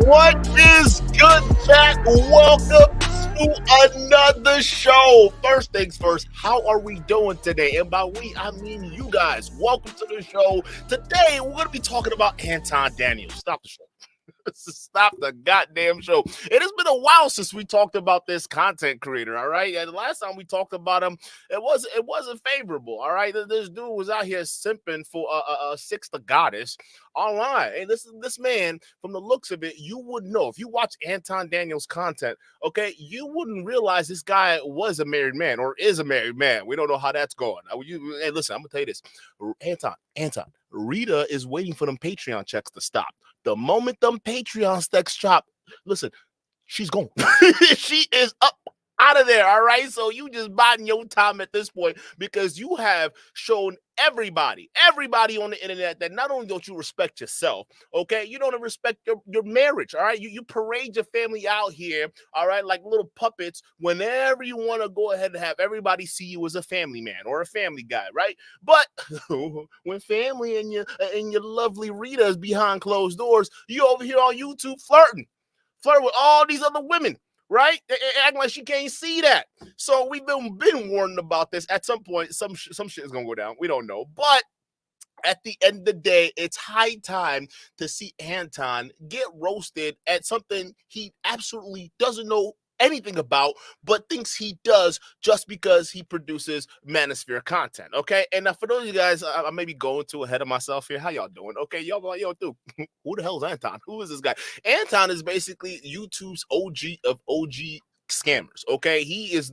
What is good, chat? Welcome to another show. First things first, how are we doing today? And by we, I mean you guys. Welcome to the show. Today, we're going to be talking about Anton Daniels. Stop the show. Stop the goddamn show. It has been a while since we talked about this content creator, all right? And the last time we talked about him, it wasn't favorable, all right? This dude was out here simping for a six the goddess online. And this man, from the looks of it, you would know if you watch Anton Daniels content, okay, you wouldn't realize this guy was a married man or is a married man. We don't know how that's going. Hey, listen, I'm gonna tell you this, Anton, Rita is waiting for them Patreon checks to stop. The moment them Patreon checks drop, listen, she's gone. She is up out of there, all right? So you just biding your time at this point because you have shown everybody on the internet that not only don't you respect yourself, okay, you don't respect your marriage, all right? You parade your family out here, all right, like little puppets whenever you want to go ahead and have everybody see you as a family man or a family guy, right? But when family and your lovely Rita is behind closed doors, you over here on YouTube flirting with all these other women, right? Acting like she can't see that. So we've been warned about this. At some point, some shit is gonna go down. We don't know, but at the end of the day, it's high time to see Anton get roasted at something he absolutely doesn't know anything about, but thinks he does just because he produces manosphere content. Okay, and now for those of you guys, I may be going too ahead of myself here. How y'all doing? Okay, y'all like, yo, dude, who the hell is Anton? Who is this guy? Anton is basically YouTube's OG of OG scammers. Okay, he's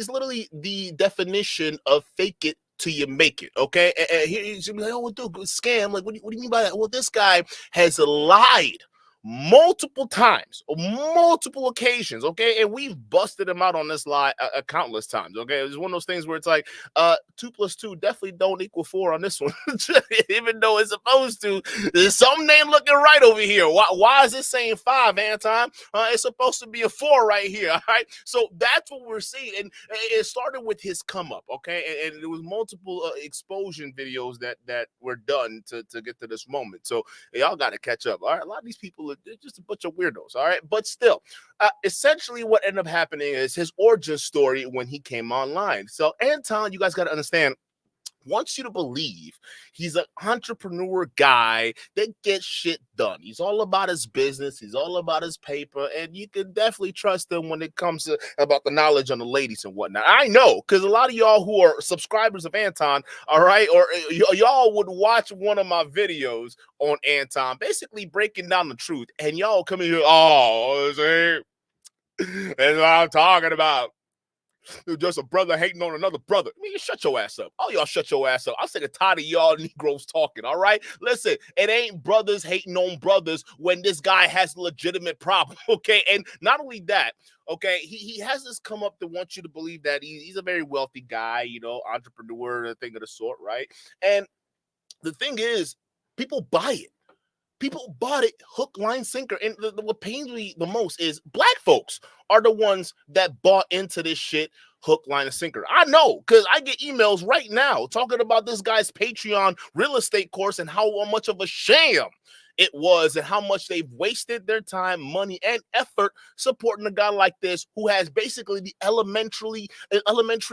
literally the definition of fake it till you make it. Okay, and he's like, oh, dude, scam. Like, what do you mean by that? Well, this guy has lied multiple times, multiple occasions, okay, and we've busted him out on this lie countless times. Okay, it's one of those things where it's like 2 plus 2 definitely don't equal 4 on this one. Even though it's supposed to. There's something ain't looking right over here. Why is it saying 5, Anton? It's supposed to be a 4 right here. All right, so that's what we're seeing, and it started with his come up, okay, and there was multiple exposure videos that were done to get to this moment. So y'all got to catch up. All right, a lot of these people they're just a bunch of weirdos, all right? But still, essentially what ended up happening is his origin story when he came online. So Anton, you guys got to understand, wants you to believe he's an entrepreneur guy that gets shit done. He's all about his business. He's all about his paper. And you can definitely trust him when it comes to about the knowledge on the ladies and whatnot. I know, because a lot of y'all who are subscribers of Anton, all right, or y'all would watch one of my videos on Anton, basically breaking down the truth. And y'all come in here, oh, see, that's what I'm talking about. You're just a brother hating on another brother. I mean, you shut your ass up. All y'all shut your ass up. I'm sick and tired of y'all Negroes talking, all right? Listen, it ain't brothers hating on brothers when this guy has a legitimate problem, okay? And not only that, okay, he has this come up to want you to believe that he's a very wealthy guy, you know, entrepreneur, a thing of the sort, right? And the thing is, people buy it. People bought it hook, line, sinker. And what pains me the most is black folks are the ones that bought into this shit hook, line, and sinker. I know, because I get emails right now talking about this guy's Patreon real estate course and how much of a sham it was and how much they've wasted their time, money, and effort supporting a guy like this who has basically the elementary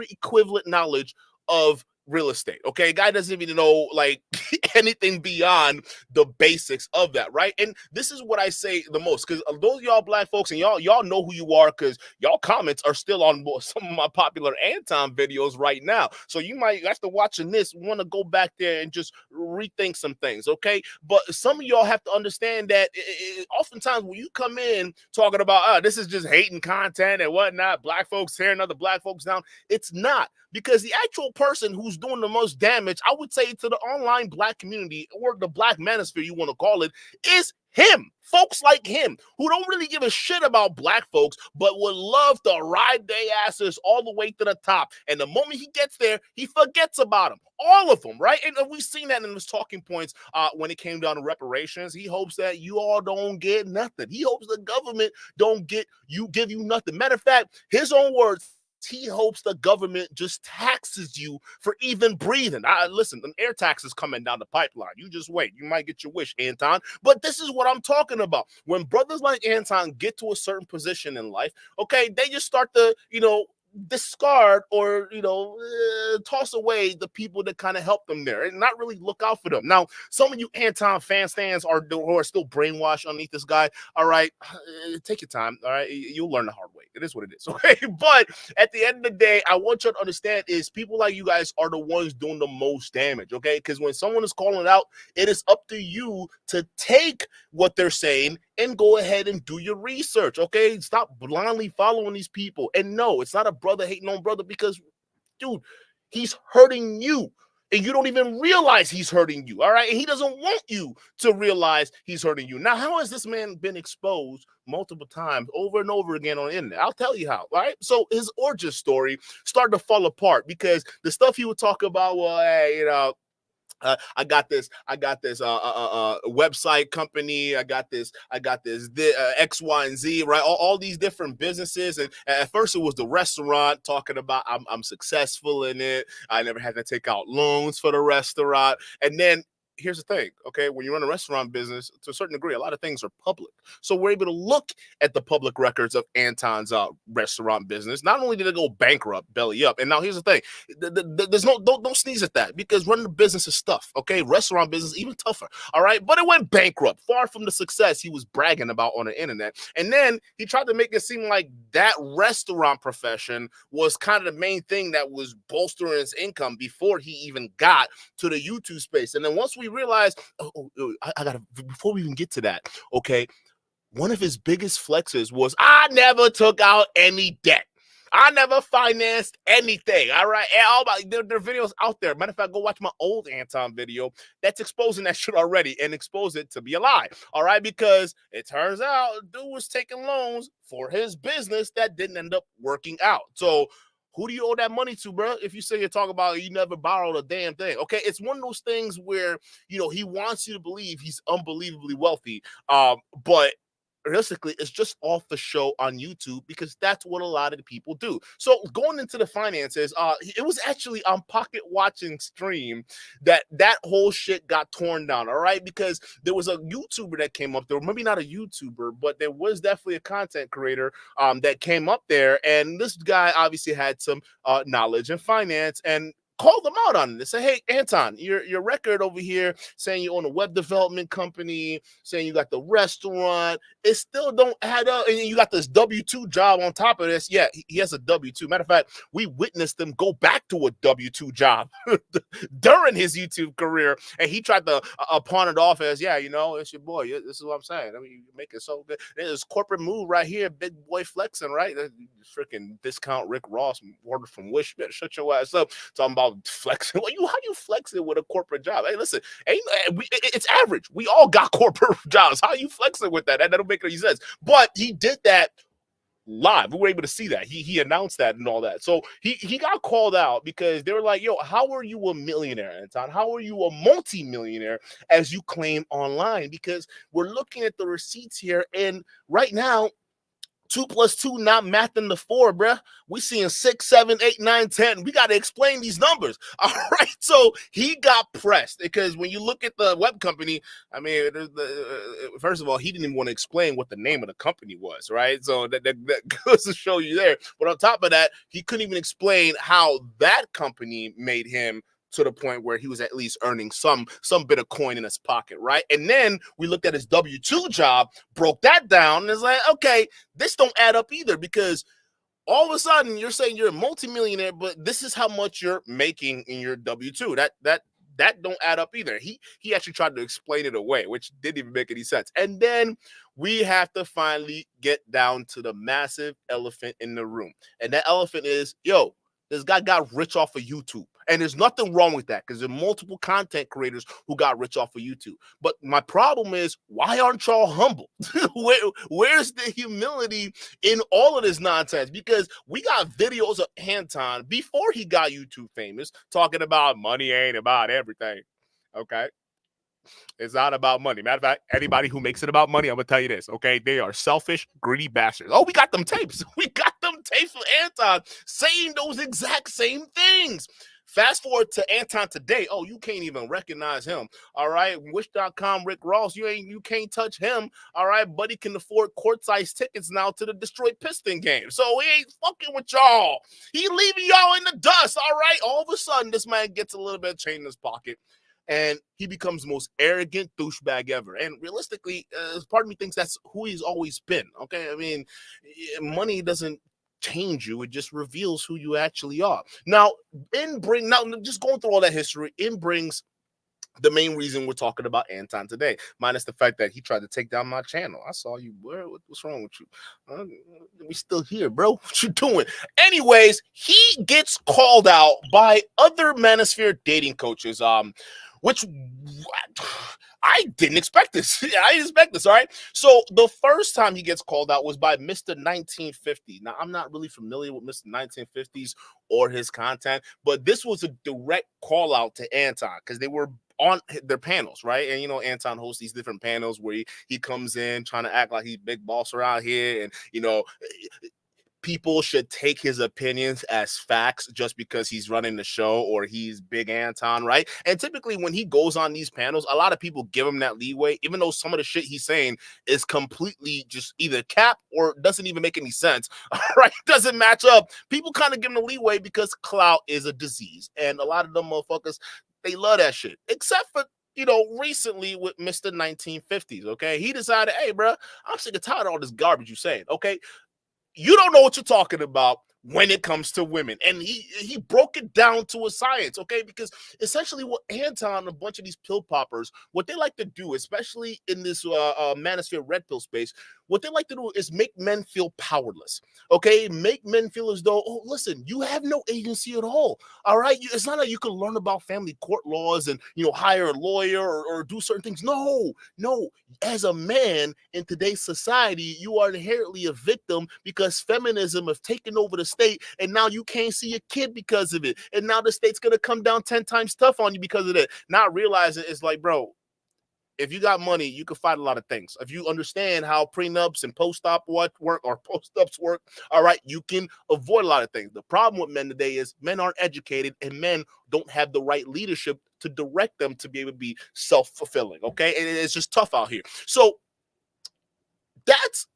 equivalent knowledge of real estate. Okay, guy doesn't even know like anything beyond the basics of that, right? And this is what I say the most, because those y'all black folks, and y'all know who you are, because y'all comments are still on some of my popular Anton videos right now. So you might, after watching this, want to go back there and just rethink some things, okay? But some of y'all have to understand that oftentimes when you come in talking about this is just hating content and whatnot, black folks tearing other black folks down, it's not. Because the actual person who's doing the most damage, I would say, to the online black community, or the black manosphere, you want to call it, is him. Folks like him who don't really give a shit about black folks, but would love to ride their asses all the way to the top. And the moment he gets there, he forgets about them. All of them, right? And we've seen that in his talking points when it came down to reparations. He hopes that you all don't get nothing. He hopes the government don't give you nothing. Matter of fact, his own words, he hopes the government just taxes you for even breathing. Listen, an air tax is coming down the pipeline. You just wait. You might get your wish, Anton. But this is what I'm talking about. When brothers like Anton get to a certain position in life, okay, they just start to, discard or toss away the people that kind of help them there and not really look out for them. Now, some of you Anton fan stands who are still brainwashed underneath this guy. All right, take your time. All right, you'll learn the hard way. It is what it is. Okay, but at the end of the day, I want you to understand is people like you guys are the ones doing the most damage. Okay, because when someone is calling it out, it is up to you to take what they're saying and go ahead and do your research. Okay, stop blindly following these people. And no, it's not a brother hating on brother because, dude, he's hurting you. And you don't even realize he's hurting you, all right? And he doesn't want you to realize he's hurting you. Now, how has this man been exposed multiple times over and over again on the internet? I'll tell you how, all right? So his origin story started to fall apart because the stuff he would talk about, well, hey, I got this website company. I got this X, Y, and Z, right? All these different businesses. And at first it was the restaurant talking about I'm successful in it. I never had to take out loans for the restaurant. And then here's the thing, okay? When you run a restaurant business, to a certain degree, a lot of things are public. So we're able to look at the public records of Anton's restaurant business. Not only did it go bankrupt, belly up, and now here's the thing: there's don't sneeze at that because running a business is tough, okay? Restaurant business even tougher, all right? But it went bankrupt, far from the success he was bragging about on the internet. And then he tried to make it seem like that restaurant profession was kind of the main thing that was bolstering his income before he even got to the YouTube space. And then once we realized, I gotta, before we even get to that, okay, one of his biggest flexes was, I never took out any debt. I never financed anything. All right. And all about there are videos out there. Matter of fact, go watch my old Anton video that's exposing that shit already and expose it to be a lie. All right. Because it turns out dude was taking loans for his business that didn't end up working out. So who do you owe that money to, bro? If you say you're talking about you never borrowed a damn thing. Okay. It's one of those things where, he wants you to believe he's unbelievably wealthy. But realistically, it's just off the show on YouTube because that's what a lot of the people do. So going into the finances, it was actually on Pocket Watching stream that whole shit got torn down, all right? Because there was a YouTuber that came up there, maybe not a YouTuber, but there was definitely a content creator that came up there, and this guy obviously had some knowledge in finance and called them out on it. Say, hey, Anton, your record over here saying you own a web development company, saying you got the restaurant, it still don't add up. And you got this W-2 job on top of this. Yeah, he has a W-2. Matter of fact, we witnessed him go back to a W-2 job during his YouTube career. And he tried to pawn it off as, yeah, it's your boy. This is what I'm saying. I mean, you make it so good. There's corporate move right here. Big boy flexing, right? Freaking discount Rick Ross ordered from Wish. Better shut your ass up. Talking about flexing. How you flexing with a corporate job? Hey, listen, it's average. We all got corporate jobs. How are you flexing with that? That don't make any sense. But he did that live. We were able to see that. He announced that and all that. So he got called out because they were like, yo, how are you a millionaire, Anton? How are you a multi-millionaire as you claim online? Because we're looking at the receipts here, and right now, 2 + 2 not mathing to 4, bruh. We seeing 6, 7, 8, 9, 10. We got to explain these numbers. All right. So he got pressed because when you look at the web company, I mean, first of all, he didn't even want to explain what the name of the company was, right? So that goes to show you there. But on top of that, he couldn't even explain how that company made him to the point where he was at least earning some bit of coin in his pocket, right? And then we looked at his W-2 job, broke that down, and it's like, okay, this don't add up either because all of a sudden you're saying you're a multimillionaire, but this is how much you're making in your W-2. That don't add up either. He actually tried to explain it away, which didn't even make any sense. And then we have to finally get down to the massive elephant in the room. And that elephant is, yo, this guy got rich off of YouTube. And there's nothing wrong with that because there are multiple content creators who got rich off of YouTube. But my problem is, why aren't y'all humble? Where's the humility in all of this nonsense? Because we got videos of Anton before he got YouTube famous talking about money ain't about everything. Okay. It's not about money. Matter of fact, anybody who makes it about money, I'm gonna tell you this, okay? They are selfish, greedy bastards. Oh, we got them tapes. We got them tapes from Anton saying those exact same things. Fast forward to Anton today. Oh, you can't even recognize him. All right. Wish.com, Rick Ross. You can't touch him. All right. Buddy can afford court-size tickets now to the Detroit Piston game. So he ain't fucking with y'all. He leaving y'all in the dust. All right. All of a sudden, this man gets a little bit of change in his pocket, and he becomes the most arrogant douchebag ever. And realistically, part of me thinks that's who he's always been. Okay. I mean, money doesn't change you, it just reveals who you actually are. Now just going through all that history, in brings the main reason we're talking about Anton today, minus the fact that he tried to take down my channel. I saw you. What's wrong with you? We still here, bro. What you doing? Anyways, he gets called out by other manosphere dating coaches, which I didn't expect this. I didn't expect this. All right. So the first time he gets called out was by Mr. 1950. Now, I'm not really familiar with Mr. 1950s or his content, but this was a direct call out to Anton because they were on their panels, right? And Anton hosts these different panels where he comes in trying to act like he's big boss around here, and people should take his opinions as facts just because he's running the show or he's Big Anton, right? And typically when he goes on these panels, a lot of people give him that leeway, even though some of the shit he's saying is completely just either cap or doesn't even make any sense, right? Doesn't match up. People kind of give him the leeway because clout is a disease. And a lot of them motherfuckers, they love that shit. Except for recently with Mr. 1950s, okay? He decided, hey, bro, I'm sick and tired of all this garbage you saying, okay? You don't know what you're talking about when it comes to women. And he broke it down to a science, okay? Because essentially what Anton and a bunch of these pill poppers, what they like to do, especially in this manosphere red pill space, what they like to do is make men feel powerless, okay? Make men feel as though, oh, listen, you have no agency at all, all right? It's not like you can learn about family court laws and, hire a lawyer or do certain things. No. As a man in today's society, you are inherently a victim because feminism have taken over the state, and now you can't see a kid because of it. And now the state's going to come down 10 times tough on you because of that. Not realizing it's like, bro, if you got money, you can fight a lot of things. If you understand how prenups and post-op work or post-ups work, all right, you can avoid a lot of things. The problem with men today is men aren't educated and men don't have the right leadership to direct them to be able to be self-fulfilling, okay? And it's just tough out here. So that's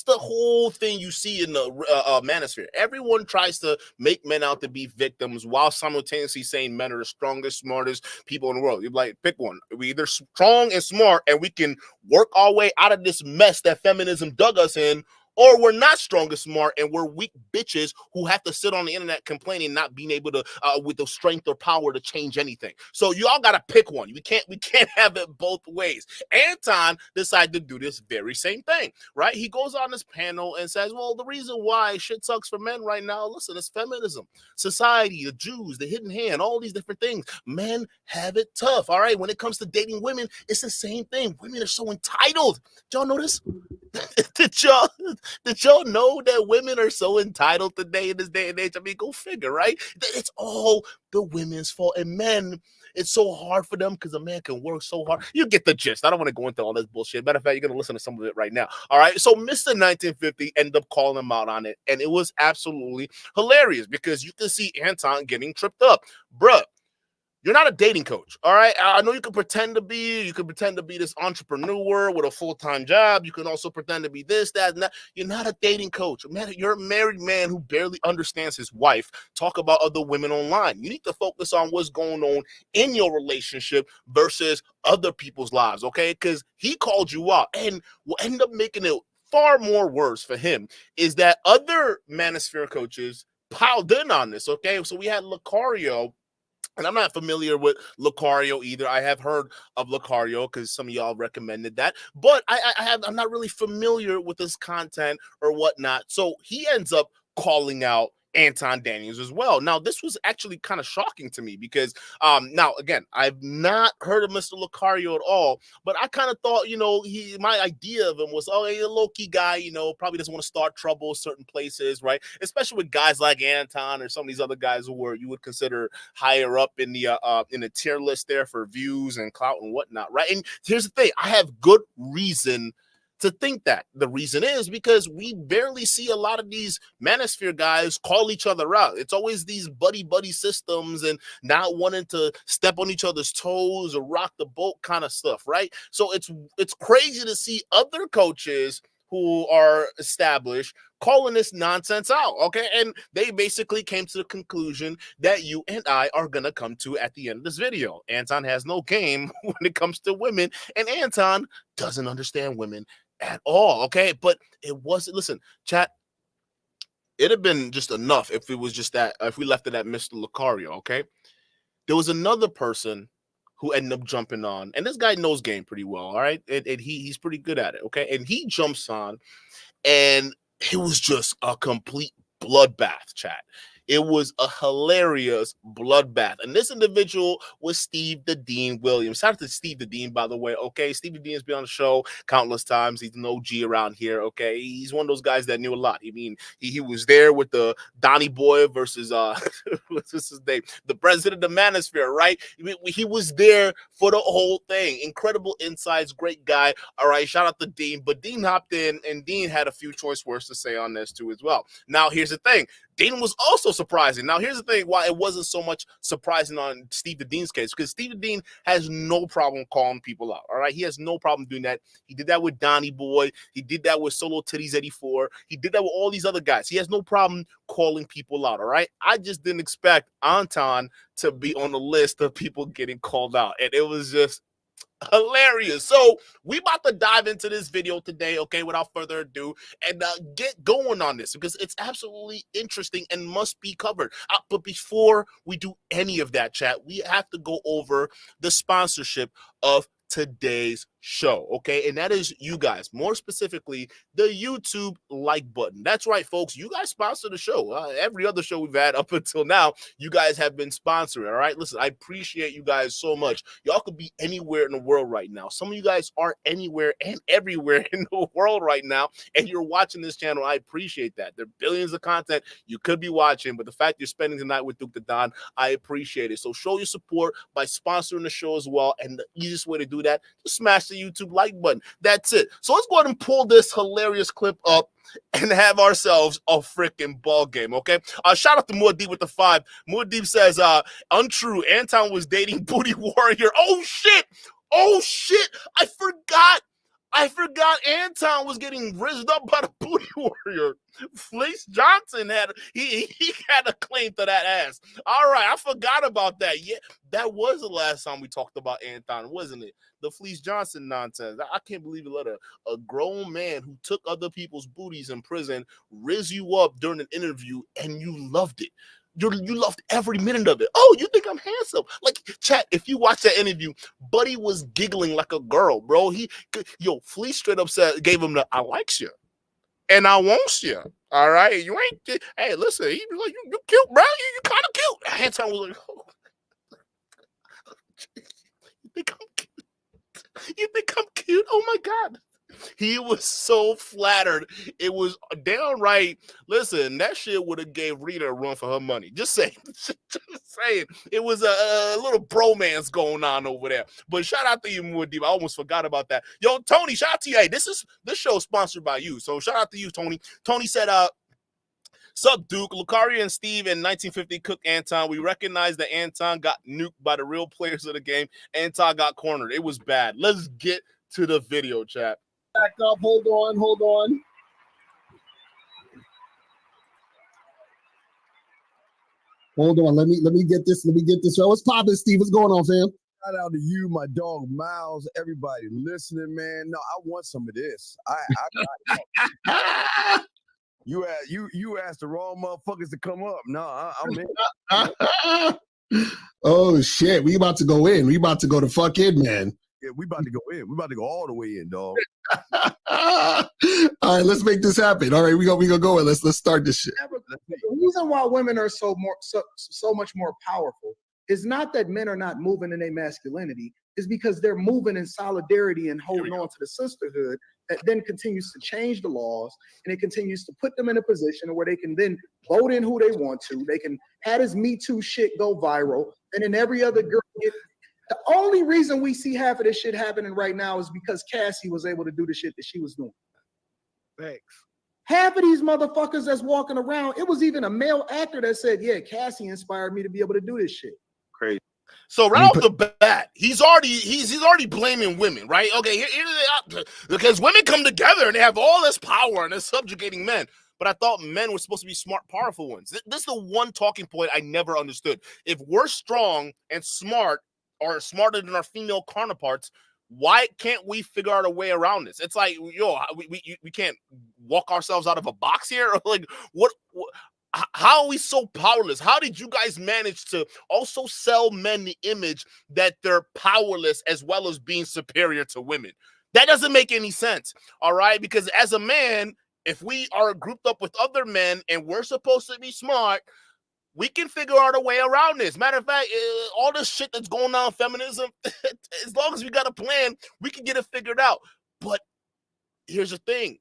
the whole thing you see in the manosphere. Everyone tries to make men out to be victims while simultaneously saying men are the strongest, smartest people in the world. You're like, pick one. We're either strong and smart and we can work our way out of this mess that feminism dug us in, or we're not strong and smart and we're weak bitches who have to sit on the internet complaining, not being able to with the strength or power to change anything. So y'all gotta pick one. We can't have it both ways. Anton decided to do this very same thing, right? He goes on this panel and says, well, the reason why shit sucks for men right now, listen, it's feminism, society, the Jews, the hidden hand, all these different things. Men have it tough, all right? When it comes to dating women, it's the same thing. Women are so entitled. Did y'all know this? Did y'all know that women are so entitled today in this day and age? I mean, go figure, right? It's all the women's fault. And men, it's so hard for them because a man can work so hard. You get the gist. I don't want to go into all this bullshit. Matter of fact, you're going to listen to some of it right now. All right. So Mr. 1950 ended up calling him out on it. And it was absolutely hilarious because you can see Anton getting tripped up. Bruh. You're not a dating coach, all right? I know you can pretend to be this entrepreneur with a full-time job. You can also pretend to be this, that, and that. You're not a dating coach. Man, you're a married man who barely understands his wife. Talk about other women online. You need to focus on what's going on in your relationship versus other people's lives, okay? Because he called you out, and will end up making it far more worse for him is that other manosphere coaches piled in on this, okay? So we had Lucario. And I'm not familiar with Lucario either. I have heard of Lucario because some of y'all recommended that, but I'm not really familiar with his content or whatnot. So he ends up calling out Anton Daniels as well. Now, this was actually kind of shocking to me because now again, I've not heard of Mr. Lucario at all, but I kind of thought, my idea of him was, oh, he's a low-key guy, probably doesn't want to start trouble certain places, right? Especially with guys like Anton or some of these other guys who you would consider higher up in the tier list there for views and clout and whatnot, right? And here's the thing, I have good reason to think that. The reason is because we barely see a lot of these manosphere guys call each other out. It's always these buddy systems and not wanting to step on each other's toes or rock the boat kind of stuff, right? So it's crazy to see other coaches who are established calling this nonsense out, okay? And they basically came to the conclusion that you and I are going to come to at the end of this video. Anton has no game when it comes to women, and Anton doesn't understand women at all, okay? But it wasn't, listen, chat, it'd have been just enough if it was just that, if we left it at Mr. Lucario, okay? There was another person who ended up jumping on, and this guy knows game pretty well, all right? And he's pretty good at it, okay? And he jumps on, and it was just a complete bloodbath, chat. It was a hilarious bloodbath. And this individual was Steve the Dean Williams. Shout out to Steve the Dean, by the way, okay? Steve the Dean has been on the show countless times. He's an OG around here, okay? He's one of those guys that knew a lot. I mean, he was there with the Donnie Boy versus, what's his name? The president of the manosphere, right? He was there for the whole thing. Incredible insights, great guy. All right, shout out to Dean. But Dean hopped in, and Dean had a few choice words to say on this too as well. Now, here's the thing. Dean was also surprising. Now, here's the thing why it wasn't so much surprising on Steve the Dean's case, because Steve the Dean has no problem calling people out, all right? He has no problem doing that. He did that with Donnie Boy. He did that with Solo Titties 84. He did that with all these other guys. He has no problem calling people out, all right? I just didn't expect Anton to be on the list of people getting called out, and it was just hilarious. So we about to dive into this video today, okay, without further ado, and get going on this because it's absolutely interesting and must be covered. But before we do any of that, chat, we have to go over the sponsorship of today's show, okay? And that is you guys, more specifically the YouTube like button. That's right, folks, you guys sponsor the show. Every other show we've had up until now, you guys have been sponsoring, all right? Listen, I appreciate you guys so much. Y'all could be anywhere in the world right now. Some of you guys are anywhere and everywhere in the world right now, and you're watching this channel. I appreciate that. There are billions of content you could be watching, but the fact you're spending the night with Duke the Don, I appreciate it. So show your support by sponsoring the show as well, and the easiest way to do that, just smash the YouTube like button. That's it. So let's go ahead and pull this hilarious clip up and have ourselves a freaking ball game, okay? Shout out to Muad'Dib with the 5. Muad'Dib says, untrue, Anton was dating Booty Warrior. Oh, shit! Oh, shit! I forgot Anton was getting rizzed up by the Booty Warrior. Fleece Johnson had a claim to that ass. All right, I forgot about that. Yeah, that was the last time we talked about Anton, wasn't it? The Fleece Johnson nonsense. I can't believe you let a grown man who took other people's booties in prison rizz you up during an interview, and you loved it. You loved every minute of it. Oh, you think I'm handsome? Like, chat, if you watch that interview, Buddy was giggling like a girl, bro. Fleece straight up gave him the I likes you. And I want you. All right. You ain't, hey, listen, he be like, you cute, bro. You kind of cute. Anton was like, oh. You think I'm cute? You think I'm cute? Oh my God. He was so flattered. It was downright. Listen, that shit would have gave Rita a run for her money. Just saying. Just saying. It was a little bromance going on over there. But shout out to you, Muad'Dib. I almost forgot about that. Yo, Tony, shout out to you. Hey, this show is sponsored by you. So shout out to you, Tony. Tony said, sup, Duke? Lucario and Steve in 1950 cooked Anton. We recognize that Anton got nuked by the real players of the game. Anton got cornered. It was bad. Let's get to the video, chat. Back up. Hold on. Hold on. Let me get this. What's poppin', Steve? What's going on, fam? Shout out to you, my dog Miles, everybody listening, man. No, I want some of this. You asked the wrong motherfuckers to come up. No, I'm in. Oh shit, we about to go in. We about to go to fuck in, man. Yeah, we about to go in. We about to go all the way in, dog. All right, let's make this happen. All right, we gonna go in. Let's start this shit. The reason why women are so much more powerful is not that men are not moving in their masculinity, is because they're moving in solidarity and holding on to the sisterhood that then continues to change the laws, and it continues to put them in a position where they can then vote in who they want to. They can have this Me Too shit go viral, and then every other girl get. The only reason we see half of this shit happening right now is because Cassie was able to do the shit that she was doing. Thanks. Half of these motherfuckers that's walking around, it was even a male actor that said, yeah, Cassie inspired me to be able to do this shit. Crazy. So right off the bat, he's already blaming women, right? Okay, because women come together and they have all this power and they're subjugating men. But I thought men were supposed to be smart, powerful ones. This is the one talking point I never understood. If we're strong and smart, or smarter than our female counterparts, why can't we figure out a way around this? It's like, we can't walk ourselves out of a box here. Or like, what? How are we so powerless? How did you guys manage to also sell men the image that they're powerless as well as being superior to women? That doesn't make any sense. All right, because as a man, if we are grouped up with other men and we're supposed to be smart, we can figure out a way around this. Matter of fact, all this shit that's going on, feminism, as long as we got a plan, we can get it figured out. But here's the thing.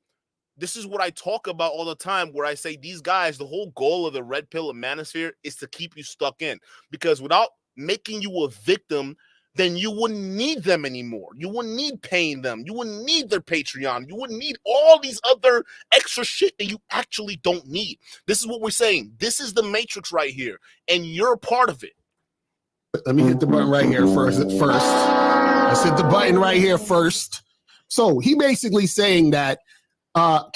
This is what I talk about all the time, where I say these guys, the whole goal of the red pill and manosphere is to keep you stuck in. Because without making you a victim, then you wouldn't need them anymore. You wouldn't need paying them. You wouldn't need their Patreon. You wouldn't need all these other extra shit that you actually don't need. This is what we're saying. This is the matrix right here, and you're a part of it. Let me hit the button right here first. Let's hit the button right here first. So he basically saying that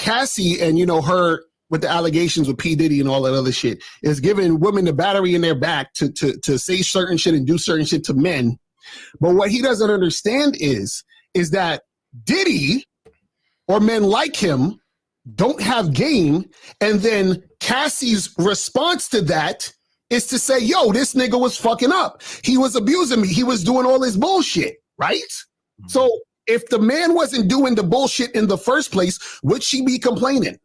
Cassie and, her with the allegations with P. Diddy and all that other shit is giving women the battery in their back to say certain shit and do certain shit to men. But what he doesn't understand is that Diddy or men like him don't have game. And then Cassie's response to that is to say, yo, this nigga was fucking up. He was abusing me. He was doing all this bullshit, right? Mm-hmm. So if the man wasn't doing the bullshit in the first place, would she be complaining?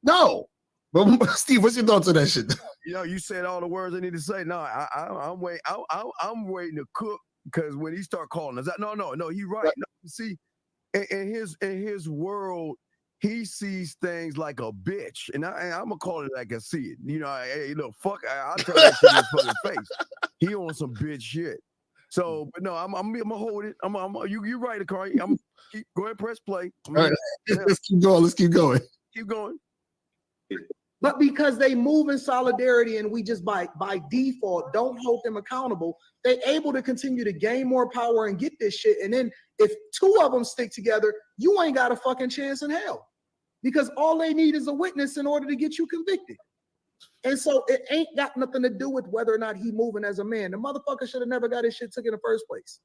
No. But Steve, what's your thoughts on that shit? You said all the words I need to say. No, I'm waiting. I'm waiting to cook. Because when he start calling us, no, he right. No, see, in his world, he sees things like a bitch, and I'm gonna call it like I see it. Hey, look, fuck, I'll tell that shit in his fucking face. He on some bitch shit. So, but no, I'm gonna hold it. You right, Akari. Go ahead, press play. All right, let's keep going. Keep going. But because they move in solidarity and we just by default don't hold them accountable, they're able to continue to gain more power and get this shit. And then if two of them stick together, you ain't got a fucking chance in hell. Because all they need is a witness in order to get you convicted. And so it ain't got nothing to do with whether or not he moving as a man. The motherfucker should have never got his shit took in the first place.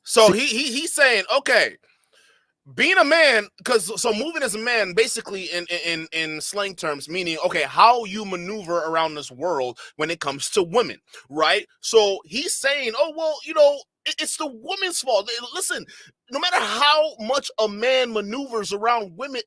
So he's saying, okay, being a man, so moving as a man, basically in slang terms, meaning, okay, how you maneuver around this world when it comes to women, right? So he's saying, oh, well, it's the woman's fault. Listen, no matter how much a man maneuvers around women,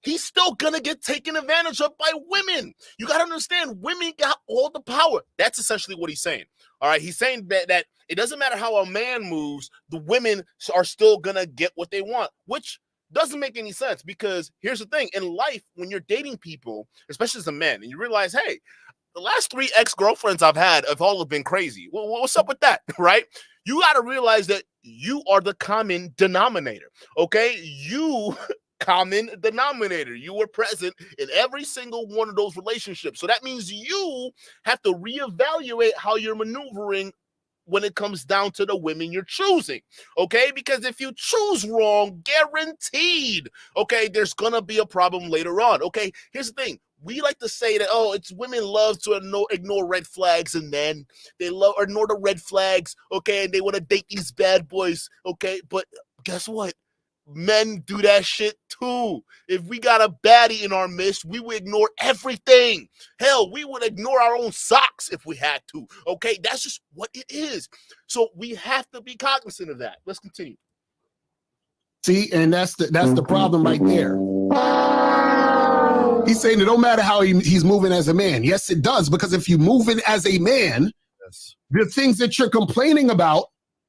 he's still gonna get taken advantage of by women. You gotta understand, women got all the power. That's essentially what he's saying. All right, he's saying that it doesn't matter how a man moves, the women are still gonna get what they want, which doesn't make any sense, because here's the thing. In life, when you're dating people, especially as a man, and you realize, hey, the last 3 ex-girlfriends I've had have all been crazy. Well, what's up with that, right? You got to realize that you are the common denominator, okay? You common denominator. You were present in every single one of those relationships. So that means you have to reevaluate how you're maneuvering when it comes down to the women you're choosing, okay? Because if you choose wrong, guaranteed, okay, there's going to be a problem later on, okay? Here's the thing. We like to say that, oh, it's women love to ignore red flags, and then they ignore the red flags, okay, and they want to date these bad boys, okay? But guess what? men do that shit too. If we got a baddie in our midst, we would ignore everything. Hell, we would ignore our own socks if we had to. Okay, that's just what it is. So we have to be cognizant of that. Let's continue. See, and that's the problem right there. He's saying it don't matter how he's moving as a man. Yes, it does, because if you're moving as a man, the things that you're complaining about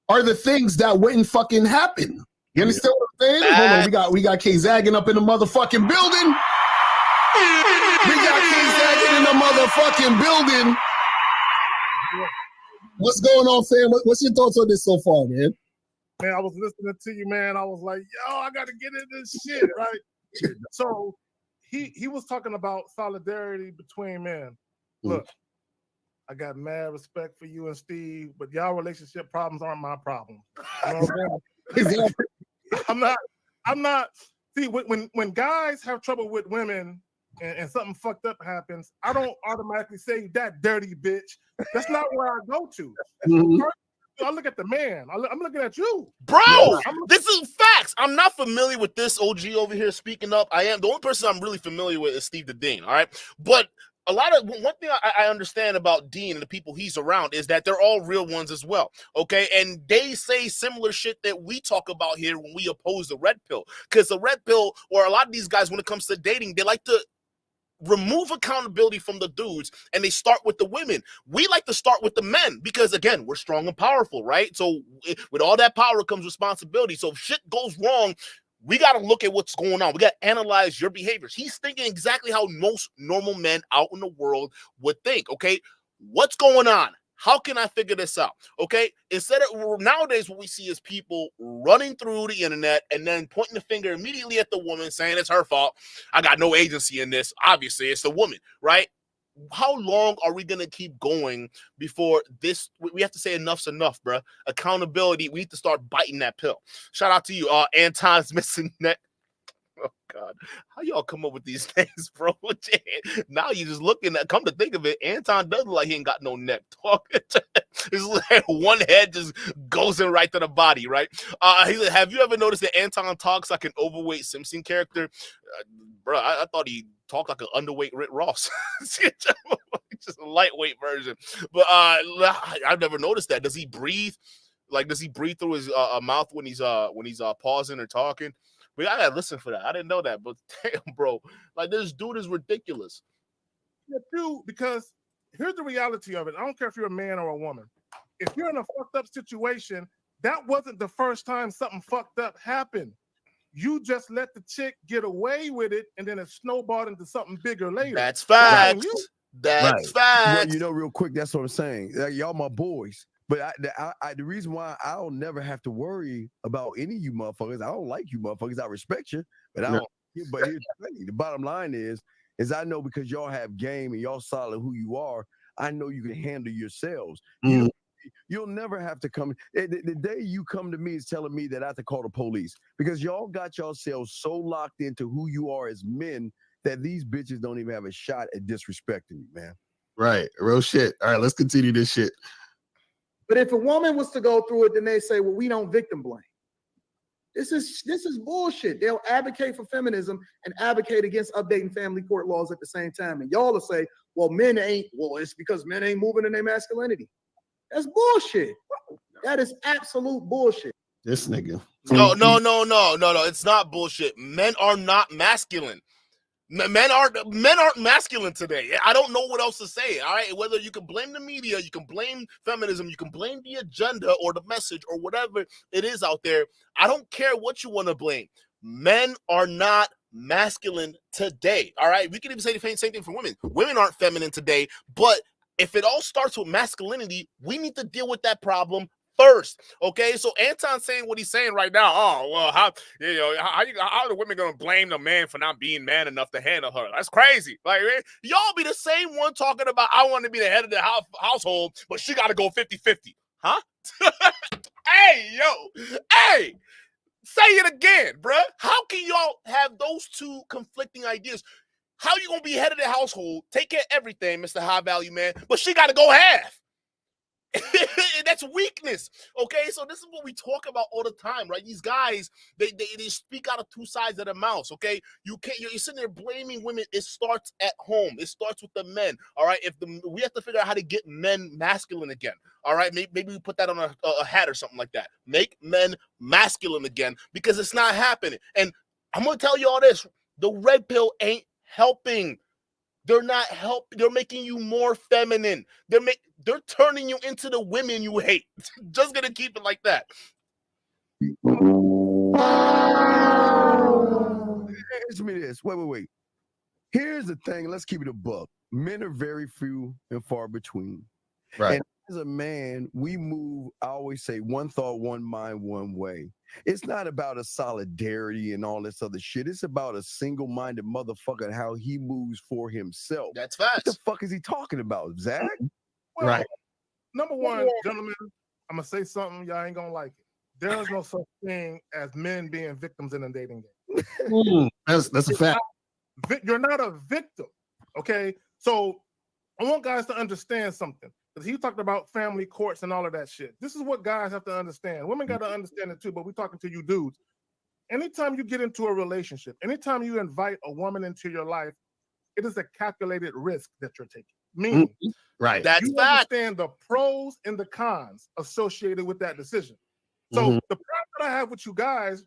are the things that wouldn't fucking happen. You understand what I'm saying? Hold on, we got K Zagging up in the motherfucking building. We got K Zagging in the motherfucking building. What's going on, fam? What's your thoughts on this so far, man? Man, I was listening to you, man. I was like, yo, I got to get into this shit, right? So he was talking about solidarity between men. Look, I got mad respect for you and Steve, but y'all relationship problems aren't my problem. You know what I'm saying? I'm not. See, when guys have trouble with women and something fucked up happens, I don't automatically say that dirty bitch. That's not where I go to. First, I look at the man. I'm looking at you, bro. This is facts. I'm not familiar with this OG over here speaking up. I am the only person I'm really familiar with is Steve the Dean. All right, but one thing I understand about Dean and the people he's around is that they're all real ones as well. Okay, and they say similar shit that we talk about here when we oppose the red pill, because the red pill, or a lot of these guys, when it comes to dating, they like to remove accountability from the dudes and they start with the women. We like to start with the men because, again, we're strong and powerful, right? So with all that power comes responsibility. So if shit goes wrong, we got to look at what's going on. We got to analyze your behaviors. He's thinking exactly how most normal men out in the world would think. Okay, what's going on? How can I figure this out? Okay, instead of nowadays, what we see is people running through the internet and then pointing the finger immediately at the woman, saying it's her fault. I got no agency in this. Obviously, it's the woman, right? How long are we gonna keep going before this? We have to say enough's enough, bro. Accountability. We need to start biting that pill. Shout out to you, Anton's missing neck. Oh God, how y'all come up with these things, bro? Now you just looking at. Come to think of it, Anton doesn't look like he ain't got no neck. It's like one head just goes in right to the body, right? He said, have you ever noticed that Anton talks like an overweight Simpson character? Bro, I thought he talked like an underweight Rick Ross. Just a lightweight version. But I've never noticed that. Does he breathe? Like, does he breathe through his mouth when he's pausing or talking? But I gotta listen for that. I didn't know that, but damn, bro, like this dude is ridiculous. Yeah, too, because here's the reality of it. I don't care if you're a man or a woman. If you're in a fucked up situation, that wasn't the first time something fucked up happened. You just let the chick get away with it, and then it snowballed into something bigger later. That's facts. That's facts. Well, real quick, that's what I'm saying. Y'all my boys. But the reason why I'll never have to worry about any of you motherfuckers, I don't like you motherfuckers. I respect you, but I don't. But here's the thing. The bottom line is I know because y'all have game and y'all solid who you are, I know you can handle yourselves. You'll never have to come. The day you come to me is telling me that I have to call the police because y'all got yourselves so locked into who you are as men that these bitches don't even have a shot at disrespecting you, man. Right. Real shit. All right, let's continue this shit. But if a woman was to go through it, then they say, well, we don't victim blame. This is bullshit. They'll advocate for feminism and advocate against updating family court laws at the same time. And y'all will say, well, it's because men ain't moving in their masculinity. That's bullshit. That is absolute bullshit. This nigga. No. It's not bullshit. Men are not masculine. Men aren't masculine today. I don't know what else to say. All right, whether you can blame the media, you can blame feminism, you can blame the agenda or the message or whatever it is out there. I don't care what you want to blame. Men are not masculine today. All right, we can even say the same thing for women. Women aren't feminine today. But if it all starts with masculinity, we need to deal with that problem first. Okay, so Anton's saying what he's saying right now. Oh, well, how are the women gonna blame the man for not being man enough to handle her? That's crazy. Like, y'all be the same one talking about I want to be the head of the household, but she got to go 50-50. Huh? Hey, say it again, bruh. How can y'all have those two conflicting ideas? How you gonna be head of the household, take care of everything, Mr. High Value Man, but she got to go half? That's weakness. Okay, so this is what we talk about all the time, right? These guys, they speak out of two sides of the mouth. Okay, you're sitting there blaming women. It starts at home. It starts with the men. All right, we have to figure out how to get men masculine again. All right, maybe we put that on a hat or something like that. Make men masculine again, because it's not happening. And I'm gonna tell you all this: the red pill ain't helping. They're not helping. They're making you more feminine. They're turning you into the women you hate. Just gonna keep it like that. Answer me this. Wait. Here's the thing. Let's keep it a buck. Men are very few and far between. Right. And as a man, we move, I always say, one thought, one mind, one way. It's not about a solidarity and all this other shit. It's about a single-minded motherfucker and how he moves for himself. That's What facts. the fuck is he talking about, Zach? Well, Right. Number one, gentlemen, I'm gonna say something y'all ain't gonna like it. There is no such thing as men being victims in a dating game. That's a fact. You're not a victim, okay? So I want guys to understand something, because he talked about family courts and all of that shit. This is what guys have to understand. Women got to understand it too, but we're talking to you dudes. Anytime you get into a relationship, anytime you invite a woman into your life, it is a calculated risk that you're taking. Meaning, Right. That's you fact. understand the pros and the cons associated with that decision. So the problem that I have with you guys,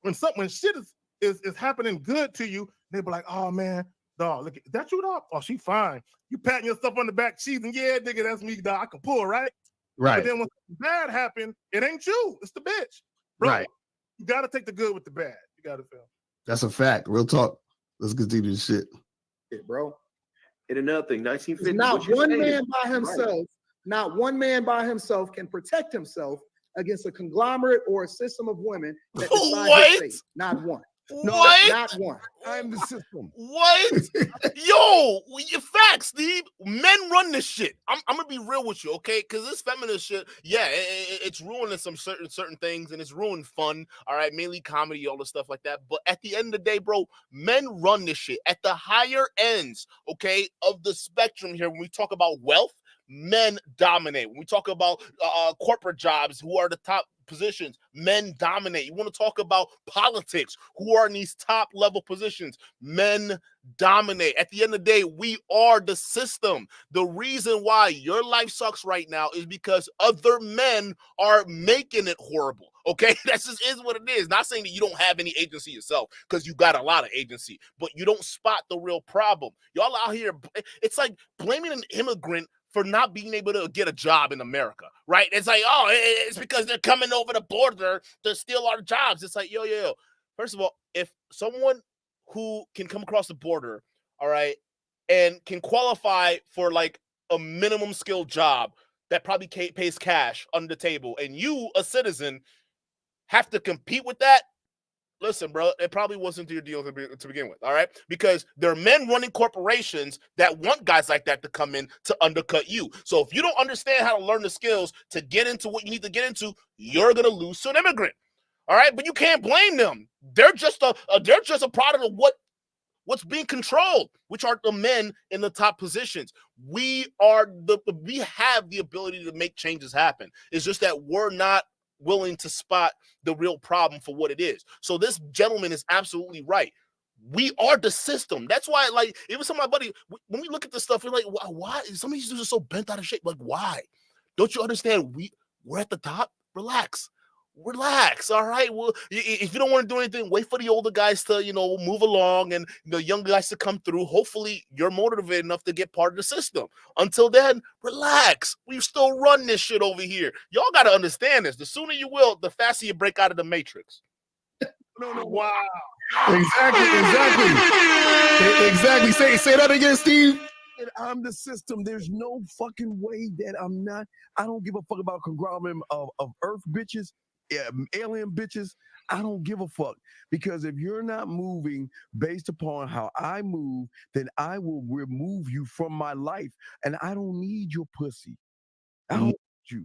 when shit is happening good to you, they be like, "Oh man, dog, look, that you dog? Oh, she fine. You patting yourself on the back, cheesing, yeah, nigga, that's me, dog. I can pull, right? Right. But then when bad happen, it ain't you, it's the bitch, bro. Right. You gotta take the good with the bad. You gotta feel. That's a fact. Real talk. Let's continue this shit. Bro. And another thing, 1950. Not one man by himself, not one man by himself can protect himself against a conglomerate or a system of women that decide his fate. Not one. No, What? not one. I'm the system. What? Yo, facts, Steve. Men run this shit. I'm gonna be real with you, okay? Because this feminist shit, yeah, it's ruining some certain things, and it's ruined fun. All right, mainly comedy, all the stuff like that. But at the end of the day, bro, men run this shit at the higher ends, okay, of the spectrum here. When we talk about wealth, men dominate. When we talk about corporate jobs, who are the top positions, men dominate. You want to talk about politics, who are in these top level positions, men dominate. At the end of the day, we are the system. The reason why your life sucks right now is because other men are making it horrible. Okay, that just is what it is. Not saying that you don't have any agency yourself, because you got a lot of agency, but you don't spot the real problem. Y'all out here, it's like blaming an immigrant for not being able to get a job in America, right? It's like, oh, it's because they're coming over the border to steal our jobs. It's like, yo. First of all, if someone who can come across the border, all right, and can qualify for like a minimum skill job that probably pays cash under the table, and you, a citizen, have to compete with that, listen, bro, it probably wasn't your deal to begin with, all right? Because there are men running corporations that want guys like that to come in to undercut you. So if you don't understand how to learn the skills to get into what you need to get into, you're going to lose to an immigrant, all right? But you can't blame them. They're just a product of what's being controlled, which are the men in the top positions. We have the ability to make changes happen. It's just that we're not willing to spot the real problem for what it is. So this gentleman is absolutely right. We are the system. That's why, like, even some of my buddies, when we look at this stuff, we're like, why? Some of these dudes are so bent out of shape. Like, why? Don't you understand? We're at the top. Relax, all right? Well, if you don't want to do anything, wait for the older guys to, move along, and the young guys to come through. Hopefully you're motivated enough to get part of the system. Until then, relax. We still run this shit over here. Y'all got to understand this. The sooner you will, the faster you break out of the matrix. No, wow. Exactly. Say that again, Steve. I'm the system. There's no fucking way that I'm not. I don't give a fuck about conglomerate of earth bitches, alien bitches. I don't give a fuck, because if you're not moving based upon how I move, then I will remove you from my life, and I don't need your pussy. I don't need you.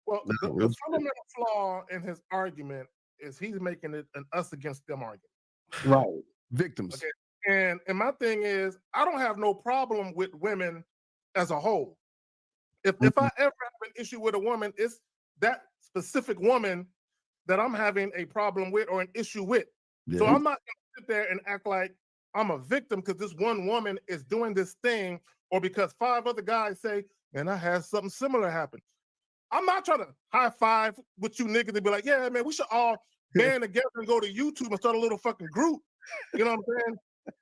Well, the fundamental flaw in his argument is he's making it an us against them argument. Right. Victims. Okay. And my thing is, I don't have no problem with women as a whole. If I ever have an issue with a woman, it's that specific woman that I'm having a problem with or an issue with. Yeah. So I'm not gonna sit there and act like I'm a victim because this one woman is doing this thing, or because 5 other guys say, "Man, I had something similar happen." I'm not trying to high five with you niggas and be like, "Yeah, man, we should all band together and go to YouTube and start a little fucking group." You know what I'm saying?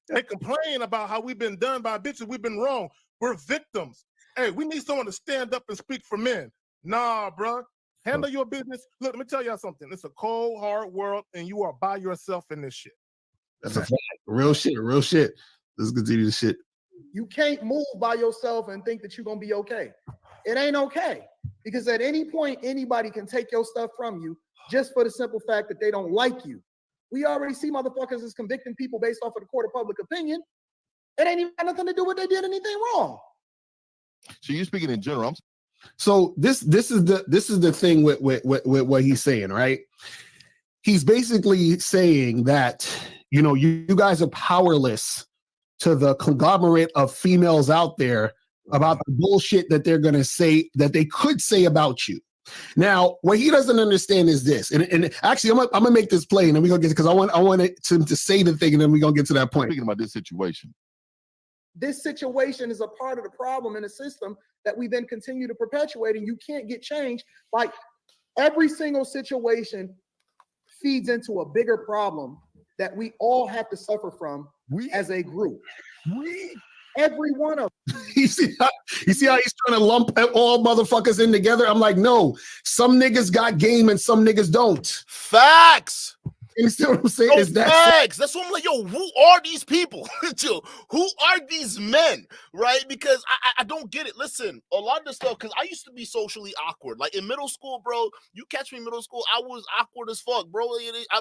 They complain about how we've been done by bitches. We've been wrong. We're victims. Hey, we need someone to stand up and speak for men. Nah, bro. Handle your business. Look, let me tell y'all something. It's a cold, hard world, and you are by yourself in this shit. That's a fact. Real shit. Let's continue the shit. You can't move by yourself and think that you're gonna be okay. It ain't okay. Because at any point, anybody can take your stuff from you just for the simple fact that they don't like you. We already see motherfuckers as convicting people based off of the court of public opinion. It ain't even got nothing to do with they did anything wrong. So you're speaking in general. So this is the thing with what he's saying, right? He's basically saying that, you know, you guys are powerless to the conglomerate of females out there about the bullshit that they're gonna say, that they could say about you. Now, what he doesn't understand is this, and actually, I'm gonna make this play, and then we're gonna get, because I want him to say the thing, and then we're gonna get to that point. Speaking about this situation. This situation is a part of the problem in the system that we then continue to perpetuate, and you can't get change. Like, every single situation feeds into a bigger problem that we all have to suffer from as a group. Every one of them. You see how he's trying to lump all motherfuckers in together? I'm like, no, some niggas got game and some niggas don't. Facts. You see what I'm saying? No, Is that facts. That's what I'm like, yo, who are these people? Yo, who are these men? Right? Because I don't get it. Listen, a lot of this stuff, because I used to be socially awkward. Like in middle school, bro, you catch me in middle school, I was awkward as fuck, bro.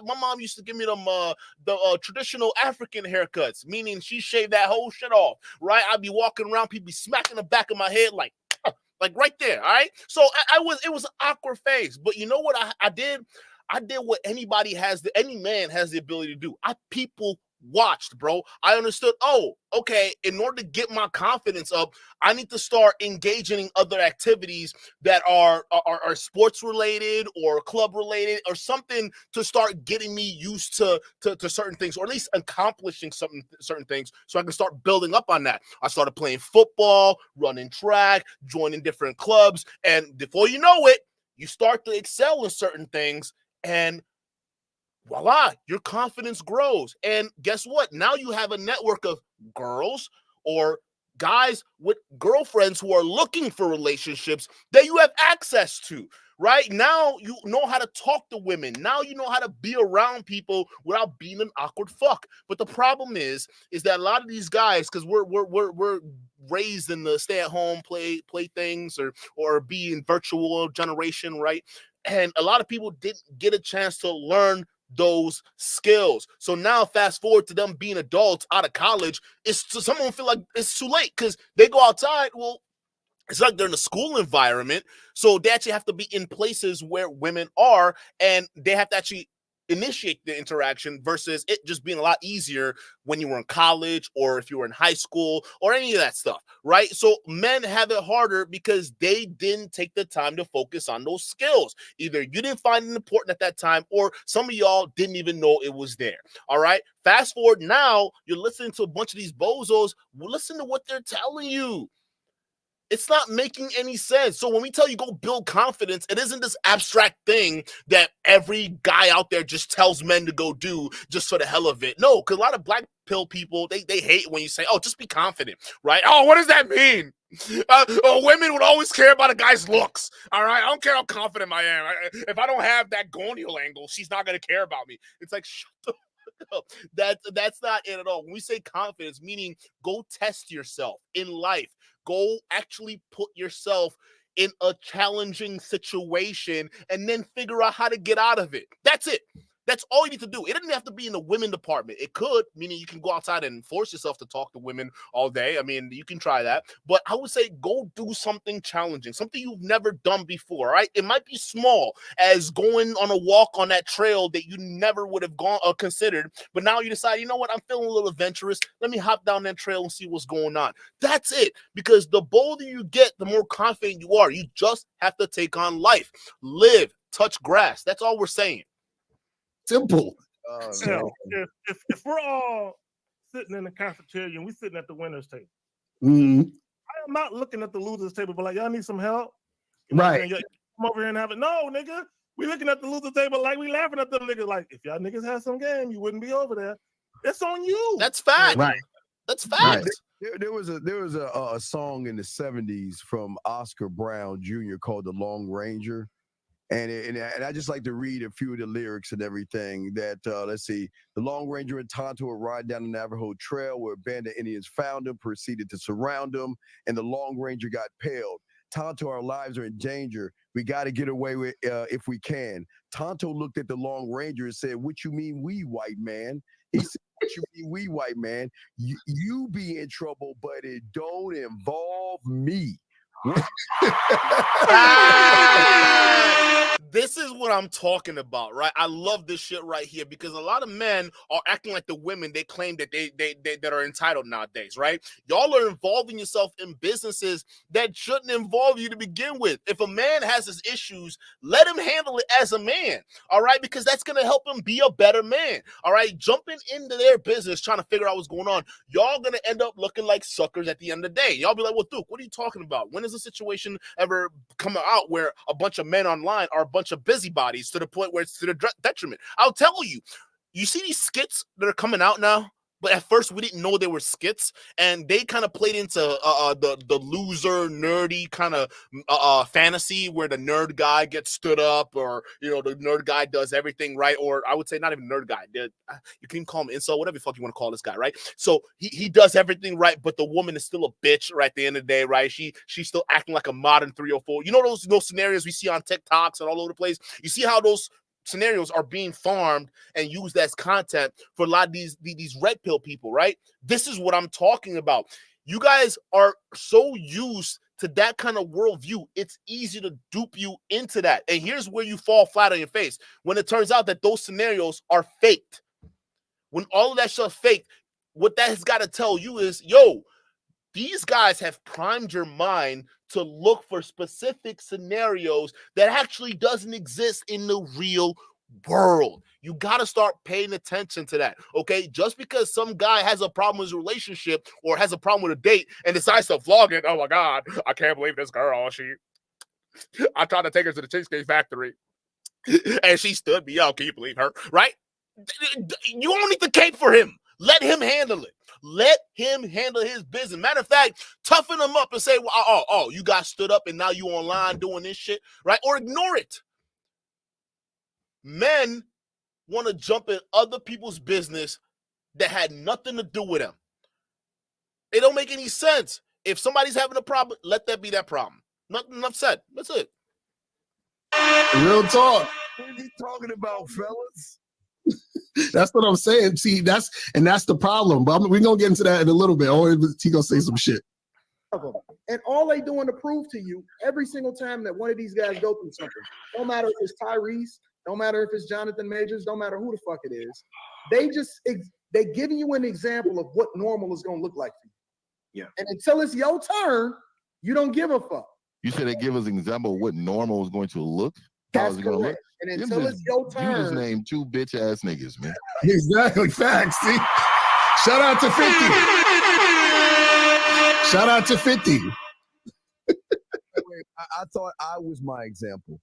My mom used to give me them the traditional African haircuts, meaning she shaved that whole shit off, right? I'd be walking around, people be smacking the back of my head like right there, all right? So it was an awkward phase. But you know what I did? I did what any man has the ability to do. People watched, bro. I understood, oh, okay, in order to get my confidence up, I need to start engaging in other activities that are sports related or club related or something to start getting me used to certain things, or at least accomplishing certain things, so I can start building up on that. I started playing football, running track, joining different clubs, and before you know it, you start to excel in certain things. And voila, your confidence grows. And guess what? Now you have a network of girls or guys with girlfriends who are looking for relationships that you have access to. Right now, you know how to talk to women. Now you know how to be around people without being an awkward fuck. But the problem is that a lot of these guys, because we're raised in the stay-at-home play things or being virtual generation, right? And a lot of people didn't get a chance to learn those skills. So now fast forward to them being adults out of college, someone feel like it's too late because they go outside. Well, it's like they're in a school environment. So they actually have to be in places where women are, and they have to actually initiate the interaction versus it just being a lot easier when you were in college or if you were in high school or any of that stuff, right? So men have it harder because they didn't take the time to focus on those skills. Either you didn't find it important at that time, or some of y'all didn't even know it was there, all right? Fast forward now, you're listening to a bunch of these bozos. Listen to what they're telling you. It's not making any sense. So when we tell you go build confidence, it isn't this abstract thing that every guy out there just tells men to go do just for the hell of it. No, because a lot of black pill people, they hate when you say, oh, just be confident, right? Oh, what does that mean? Women would always care about a guy's looks, all right? I don't care how confident I am. If I don't have that gonial angle, she's not going to care about me. It's like, shut the fuck up. That's not it at all. When we say confidence, meaning go test yourself in life. Go actually put yourself in a challenging situation and then figure out how to get out of it. That's it. That's all you need to do. It doesn't have to be in the women department. It could, meaning you can go outside and force yourself to talk to women all day. I mean, you can try that. But I would say go do something challenging, something you've never done before, right? It might be small as going on a walk on that trail that you never would have gone or considered. But now you decide, you know what? I'm feeling a little adventurous. Let me hop down that trail and see what's going on. That's it. Because the bolder you get, the more confident you are. You just have to take on life. Live, touch grass. That's all we're saying. Simple. If we're all sitting in the cafeteria and we're sitting at the winner's table, Mm-hmm. I am not looking at the loser's table, but like, y'all need some help? You know Right. Come over here and have it. No, nigga. We looking at the loser's table like we laughing at them niggas. Like, if y'all niggas had some game, you wouldn't be over there. It's on you. That's facts. Right. That's facts. Right. There was a song in the 70s from Oscar Brown Jr. called "The Long Ranger." And I just like to read a few of the lyrics and everything that, let's see. The Long Ranger and Tonto were riding down the Navajo Trail where a band of Indians found him, proceeded to surround him, and the Long Ranger got paled. Tonto, our lives are in danger. We got to get away with if we can. Tonto looked at the Long Ranger and said, "What you mean we, white man?" He said, "What you mean we, white man? You be in trouble, but it don't involve me." This is what I'm talking about, right? I love this shit right here because a lot of men are acting like the women they claim that they that are entitled nowadays, right? Y'all are involving yourself in businesses that shouldn't involve you to begin with. If a man has his issues, let him handle it as a man, all right? Because that's gonna help him be a better man, all right? Jumping into their business, trying to figure out what's going on, y'all gonna end up looking like suckers at the end of the day. Y'all be like, "Well, Duke, what are you talking about? When has a situation ever come out where a bunch of men online are a bunch of busybodies to the point where it's to the detriment?" I'll tell you, you see these skits that are coming out now, but at first we didn't know they were skits, and they kind of played into the loser nerdy kind of fantasy where the nerd guy gets stood up, or the nerd guy does everything right, or I would say not even nerd guy. You can call him incel, whatever the fuck you want to call this guy, right? So he does everything right, but the woman is still a bitch right at the end of the day, right? She's still acting like a modern 304. You know those scenarios we see on TikToks and all over the place. You see how those scenarios are being farmed and used as content for a lot of these red pill people, right? This is what I'm talking about. You guys are so used to that kind of worldview, it's easy to dupe you into that. And here's where you fall flat on your face. When it turns out that those scenarios are faked. When all of that stuff faked, what that has got to tell you is, yo, these guys have primed your mind to look for specific scenarios that actually doesn't exist in the real world. You got to start paying attention to that, okay? Just because some guy has a problem with his relationship or has a problem with a date and decides to vlog it, oh my God, I can't believe this girl, I tried to take her to the Cheesecake Factory and she stood me up. Can you believe her, right? You don't need to cape for him. Let him handle it. Let him handle his business. Matter of fact, toughen him up and say, well, oh, you got stood up and now you online doing this shit, right? Or ignore it. Men want to jump in other people's business that had nothing to do with them. It don't make any sense. If somebody's having a problem, let that be that problem. Nothing enough said. That's it. Real talk. What are you talking about, fellas? That's what I'm saying. See, that's the problem. But we're gonna get into that in a little bit. Or he gonna say some shit. And all they doing to prove to you every single time that one of these guys go through something, no matter if it's Tyrese, no matter if it's Jonathan Majors, no matter who the fuck it is, they giving you an example of what normal is gonna look like for you. Yeah. And until it's your turn, you don't give a fuck. You said they give us an example of what normal is going to look. That's correct. And until it's your turn, you just named two bitch ass niggas, man. Exactly. Facts. See? Shout out to 50. Shout out to 50. I thought I was my example.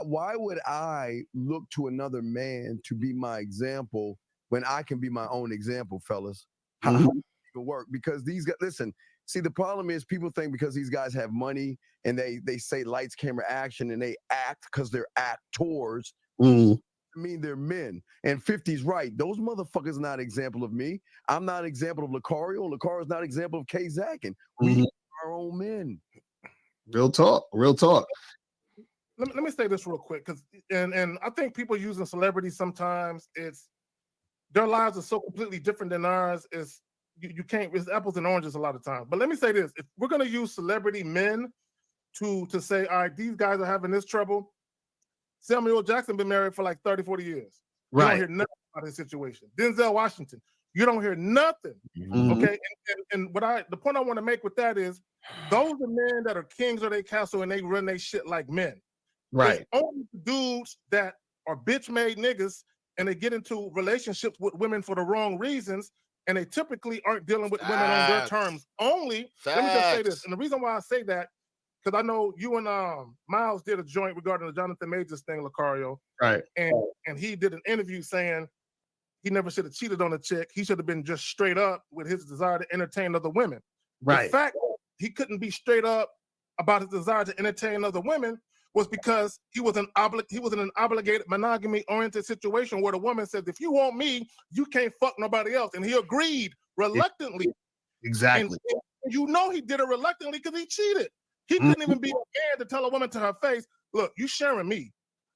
Why would I look to another man to be my example when I can be my own example, fellas? How does it even work? Because these guys, listen, see, the problem is people think because these guys have money and they say lights, camera, action, and they act because they're actors. I mean, they're men. And 50's right. Those motherfuckers are not an example of me. I'm not an example of Lucario. Lucario's not an example of K. Zakin. We are our own men. Real talk. Real talk. let me say this real quick, because and I think people using celebrities sometimes it's their lives are so completely different than ours. You can't, it's apples and oranges a lot of times. But let me say this: if we're gonna use celebrity men to say, all right, these guys are having this trouble. Samuel Jackson been married for like 30, 40 years. You don't hear nothing about his situation. Denzel Washington, you don't hear nothing. Okay. And the point I want to make with that is those are men that are kings of their castle and they run their shit like men. Right. It's only dudes that are bitch made niggas and they get into relationships with women for the wrong reasons, and they typically aren't dealing with women on their terms only. Let me just say this. And the reason why I say that, because I know you and Miles did a joint regarding the Jonathan Majors thing, Lucario. Right. And he did an interview saying he never should have cheated on a chick. He should have been just straight up with his desire to entertain other women. Right. The fact he couldn't be straight up about his desire to entertain other women was because he was in an obligated monogamy-oriented situation where the woman says, if you want me, you can't fuck nobody else. And he agreed reluctantly. Exactly. And you know he did it reluctantly because he cheated. He couldn't even be a man to tell a woman to her face, look, you sharing me.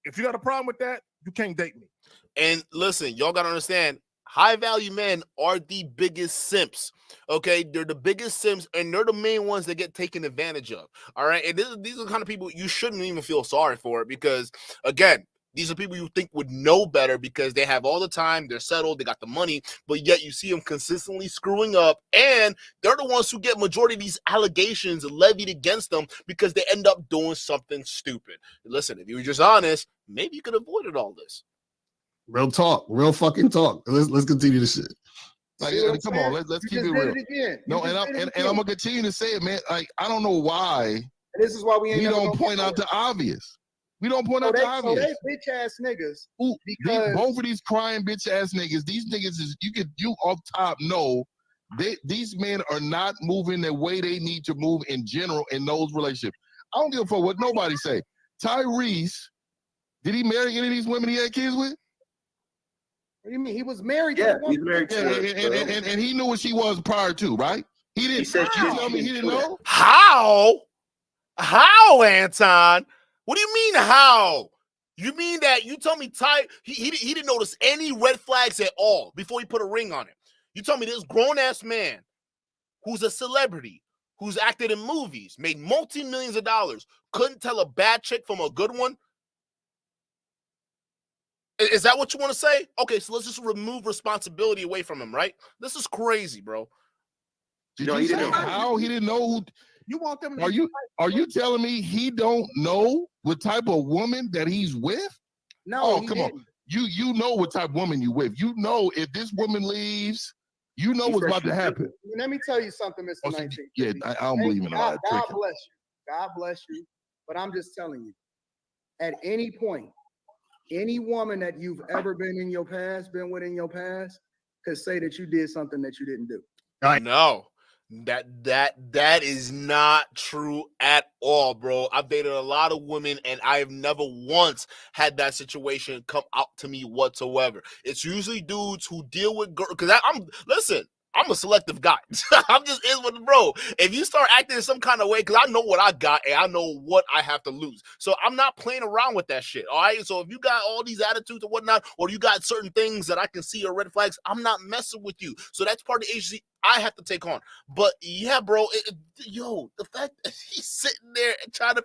If you got a problem with that, you can't date me. And listen, y'all got to understand, high-value men are the biggest simps, okay? They're the biggest simps, and they're the main ones that get taken advantage of, all right? And these are the kind of people you shouldn't even feel sorry for because, again, these are people you think would know better because they have all the time, they're settled, they got the money, but yet you see them consistently screwing up, and they're the ones who get majority of these allegations levied against them because they end up doing something stupid. Listen, if you were just honest, maybe you could have avoided all this. Real talk, real fucking talk. Let's continue this shit. Like, come on, let's keep it real. No, and I'm gonna continue to say it, man. Like, I don't know why. This is why we don't point out the obvious. We don't point out the obvious. So they bitch ass niggas. Because both of these crying bitch ass niggas, these niggas is you off top know these men are not moving the way they need to move in general in those relationships. I don't give a fuck what nobody say. Tyrese, did he marry any of these women he had kids with? What do you mean? He was married. Yeah, he's married to her. And he knew what she was prior to, right? He didn't. He said you tell me he didn't know. How? How, Anton? What do you mean how? You mean that you told me he didn't notice any red flags at all before he put a ring on it? You told me this grown-ass man who's a celebrity, who's acted in movies, made multi-millions of dollars, couldn't tell a bad chick from a good one? Is that what you want to say? Okay, so let's just remove responsibility away from him, right? This is crazy, bro. Did you say how he didn't know who? You want them? Are you telling me he don't know what type of woman that he's with? No. Oh, come on. You know what type of woman you with. You know if this woman leaves, you know what's about to happen. Let me tell you something, Mr. 19. Yeah, I don't believe in all that. God bless you. God bless you. But I'm just telling you, at any point, any woman that you've ever been in your past, been with in your past, could say that you did something that you didn't do. No, that is not true at all, bro. I've dated a lot of women and I have never once had that situation come out to me whatsoever. It's usually dudes who deal with girls, because I'm a selective guy. I'm just bro. If you start acting in some kind of way, because I know what I got and I know what I have to lose. So I'm not playing around with that shit. All right. So if you got all these attitudes and whatnot, or you got certain things that I can see are red flags, I'm not messing with you. So that's part of the agency I have to take on. But yeah, bro, the fact that he's sitting there and trying to,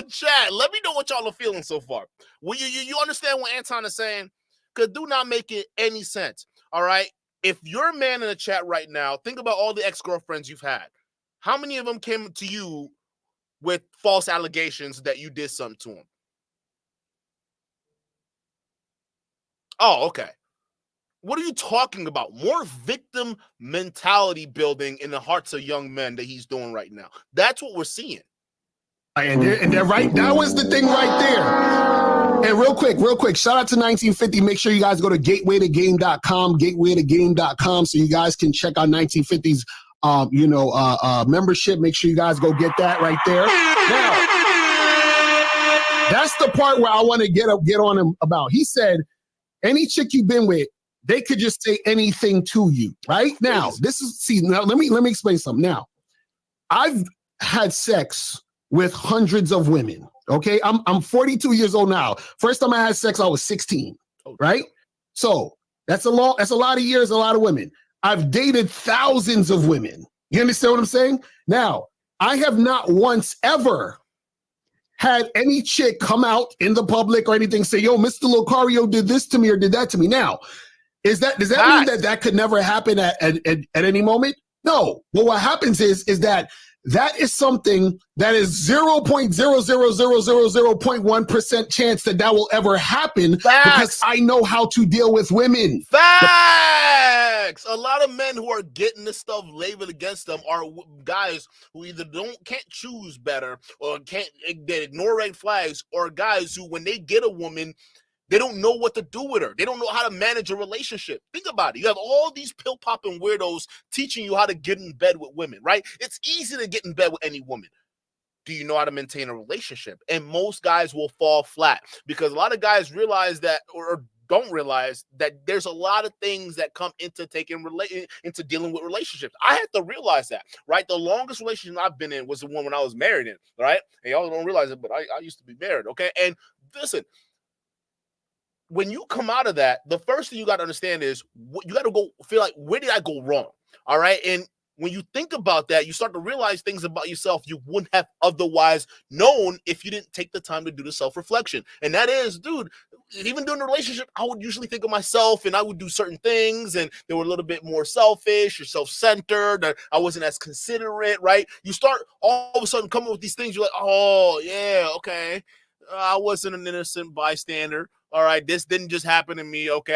chat, let me know what y'all are feeling so far. Well, you understand what Anton is saying? Because do not make it any sense. All right. If you're a man in the chat right now, think about all the ex-girlfriends you've had. How many of them came to you with false allegations that you did something to them? Oh, okay. What are you talking about? More victim mentality building in the hearts of young men that he's doing right now. That's what we're seeing. And they're right. That was the thing right there. And real quick, shout out to 1950. Make sure you guys go to gatewaytogame.com, so you guys can check out 1950's membership. Make sure you guys go get that right there. Now, that's the part where I want to get on him about. He said, any chick you've been with, they could just say anything to you. Right now, now let me explain something. Now, I've had sex with hundreds of women. Okay, I'm 42 years old now. First time I had sex, I was 16. Right? So that's a lot of years, a lot of women. I've dated thousands of women. You understand what I'm saying? Now, I have not once ever had any chick come out in the public or anything say, yo, Mr. Locario did this to me or did that to me. Now, does that mean that could never happen at any moment? No. But what happens is that is something that is 0.00000.1% chance that will ever happen. Because I know how to deal with women. Facts. A lot of men who are getting this stuff labeled against them are guys who either can't choose better or they ignore red flags, or guys who, when they get a woman, they don't know what to do with her. They don't know how to manage a relationship. Think about it. You have all these pill-popping weirdos teaching you how to get in bed with women, right? It's easy to get in bed with any woman. Do you know how to maintain a relationship? And most guys will fall flat because a lot of guys realize that, or don't realize that there's a lot of things that come into into dealing with relationships. I had to realize that, right? The longest relationship I've been in was the one when I was married in, right? And y'all don't realize it, but I used to be married, okay? And listen, when you come out of that, the first thing you got to understand is you got to feel like, where did I go wrong? All right. And when you think about that, you start to realize things about yourself you wouldn't have otherwise known if you didn't take the time to do the self-reflection. And that is, dude, even during the relationship, I would usually think of myself and I would do certain things and they were a little bit more selfish or self-centered. Or I wasn't as considerate, right? You start all of a sudden coming with these things. You're like, oh, yeah, okay. I wasn't an innocent bystander. All right, this didn't just happen to me. Okay,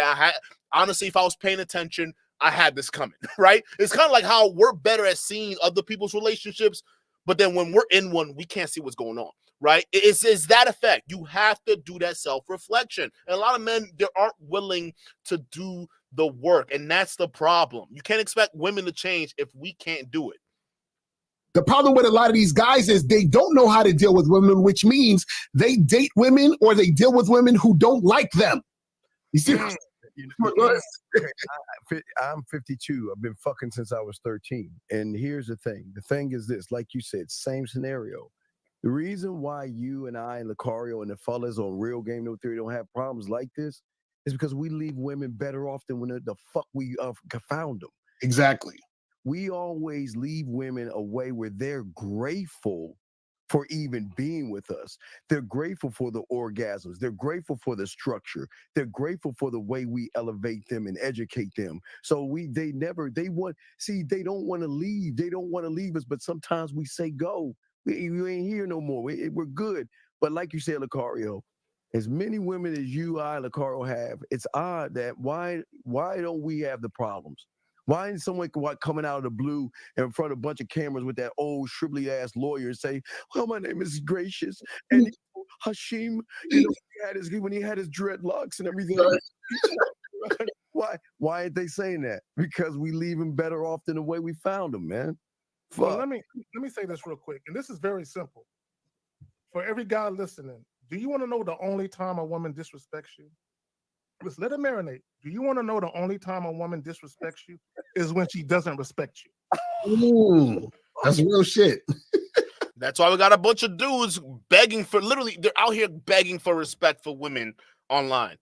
honestly, if I was paying attention, I had this coming, right? It's kind of like how we're better at seeing other people's relationships, but then when we're in one, we can't see what's going on, right? It's that effect. You have to do that self-reflection. And a lot of men, they aren't willing to do the work, and that's the problem. You can't expect women to change if we can't do it. The problem with a lot of these guys is they don't know how to deal with women, which means they date women or they deal with women who don't like them. You see? I'm 52. I've been fucking since I was 13. And here's the thing. The thing is this, like you said, same scenario. The reason why you and I and Lucario and the fellas on Real Game No Theory don't have problems like this is because we leave women better off than when the fuck we found them. Exactly. We always leave women away where they're grateful for even being with us. They're grateful for the orgasms. They're grateful for the structure. They're grateful for the way we elevate them and educate them. So they don't want to leave. They don't want to leave us, but sometimes we say, go. You ain't here no more. We're good. But like you said, Lucario, as many women as you, Lucario have, it's odd that why don't we have the problems? Why isn't someone coming out of the blue in front of a bunch of cameras with that old shrivelly ass lawyer and say, well, my name is Gracious, and Hashim, when he had his dreadlocks and everything. Why aren't they saying that? Because we leave him better off than the way we found him, man. Well, let me say this real quick, and this is very simple. For every guy listening, do you want to know the only time a woman disrespects you? Just let it marinate. Do you want to know the only time a woman disrespects you is when she doesn't respect you? Ooh, that's real shit. That's why we got a bunch of dudes begging for, literally, they're out here begging for respect for women online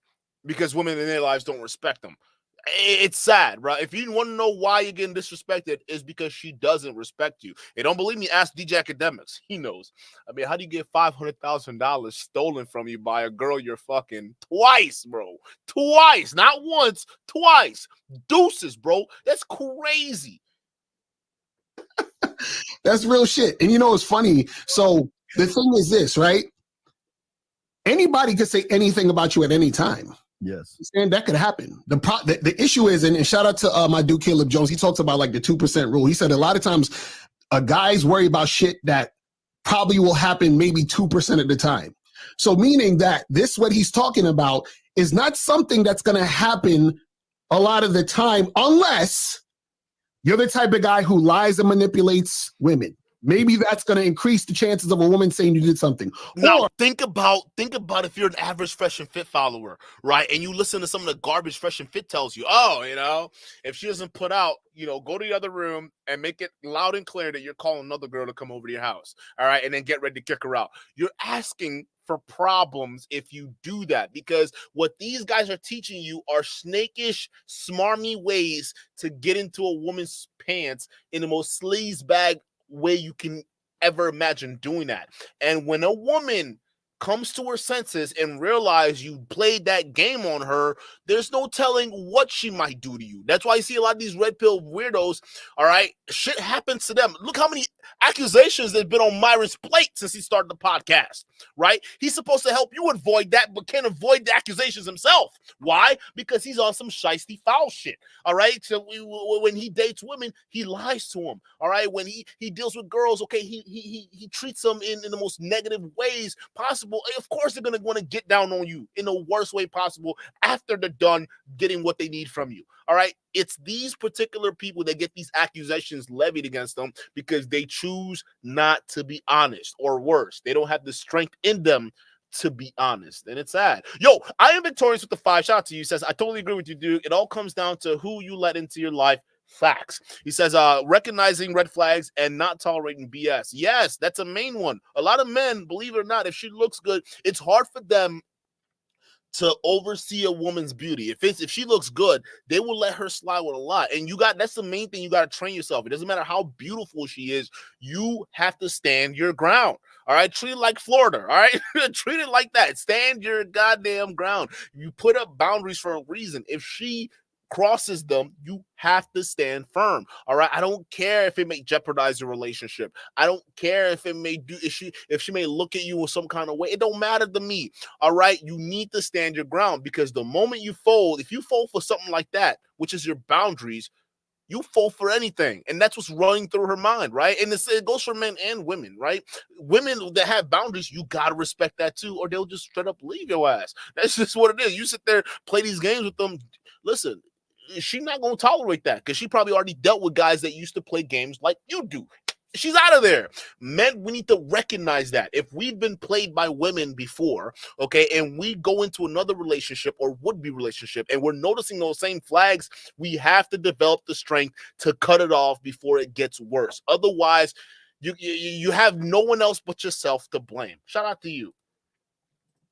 because women in their lives don't respect them. It's sad, right? If you want to know why you're getting disrespected, is because she doesn't respect you. And don't believe me, ask DJ Academics. He knows. I mean, how do you get $500,000 stolen from you by a girl you're fucking twice, bro? Twice, not once, twice. Deuces, bro. That's crazy. That's real shit. And you know, it's funny. So the thing is this, right? Anybody could say anything about you at any time. Yes. And that could happen. The issue is, and shout out to my dude Caleb Jones, he talks about like the 2% rule. He said a lot of times guys worry about shit that probably will happen maybe 2% of the time. So meaning that what he's talking about is not something that's going to happen a lot of the time unless you're the type of guy who lies and manipulates women. maybe that's going to increase the chances of a woman saying you did something. Now Or think about if you're an average Fresh and Fit follower, right? And you listen to some of the garbage Fresh and Fit tells you, if she doesn't put out, go to the other room and make it loud and clear that you're calling another girl to come over to your house, all right? And then get ready to kick her out. You're asking for problems if you do that, because what these guys are teaching you are snakish, smarmy ways to get into a woman's pants in the most sleazebag way you can ever imagine doing that. And when a woman comes to her senses and realize you played that game on her, there's no telling what she might do to you. That's why you see a lot of these red pill weirdos, all right? Shit happens to them. Look how many accusations there's been on Myron's plate since he started the podcast, right? He's supposed to help you avoid that, but can't avoid the accusations himself. Why? Because he's on some shiesty foul shit, all right? So when he dates women, he lies to them, all right? When he deals with girls, okay, he treats them in the most negative ways possible. Of course, they're going to want to get down on you in the worst way possible after they're done getting what they need from you. All right. It's these particular people that get these accusations levied against them because they choose not to be honest, or worse, they don't have the strength in them to be honest. And it's sad. Yo, I am victorious with the 5. Shout out to you. Says, I totally agree with you, dude. It all comes down to who you let into your life. Facts. He says, recognizing red flags and not tolerating BS. Yes, that's a main one. A lot of men, believe it or not, if she looks good, it's hard for them to oversee a woman's beauty. If she looks good, they will let her slide with a lot. And that's the main thing. You got to train yourself. It doesn't matter how beautiful she is. You have to stand your ground. All right. Treat it like Florida. All right. Treat it like that. Stand your goddamn ground. You put up boundaries for a reason. If she crosses them, you have to stand firm. All right. I don't care if it may jeopardize your relationship. I don't care if it may if she may look at you in some kind of way. It don't matter to me. All right. You need to stand your ground, because the moment you fold, if you fold for something like that, which is your boundaries, you fold for anything. And that's what's running through her mind, right? And it goes for men and women, right? Women that have boundaries, you got to respect that too, or they'll just straight up leave your ass. That's just what it is. You sit there, play these games with them. Listen, she's not going to tolerate that, because she probably already dealt with guys that used to play games like you do. She's out of there. Men, we need to recognize that. If we've been played by women before, okay, and we go into another relationship or would-be relationship, and we're noticing those same flags, we have to develop the strength to cut it off before it gets worse. Otherwise, you have no one else but yourself to blame. Shout out to you.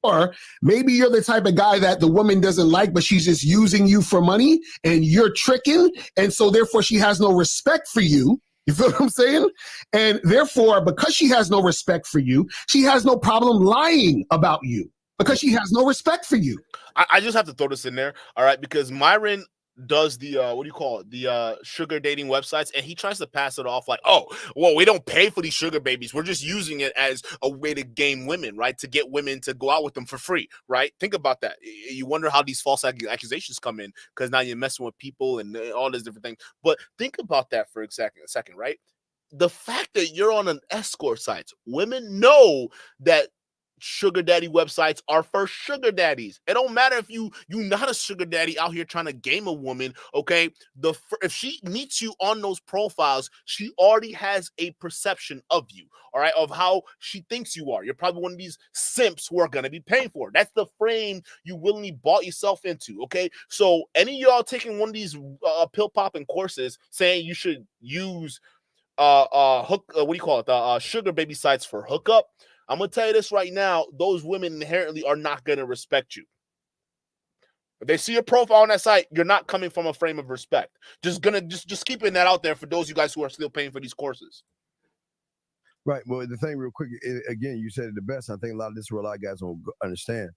Or maybe you're the type of guy that the woman doesn't like, but she's just using you for money and you're tricking. And so therefore she has no respect for you. You feel what I'm saying? And therefore, because she has no respect for you, she has no problem lying about you, because she has no respect for you. I just have to throw this in there. All right. Because Myron does the the sugar dating websites, and he tries to pass it off like, oh, well, we don't pay for these sugar babies, we're just using it as a way to gain women, right? To get women to go out with them for free, right? Think about that. You wonder how these false accusations come in, because now you're messing with people and all these different things. But think about that for a second, right? The fact that you're on an escort site, women know that sugar daddy websites are for sugar daddies. It don't matter if you're not a sugar daddy out here trying to game a woman, okay? If she meets you on those profiles, she already has a perception of you, all right, of how she thinks you are. You're probably one of these simps who are going to be paying for it. That's the frame you willingly bought yourself into, okay? So any of y'all taking one of these pill popping courses saying you should use sugar baby sites for hookup, I'm gonna tell you this right now, those women inherently are not gonna respect you. If they see your profile on that site, you're not coming from a frame of respect. Just keeping that out there for those of you guys who are still paying for these courses. Right. Well, the thing real quick, again, you said it the best. I think a lot of guys don't understand.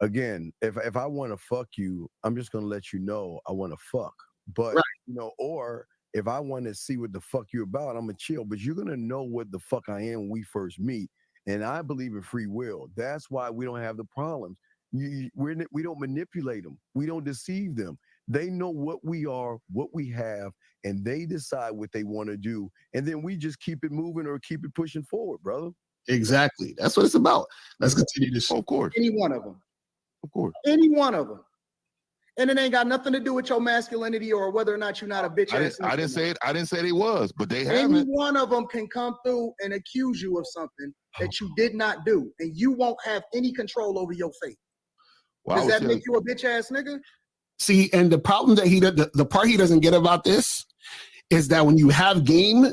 Again, if I want to fuck you, I'm just gonna let you know I want to fuck. But right. Or if I want to see what the fuck you're about, I'm gonna chill. But you're gonna know what the fuck I am when we first meet. And I believe in free will. That's why we don't have the problems. We don't manipulate them. We don't deceive them. They know what we are, what we have, and they decide what they want to do. And then we just keep it moving or keep it pushing forward, brother. Exactly. That's what it's about. Let's continue this. Of course. Any one of them. Of course. Any one of them. And it ain't got nothing to do with your masculinity or whether or not you're not a bitch ass. I didn't say it. I didn't say they was, but they Any haven't. one of them can come through and accuse you of something that you did not do, and you won't have any control over your fate. Well, Does that make you a bitch ass nigga? See, and the problem that the part he doesn't get about this is that when you have game,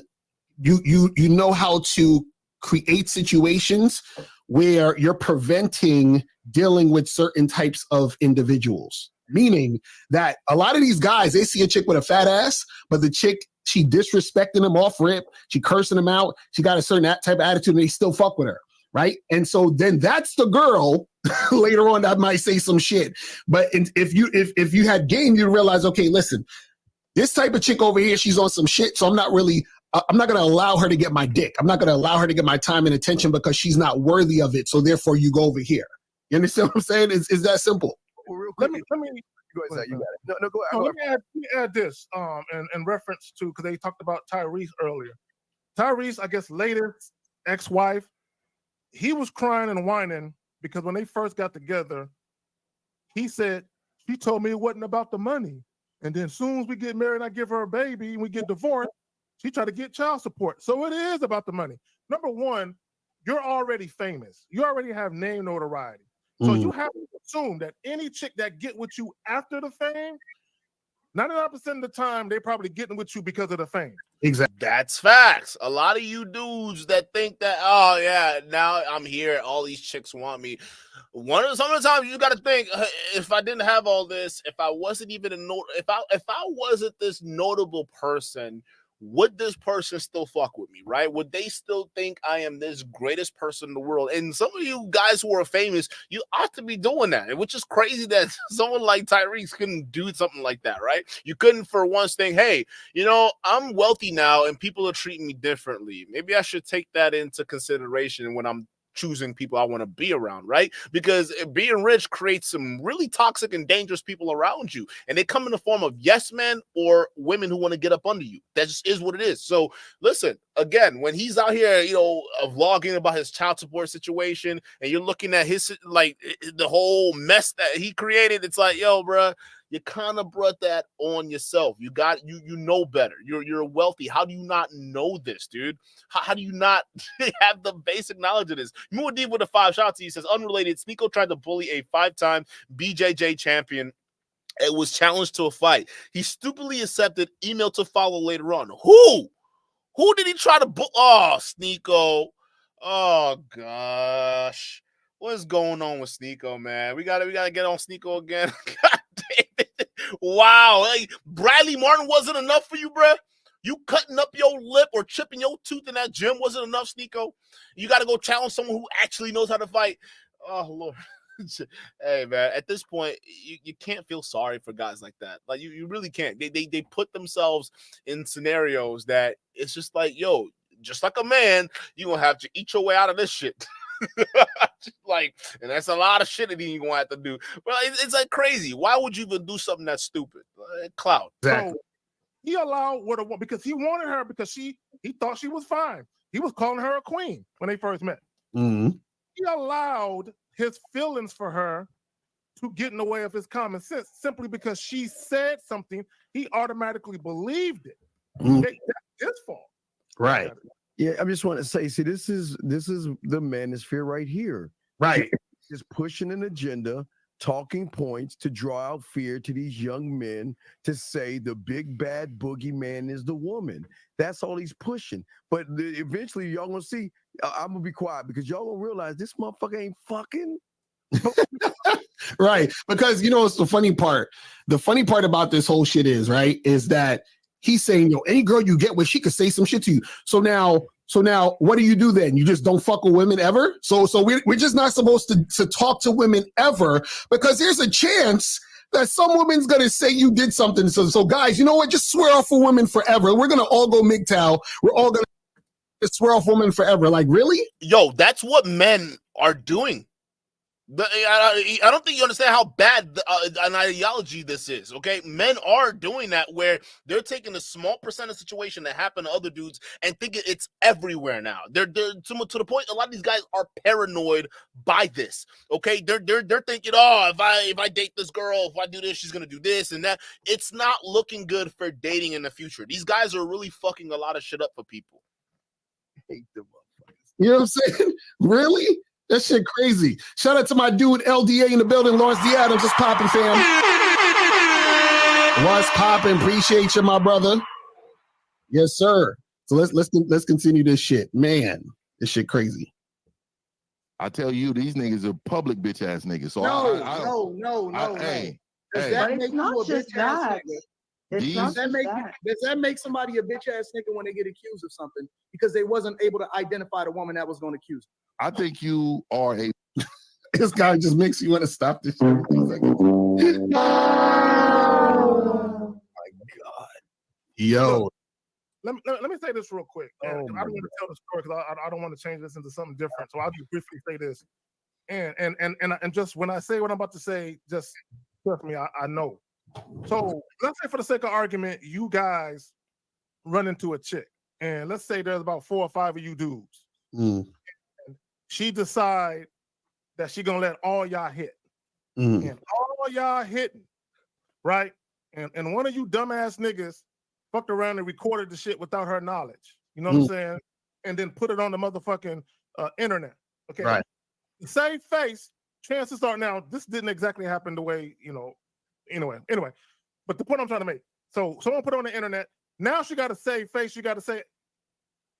you know how to create situations where you're preventing dealing with certain types of individuals. Meaning that a lot of these guys, they see a chick with a fat ass, but the chick, she disrespecting them off rip, she cursing them out, she got a certain type of attitude, and they still fuck with her, right? And so then that's the girl later on that might say some shit. But if you had game, you realize, okay, listen, this type of chick over here, she's on some shit, so I'm not going to allow her to get my dick. I'm not going to allow her to get my time and attention because she's not worthy of it. So therefore, you go over here. You understand what I'm saying? Is that simple? Well, real quick, Let me go ahead, Zach, you got it. No, go No, ahead. let me add this in reference to, because they talked about Tyrese earlier. Tyrese, I guess, latest ex-wife, he was crying and whining because when they first got together, he said, she told me it wasn't about the money. And then as soon as we get married, I give her a baby and we get divorced, she tried to get child support. So it is about the money. Number one, you're already famous. You already have name notoriety. So you have to assume that any chick that get with you after the fame, 99% of the time, they probably getting with you because of the fame. Exactly. That's facts. A lot of you dudes that think that, oh yeah, now I'm here, all these chicks want me. Some of the times you got to think, if I didn't have all this, if I wasn't even if I wasn't this notable person, would this person still fuck with me, right? Would they still think I am this greatest person in the world? And some of you guys who are famous, you ought to be doing that, which is crazy that someone like Tyrese couldn't do something like that, right? You couldn't for once think, hey, I'm wealthy now and people are treating me differently. Maybe I should take that into consideration when I'm choosing people I want to be around, right? Because being rich creates some really toxic and dangerous people around you. And they come in the form of yes men or women who want to get up under you. That just is what it is. So listen, again, when he's out here, vlogging about his child support situation and you're looking at his, like, the whole mess that he created, it's like, yo, bro, you kind of brought that on yourself. You know better. You're wealthy. How do you not know this, dude? How do you not have the basic knowledge of this? Muad'Dib with the 5 shots. He says, unrelated, Sneeko tried to bully a 5-time BJJ champion. It was challenged to a fight. He stupidly accepted, email to follow later on. Who did he try to bully? Oh, Sneeko. Oh, gosh. What's going on with Sneeko, man? We gotta get on Sneeko again. God damn it. Wow. Hey, Bradley Martin wasn't enough for you, bro? You cutting up your lip or chipping your tooth in that gym wasn't enough, Sneeko? You got to go challenge someone who actually knows how to fight. Oh, Lord. Hey, man, at this point, you can't feel sorry for guys like that. Like, you really can't. They put themselves in scenarios that it's just like, yo, just like a man, you're going to have to eat your way out of this shit. And that's a lot of shit that you're going to have to do. Well, it's like crazy. Why would you even do something that's stupid? Clout. Exactly. So he allowed because he wanted her because he thought she was fine. He was calling her a queen when they first met. Mm-hmm. He allowed his feelings for her to get in the way of his common sense simply because she said something. He automatically believed it. Mm-hmm. That's his fault. Right. Yeah, I just want to say, see, this is the manosphere right here. Right. Just pushing an agenda, talking points to draw out fear to these young men to say the big bad boogeyman is the woman. That's all he's pushing. But eventually, y'all gonna see. I'm gonna be quiet because y'all gonna realize this motherfucker ain't fucking. Right. Because it's the funny part. The funny part about this whole shit is that he's saying, any girl you get with, she could say some shit to you. So now what do you do then? You just don't fuck with women ever? So we're just not supposed to talk to women ever because there's a chance that some woman's gonna say you did something. So guys, you know what? Just swear off for women forever. We're gonna all go MGTOW. We're all gonna swear off women forever. Like, really? Yo, that's what men are doing. I don't think you understand how bad an ideology this is. Okay, men are doing that where they're taking a small percentage situation that happened to other dudes and thinking it's everywhere now. They're to the point. A lot of these guys are paranoid by this. Okay, they're thinking, oh, if I date this girl, if I do this, she's gonna do this and that. It's not looking good for dating in the future. These guys are really fucking a lot of shit up for people. Hate them. You know what I'm saying? Really? That shit crazy. Shout out to my dude LDA in the building, Lawrence D. Adams. Just popping, fam. What's popping? Appreciate you, my brother. Yes, sir. So let's continue this shit. Man, this shit crazy. I tell you, these niggas are public bitch ass niggas. So No. Hey, Does that make you a bitch ass nigga? Does that make somebody a bitch ass nigga when they get accused of something because they wasn't able to identify the woman that was going to accuse them? I think you are a. This guy just makes you want to stop this shit. Oh my God. Yo. Let me say this real quick. I don't want to tell the story because I don't want to change this into something different. So I'll just briefly say this. And just when I say what I'm about to say, just trust me, I know. So let's say for the sake of argument, you guys run into a chick, and let's say there's about 4 or 5 of you dudes. She decide that she gonna let all y'all hit, and all y'all hitting, right? And one of you dumbass niggas fucked around and recorded the shit without her knowledge. You know what I'm saying? And then put it on the motherfucking internet. Okay. Right. Save face. Chances are now this didn't exactly happen the way Anyway, but the point I'm trying to make. So someone put it on the internet. Now she got to save face. You got to say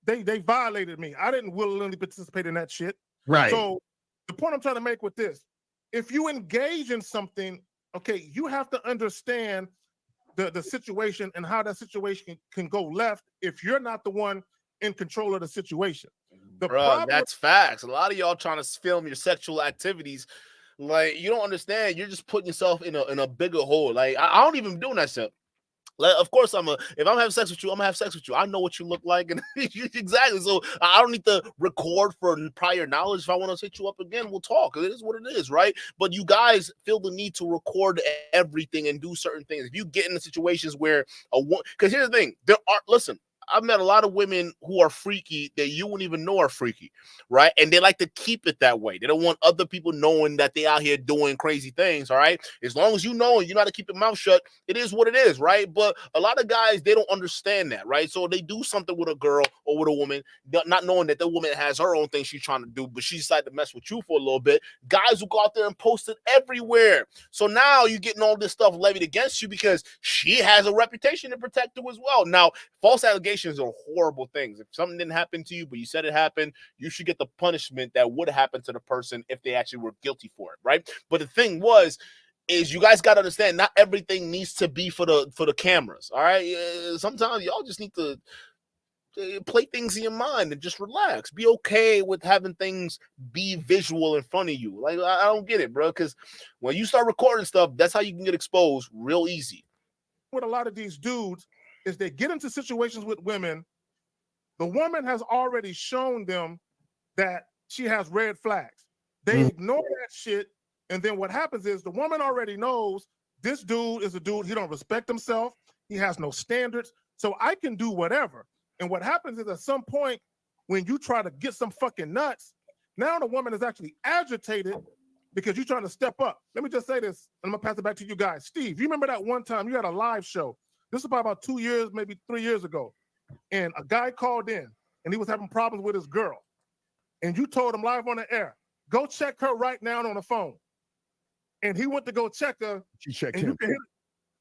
they violated me. I didn't willingly participate in that shit. Right. So the point I'm trying to make with this, if you engage in something, okay, you have to understand the situation and how that situation can go left if you're not the one in control of the situation. Bro, that's facts. A lot of y'all trying to film your sexual activities. Like, you don't understand. You're just putting yourself in a bigger hole. Like, I don't even do that shit. Like, of course, if I'm having sex with you, I'm gonna have sex with you. I know what you look like, and exactly. So I don't need to record for prior knowledge. If I want to hit you up again, we'll talk. It is what it is, right? But you guys feel the need to record everything and do certain things. If you get into situations where because here's the thing, listen. I've met a lot of women who are freaky that you wouldn't even know are freaky, right? And they like to keep it that way. They don't want other people knowing that they out here doing crazy things, all right? As long as you know and you know how to keep your mouth shut, it is what it is, right? But a lot of guys, they don't understand that, right? So they do something with a girl or with a woman, not knowing that the woman has her own thing she's trying to do, but she decided to mess with you for a little bit. Guys will go out there and post it everywhere. So now you're getting all this stuff levied against you because she has a reputation to protect too as well. Now, false allegations are horrible things. If something didn't happen to you, but you said it happened, you should get the punishment that would happen to the person if they actually were guilty for it, right? But the thing is you guys got to understand, not everything needs to be for the cameras, all right? Sometimes y'all just need to play things in your mind and just relax. Be okay with having things be visual in front of you. Like, I don't get it, bro, because when you start recording stuff, that's how you can get exposed real easy. With a lot of these dudes, is they get into situations with women, the woman has already shown them that she has red flags. They ignore that shit, and then what happens is the woman already knows this dude is a dude, he don't respect himself, he has no standards, so I can do whatever. And what happens is at some point, when you try to get some fucking nuts, now the woman is actually agitated because you're trying to step up. Let me just say this, and I'm gonna pass it back to you guys. Steve, you remember that one time you had a live show? This was about 2 years, maybe 3 years ago. And a guy called in and he was having problems with his girl. And you told him live on the air, go check her right now on the phone. And he went to go check her. She checked and him.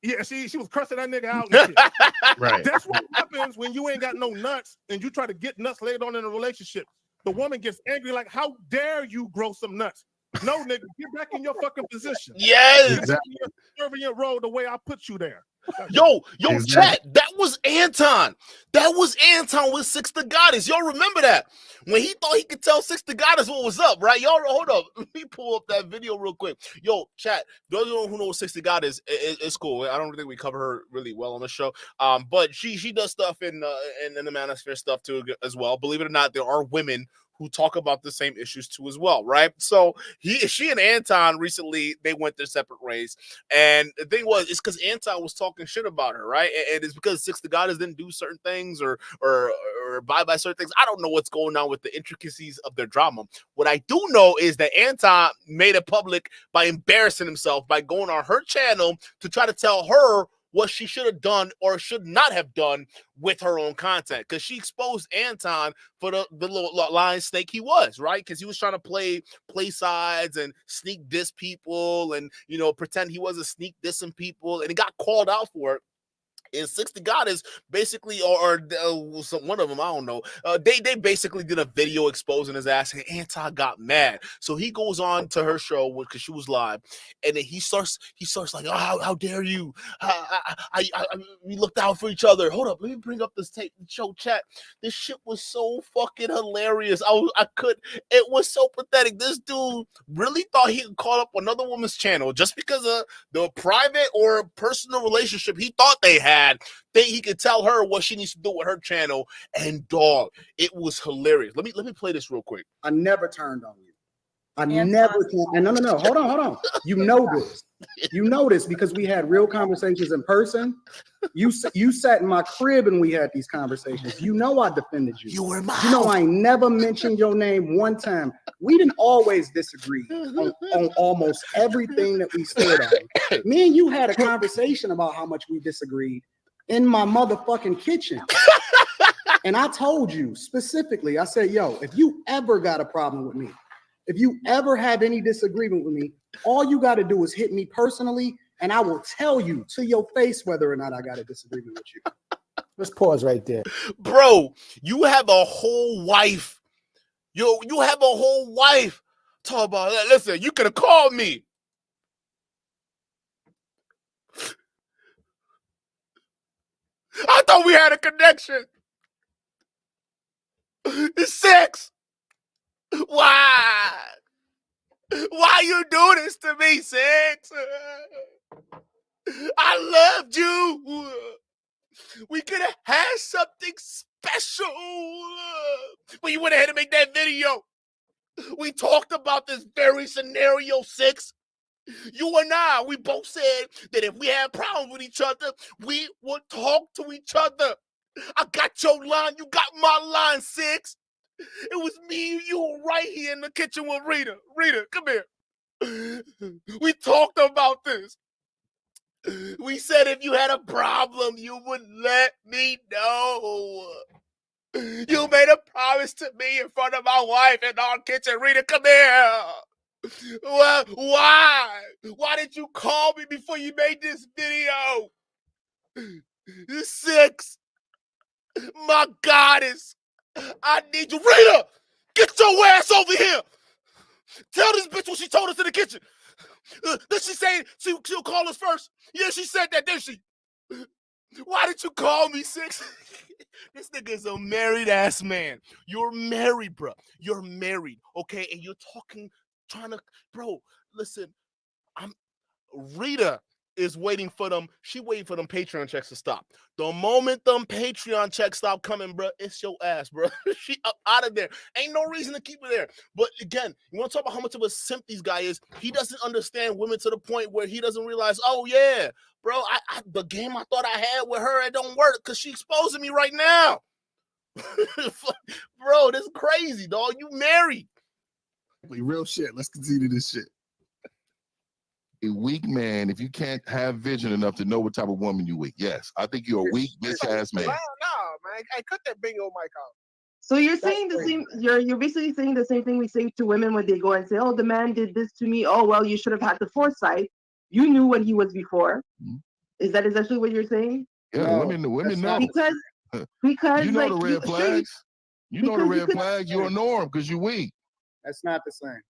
Yeah, she was cursing that nigga out and shit. Right. That's what happens when you ain't got no nuts and you try to get nuts laid on in a relationship. The woman gets angry like, how dare you grow some nuts? No, nigga, get back in your fucking position. Yes. Exactly. Serving your role the way I put you there. Yo, chat, that was Anton. That was Anton with Six the Goddess. Y'all remember that? When he thought he could tell Six the Goddess what was up, right? Y'all, hold up. Let me pull up that video real quick. Yo, chat, those who know what Six the Goddess is cool. I don't think we cover her really well on the show. But she does stuff in the manosphere stuff too as well. Believe it or not, there are women who talk about the same issues too as well, right? So she and Anton recently, they went their separate ways. And the thing was, it's because Anton was talking shit about her, right? And it's because Six the Goddess didn't do certain things or abide by certain things. I don't know what's going on with the intricacies of their drama. What I do know is that Anton made it public by embarrassing himself by going on her channel to try to tell her what she should have done or should not have done with her own content, because she exposed Anton for the little lying snake he was, right? Because he was trying to play sides and sneak diss people and, you know, pretend he wasn't sneak dissing people, and he got called out for it. And 60 Goddess basically, or one of them, I don't know. They basically did a video exposing his ass, and Anton got mad. So he goes on to her show because she was live, and then he starts like, oh, how dare you? We looked out for each other. Hold up, let me bring up this show chat. This shit was so fucking hilarious. It was so pathetic. This dude really thought he could call up another woman's channel just because of the private or personal relationship he thought they had. Think he could tell her what she needs to do with her channel, and dog, it was hilarious. Let me play this real quick. I never turned on you. I never turned. And no. Hold on. You know this. You know this because we had real conversations in person. You sat in my crib and we had these conversations. You know I defended you. You were my. You know I never mentioned your name one time. We didn't always disagree on almost everything that we stood on. Me and you had a conversation about how much we disagreed in my motherfucking kitchen. And I told you specifically, I said, yo, if you ever got a problem with me, if you ever have any disagreement with me, all you got to do is hit me personally, and I will tell you to your face whether or not I got a disagreement with you. Let's pause right there. Bro, you have a whole wife. You have a whole wife. Talk about that. Listen, you could have called me. I thought we had a connection. It's sex. Why? Why you do this to me, Six? I loved you. We could have had something special. But you went ahead and made that video. We talked about this very scenario, Six. You and I, we both said that if we had problems with each other, we would talk to each other. I got your line, you got my line, Six. It was me and you right here in the kitchen with Rita. Rita, come here. We talked about this. We said if you had a problem, you would let me know. You made a promise to me in front of my wife in our kitchen. Rita, come here. Well, why? Why did you call me before you made this video? Six. My goddess. I need you. Rita, get your ass over here. Tell this bitch what she told us in the kitchen. Did she say she'll call us first? Yeah, she said that, didn't she? Why did you call me, Six? This nigga is a married ass man. You're married, bro. You're married, okay? And you're trying to, bro, listen, Rita is waiting for them. She waiting for them Patreon checks to stop. The moment them Patreon checks stop coming, bro, it's your ass, bro. She up out of there. Ain't no reason to keep her there. But again, you want to talk about how much of a simp this guy is? He doesn't understand women to the point where he doesn't realize, oh yeah, bro, the game I thought I had with her, it don't work because she exposing me right now. Bro, this is crazy, dog. You married. Real shit. Let's continue this shit. A weak man, if you can't have vision enough to know what type of woman you weak. Yes, I think you're a weak bitch ass man. No, man, I cut that bingo mic out. So you're saying the same. You're basically saying the same thing we say to women when they go and say, "Oh, the man did this to me." Oh, well, you should have had the foresight. You knew what he was before. Mm-hmm. Is that essentially what you're saying? Yeah, no, women know because you know like, the red flags. You know the red flags. You're a norm because you're weak. That's not the same.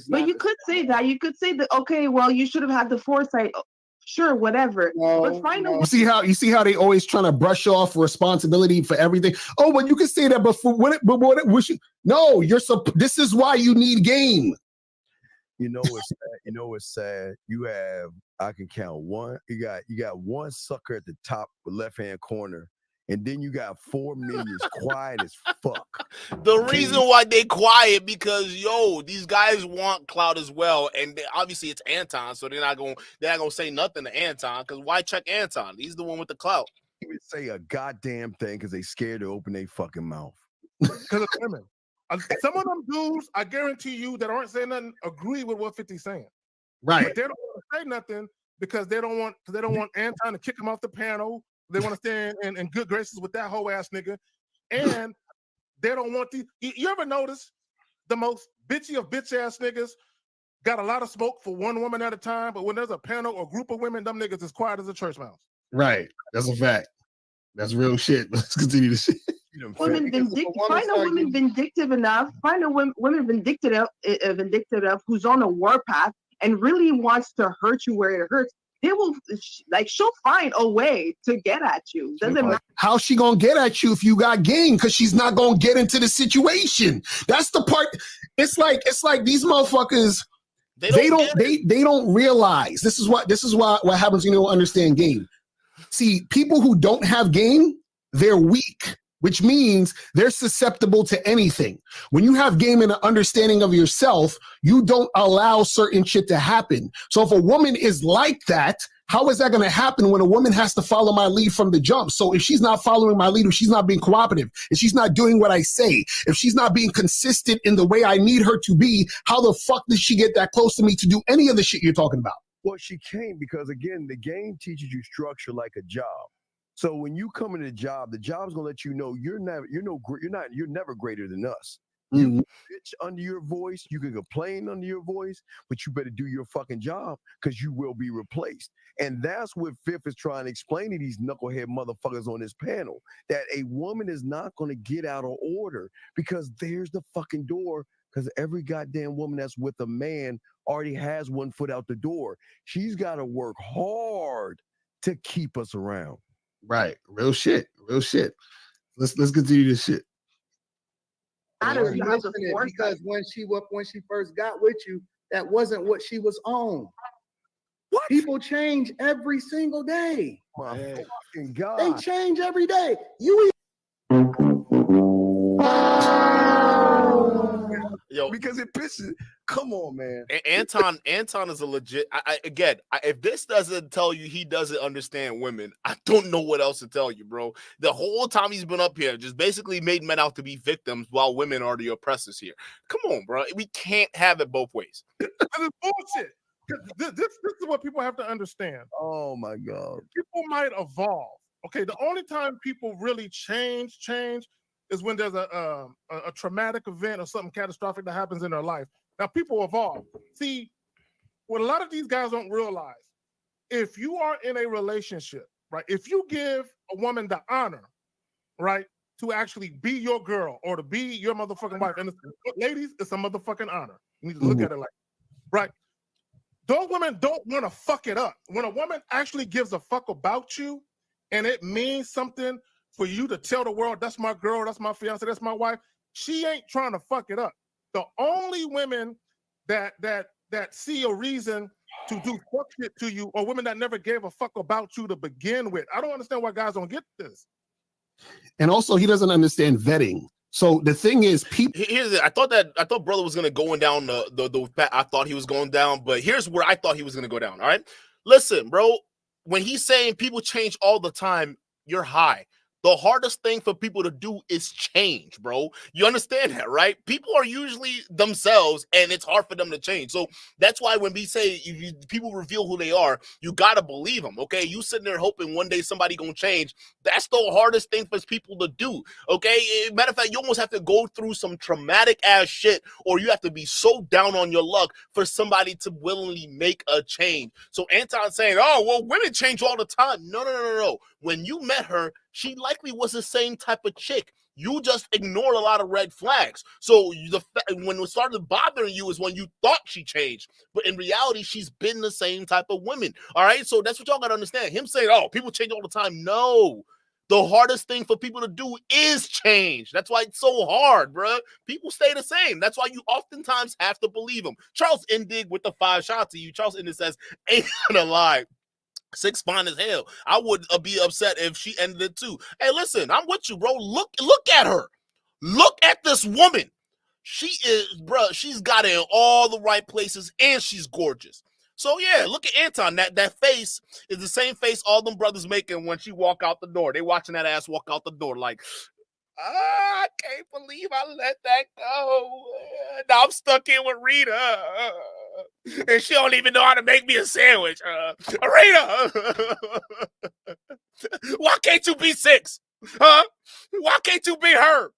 But you could say that. You could say that. Okay, well, you should have had the foresight. Sure, whatever. But finally, you see how they always trying to brush off responsibility for everything. Oh, but you can say that before. No, this is why you need game. You know what's sad? You know what's sad? I can count one. You got one sucker at the top left hand corner, and then you got 4 minions quiet as fuck. The reason why they quiet because these guys want clout as well, and obviously it's Anton, so they're not gonna say nothing to Anton because why check Anton? He's the one with the clout. He would say a goddamn thing because they scared to open their fucking mouth. Because of women. Some of them dudes, I guarantee you, that aren't saying nothing, agree with what 50's saying. Right. But they don't want to say nothing because they don't want Anton to kick him off the panel. They want to stay in good graces with that whole ass nigga. And they don't want you ever notice the most bitchy of bitch ass niggas got a lot of smoke for one woman at a time, but when there's a panel or group of women, them niggas as quiet as a church mouse. Right. That's a fact. That's real shit. Let's continue to shit. Find a woman vindictive enough. Find a woman vindictive enough who's on a warpath and really wants to hurt you where it hurts. They will she'll find a way to get at you. Doesn't matter. How's she gonna get at you if you got game? Because she's not gonna get into the situation. That's the part. It's like these motherfuckers. They don't realize this is what happens when you don't understand game. See, people who don't have game, they're weak, which means they're susceptible to anything. When you have game and an understanding of yourself, you don't allow certain shit to happen. So if a woman is like that, how is that going to happen when a woman has to follow my lead from the jump? So if she's not following my lead, if she's not being cooperative, if she's not doing what I say, if she's not being consistent in the way I need her to be, how the fuck did she get that close to me to do any of the shit you're talking about? Well, she can't because, again, the game teaches you structure like a job. So when you come into the job's gonna let you know you're never greater than us. You can bitch under your voice, you can complain under your voice, but you better do your fucking job because you will be replaced. And that's what Fifth is trying to explain to these knucklehead motherfuckers on this panel, that a woman is not gonna get out of order because there's the fucking door. Because every goddamn woman that's with a man already has one foot out the door. She's got to work hard to keep us around. Right. Real shit. Let's continue this shit. Because when she first got with you, that wasn't what she was on. What? People change every single day. My fucking God. They change every day. Because it pisses. Come on, man. Anton is a legit. If this doesn't tell you he doesn't understand women, I don't know what else to tell you, bro. The whole time he's been up here, just basically made men out to be victims while women are the oppressors here. Come on, bro. We can't have it both ways. It's bullshit. This is what people have to understand. Oh my God. People might evolve. Okay, the only time people really change is when there's a traumatic event or something catastrophic that happens in their life. Now, people evolve. See, what a lot of these guys don't realize, if you are in a relationship, right, if you give a woman the honor, right, to actually be your girl or to be your motherfucking wife, and ladies, it's a motherfucking honor. You need to look at it like, right? Those women don't want to fuck it up. When a woman actually gives a fuck about you and it means something for you to tell the world, that's my girl, that's my fiance, that's my wife, she ain't trying to fuck it up. The only women that see a reason to do fuck shit to you are women that never gave a fuck about you to begin with. I don't understand why guys don't get this. And also, he doesn't understand vetting. So the thing is, people. I thought brother was gonna go down the I thought he was going down, but here's where I thought he was gonna go down. All right, listen, bro. When he's saying people change all the time, you're high. The hardest thing for people to do is change, bro. You understand that, right? People are usually themselves, and it's hard for them to change. So that's why when we say people reveal who they are, you got to believe them, okay? You sitting there hoping one day somebody going to change. That's the hardest thing for people to do, okay? Matter of fact, you almost have to go through some traumatic-ass shit, or you have to be so down on your luck for somebody to willingly make a change. So Anton's saying, oh, well, women change all the time. No. When you met her, she likely was the same type of chick. You just ignored a lot of red flags. So when it started bothering you is when you thought she changed. But in reality, she's been the same type of woman. All right? So that's what y'all got to understand. Him saying, oh, people change all the time. No. The hardest thing for people to do is change. That's why it's so hard, bro. People stay the same. That's why you oftentimes have to believe them. Charles Indig with the 5 shots to you. Charles Indig says, ain't gonna lie. 6 fine as hell. I would be upset if she ended it too. Hey, listen, I'm with you, bro. Look at her. Look at this woman. She is, bro. She's got it in all the right places, and she's gorgeous. So yeah, look at Anton. That face is the same face all them brothers making when she walk out the door. They watching that ass walk out the door like, I can't believe I let that go. Now I'm stuck in with Rita. And she don't even know how to make me a sandwich. Rita! Why can't you be 6? Huh? Why can't you be her?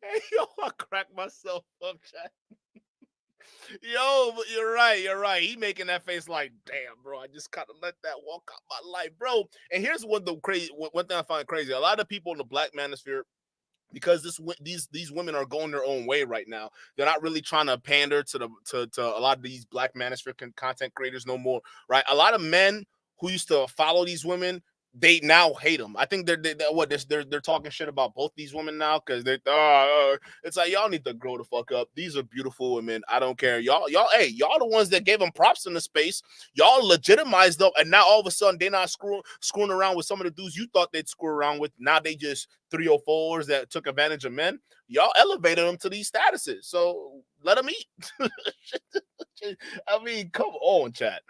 Hey, yo, I crack myself up, chat. Yo, but you're right. He making that face like, damn, bro, I just kind of let that walk out my life, bro. And here's one thing I find crazy. A lot of people in the black manosphere, because these women are going their own way right now. They're not really trying to pander to a lot of these black manosphere content creators no more, right? A lot of men who used to follow these women, they now hate them. I think they're talking shit about both these women now because it's like y'all need to grow the fuck up. These are beautiful women. I don't care. Y'all, y'all the ones that gave them props in the space. Y'all legitimized them, and now all of a sudden they're not screwing around with some of the dudes you thought they'd screw around with. Now they just 304s that took advantage of men. Y'all elevated them to these statuses, so let them eat. I mean, come on, chat.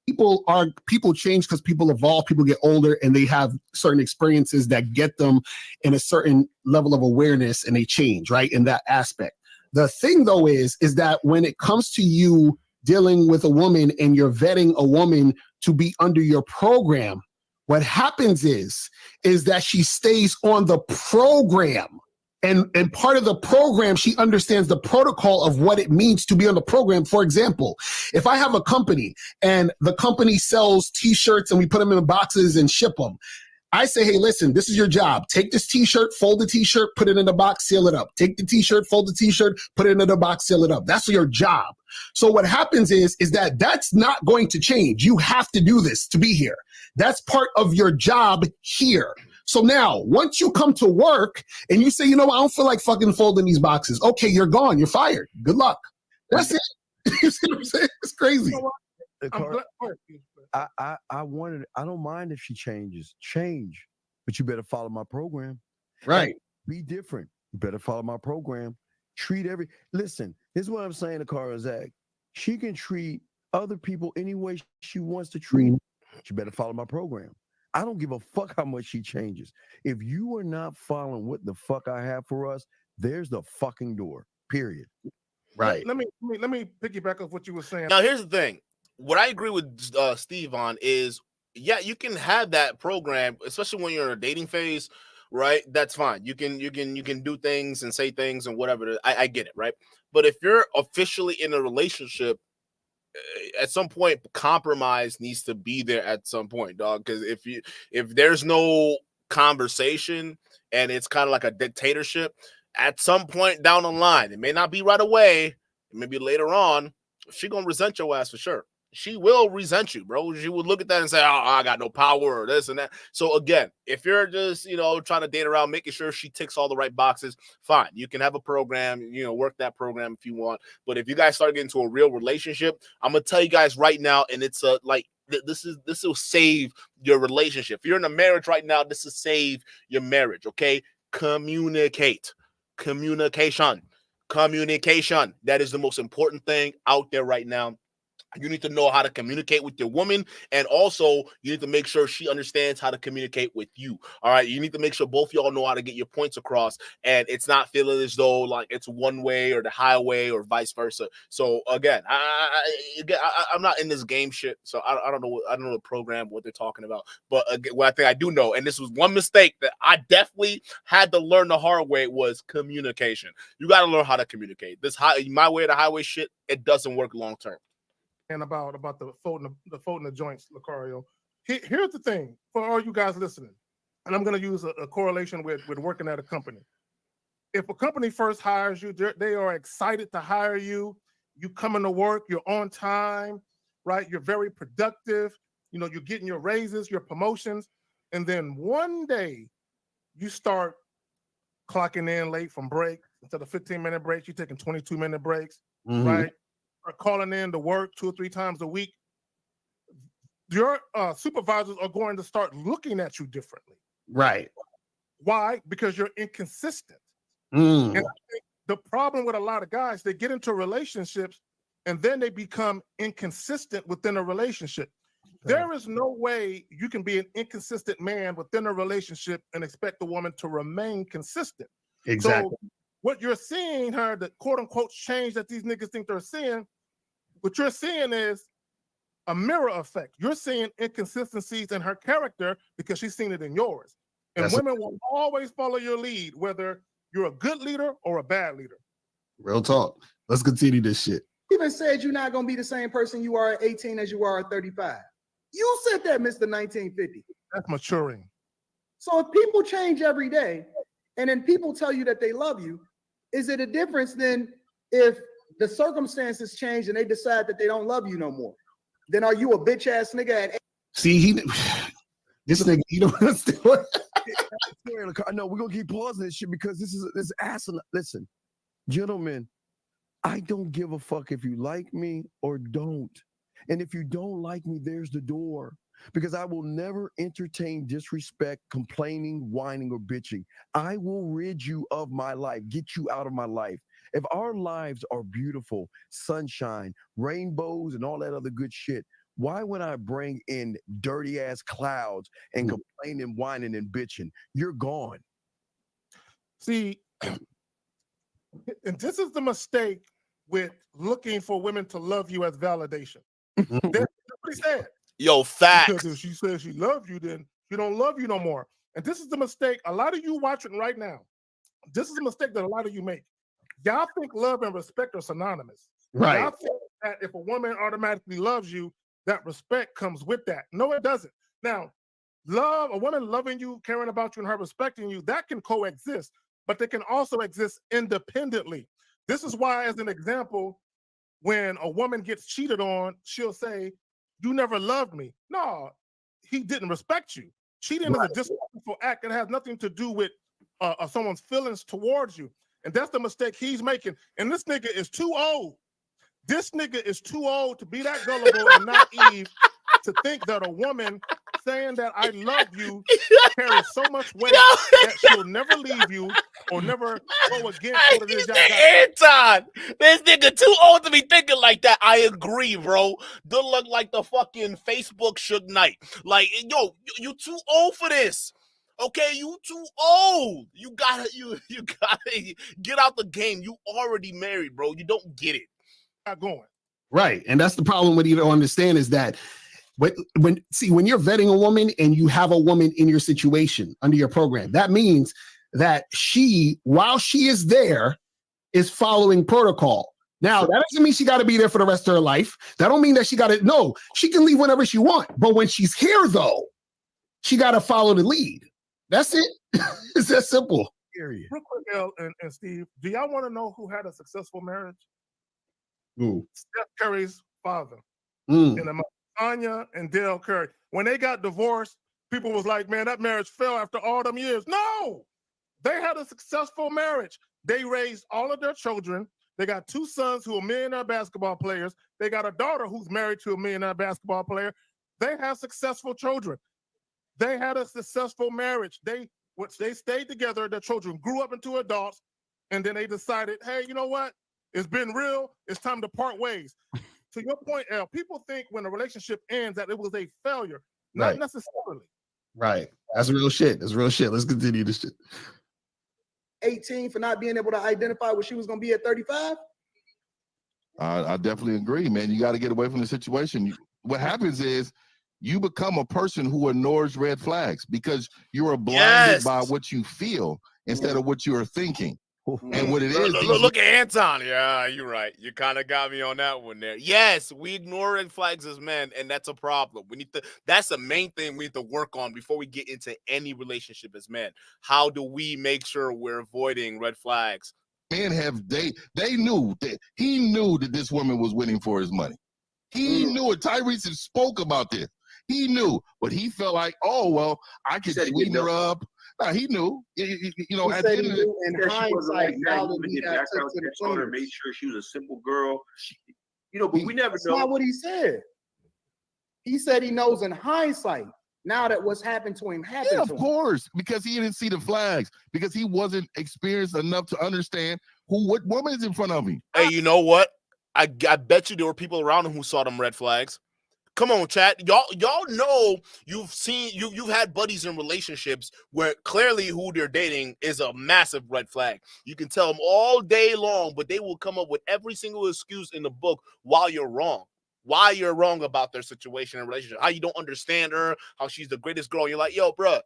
People change because people evolve, people get older, and they have certain experiences that get them in a certain level of awareness, and they change, right, in that aspect. The thing though is that when it comes to you dealing with a woman and you're vetting a woman to be under your program, what happens is that she stays on the program. And part of the program, she understands the protocol of what it means to be on the program. For example, if I have a company and the company sells T-shirts and we put them in boxes and ship them, I say, hey, listen, this is your job. Take this T-shirt, fold the T-shirt, put it in the box, seal it up. Take the T-shirt, fold the T-shirt, put it in the box, seal it up. That's your job. So what happens is that that's not going to change. You have to do this to be here. That's part of your job here. So now, once you come to work and you say, you know what, I don't feel like fucking folding these boxes. Okay, you're gone. You're fired. Good luck. That's it. You see what I'm saying? It's crazy. I don't mind if she change, but you better follow my program. Right. Be different. You better follow my program. Listen, this is what I'm saying to Cara Zach. She can treat other people any way she wants to treat. She better follow my program. I don't give a fuck how much she changes. If you are not following what the fuck I have for us, there's the fucking door. Period. Right. Let me piggyback off what you were saying. Now, here's the thing. What I agree with Steve on is, yeah, you can have that program, especially when you're in a dating phase, right? That's fine. You can do things and say things and whatever. I get it, right? But if you're officially in a relationship, at some point, compromise needs to be there at some point, dog. Because if there's no conversation and it's kind of like a dictatorship, at some point down the line, it may not be right away, maybe later on, she gonna resent your ass for sure. She will resent you, bro. She would look at that and say, oh, I got no power or this and that. So again, if you're just, trying to date around, making sure she ticks all the right boxes, fine. You can have a program, work that program if you want. But if you guys start getting into a real relationship, I'm going to tell you guys right now, and it's this will save your relationship. If you're in a marriage right now, this will save your marriage, okay? Communicate. Communication. That is the most important thing out there right now. You need to know how to communicate with your woman, and also you need to make sure she understands how to communicate with you. All right, you need to make sure both y'all know how to get your points across, and it's not feeling as though like it's one way or the highway or vice versa. So again, I'm not in this game shit, so I don't know the program what they're talking about. But what I think I do know, and this was one mistake that I definitely had to learn the hard way, was communication. You got to learn how to communicate. My way or the highway shit, it doesn't work long term. And about the folding the joints, Lucario. Here's the thing for all you guys listening, and I'm going to use a correlation with working at a company. If a company first hires you, they are excited to hire you. You come into work, you're on time, right? You're very productive. You're getting your raises, your promotions, and then one day you start clocking in late from break, instead of 15-minute breaks, you're taking 22-minute breaks, Mhm. right? Or calling in to work 2 or 3 times a week. Your supervisors are going to start looking at you differently. Right. Why? Because you're inconsistent. Mm. And I think the problem with a lot of guys, they get into relationships and then they become inconsistent within a relationship. There is no way you can be an inconsistent man within a relationship and expect the woman to remain consistent. Exactly. So what you're seeing her, the quote unquote change that these niggas think they're seeing, what you're seeing is a mirror effect. You're seeing inconsistencies in her character because she's seen it in yours. And That's women will always follow your lead, whether you're a good leader or a bad leader. real talk. Let's continue this shit. Even said you're not gonna be the same person you are at 18 as you are at 35. You said that, Mr. 1950. That's maturing. So if people change every day, and then people tell you that they love you, is it a difference than if the circumstances change and they decide that they don't love you no more? Then are you a bitch ass nigga at? See, this nigga, you don't understand what. I know we're gonna keep pausing this shit because this is asinine. Listen, gentlemen, I don't give a fuck if you like me or don't. And if you don't like me, there's the door. Because I will never entertain disrespect, complaining, whining, or bitching. I will rid you of my life, get you out of my life. If our lives are beautiful, sunshine, rainbows, and all that other good shit, why would I bring in dirty ass clouds and complaining, whining, and bitching? You're gone. See, and this is the mistake with looking for women to love you as validation. That's what he said. Yo, facts. Because if she says she loves you, then she don't love you no more. And this is the mistake a lot of you watching right now. This is a mistake that a lot of you make. Y'all think love and respect are synonymous. Right. Y'all think that if a woman automatically loves you, that respect comes with that. No, it doesn't. Now, love, a woman loving you, caring about you, and her respecting you, that can coexist, but they can also exist independently. This is why, as an example, when a woman gets cheated on, she'll say, "You never loved me." No, he didn't respect you. Cheating is a disrespectful act. It has nothing to do with someone's feelings towards you. And that's the mistake he's making. And this nigga is too old. This nigga is too old to be that gullible and naive to think that a woman saying that I love you carries so much weight that she'll never leave you or never go against what it is y'all got. Anton, this nigga too old to be thinking like that. I agree, bro. Good luck like the fucking Facebook Suge Knight. Like, yo, you too old for this. Okay, you too old. You gotta get out the game. You already married, bro. You don't get it. Not going. Right. And that's the problem with you don't understand is that when you're vetting a woman and you have a woman in your situation under your program, that means that she, while she is there, is following protocol. Now, that doesn't mean she got to be there for the rest of her life. That don't mean that she got to, no, she can leave whenever she wants. But when she's here, though, she got to follow the lead. That's it. It's that simple. Real quick, El and Steve, do y'all want to know who had a successful marriage? Ooh. Steph Curry's father. And Anya and Dale Curry. When they got divorced, people was like, man, that marriage fell after all them years. No! They had a successful marriage. They raised all of their children. They got 2 sons who are millionaire basketball players. They got a daughter who's married to a millionaire basketball player. They have successful children. They had a successful marriage. They stayed together. Their children grew up into adults, and then they decided, hey, you know what? It's been real. It's time to part ways. To your point, El, people think when a relationship ends that it was a failure. Not necessarily. Right. That's real shit. That's real shit. Let's continue this shit. 18 for not being able to identify what she was going to be at 35? I definitely agree, man. You got to get away from the situation. What happens is you become a person who ignores red flags because you are blinded by what you feel instead of what you are thinking. And what it is, look at Anton. Yeah, you're right. You kind of got me on that one there. Yes, we ignore red flags as men, and that's a problem. That's the main thing we need to work on before we get into any relationship as men. How do we make sure we're avoiding red flags? Men they knew that he knew that this woman was winning for his money. He knew it. Tyrese spoke about this. He knew, but he felt like, oh well, I could sweeten her up. Nah, he knew. You know, He at said the he end of the knew in That she wasn't like hindsight that. now He that even he did got took background to the checks on her, cleaners. made sure she was a simple girl. You know, but we never That's know. not what he said. He said he knows in hindsight now that what's happened to him happened Yeah, to of him. course, because he didn't see the flags, because he wasn't experienced enough to understand what woman is in front of him. Hey, you know what? I bet you there were people around him who saw them red flags. Come on, chat. Y'all know you've had buddies in relationships where clearly who they're dating is a massive red flag. You can tell them all day long, but they will come up with every single excuse in the book while you're wrong. Why you're wrong about their situation and relationship. How you don't understand her, how she's the greatest girl. You're like, yo, bro,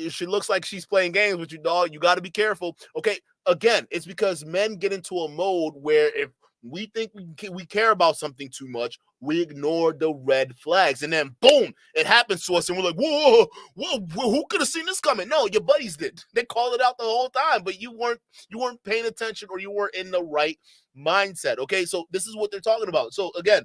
she looks like she's playing games with you, dog. You got to be careful. Okay, again, it's because men get into a mode where if we think we care about something too much, we ignore the red flags, and then boom, it happens to us, and we're like, whoa, who could have seen this coming? No, your buddies did. They called it out the whole time, but you weren't paying attention, or you weren't in the right mindset. Okay, so this is what they're talking about. So again,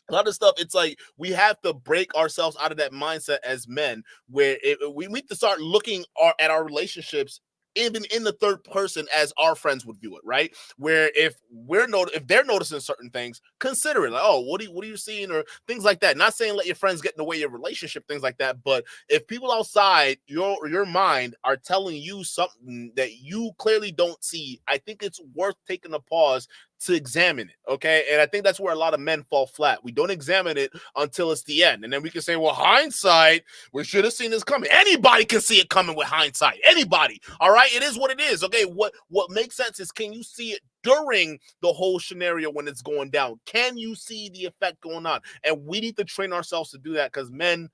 a lot of stuff, it's like we have to break ourselves out of that mindset as men where we need to start looking at our relationships even in the third person as our friends would view it, right? Where if they're noticing certain things, consider it. Like, oh, what are you seeing, or things like that. Not saying let your friends get in the way of your relationship, things like that. But if people outside your mind are telling you something that you clearly don't see, I think it's worth taking a pause to examine it, okay? And I think that's where a lot of men fall flat. We don't examine it until it's the end. And then we can say, well, hindsight, we should have seen this coming. Anybody can see it coming with hindsight. Anybody, all right? It is what it is, okay? What makes sense is, can you see it during the whole scenario when it's going down? Can you see the effect going on? And we need to train ourselves to do that, because men,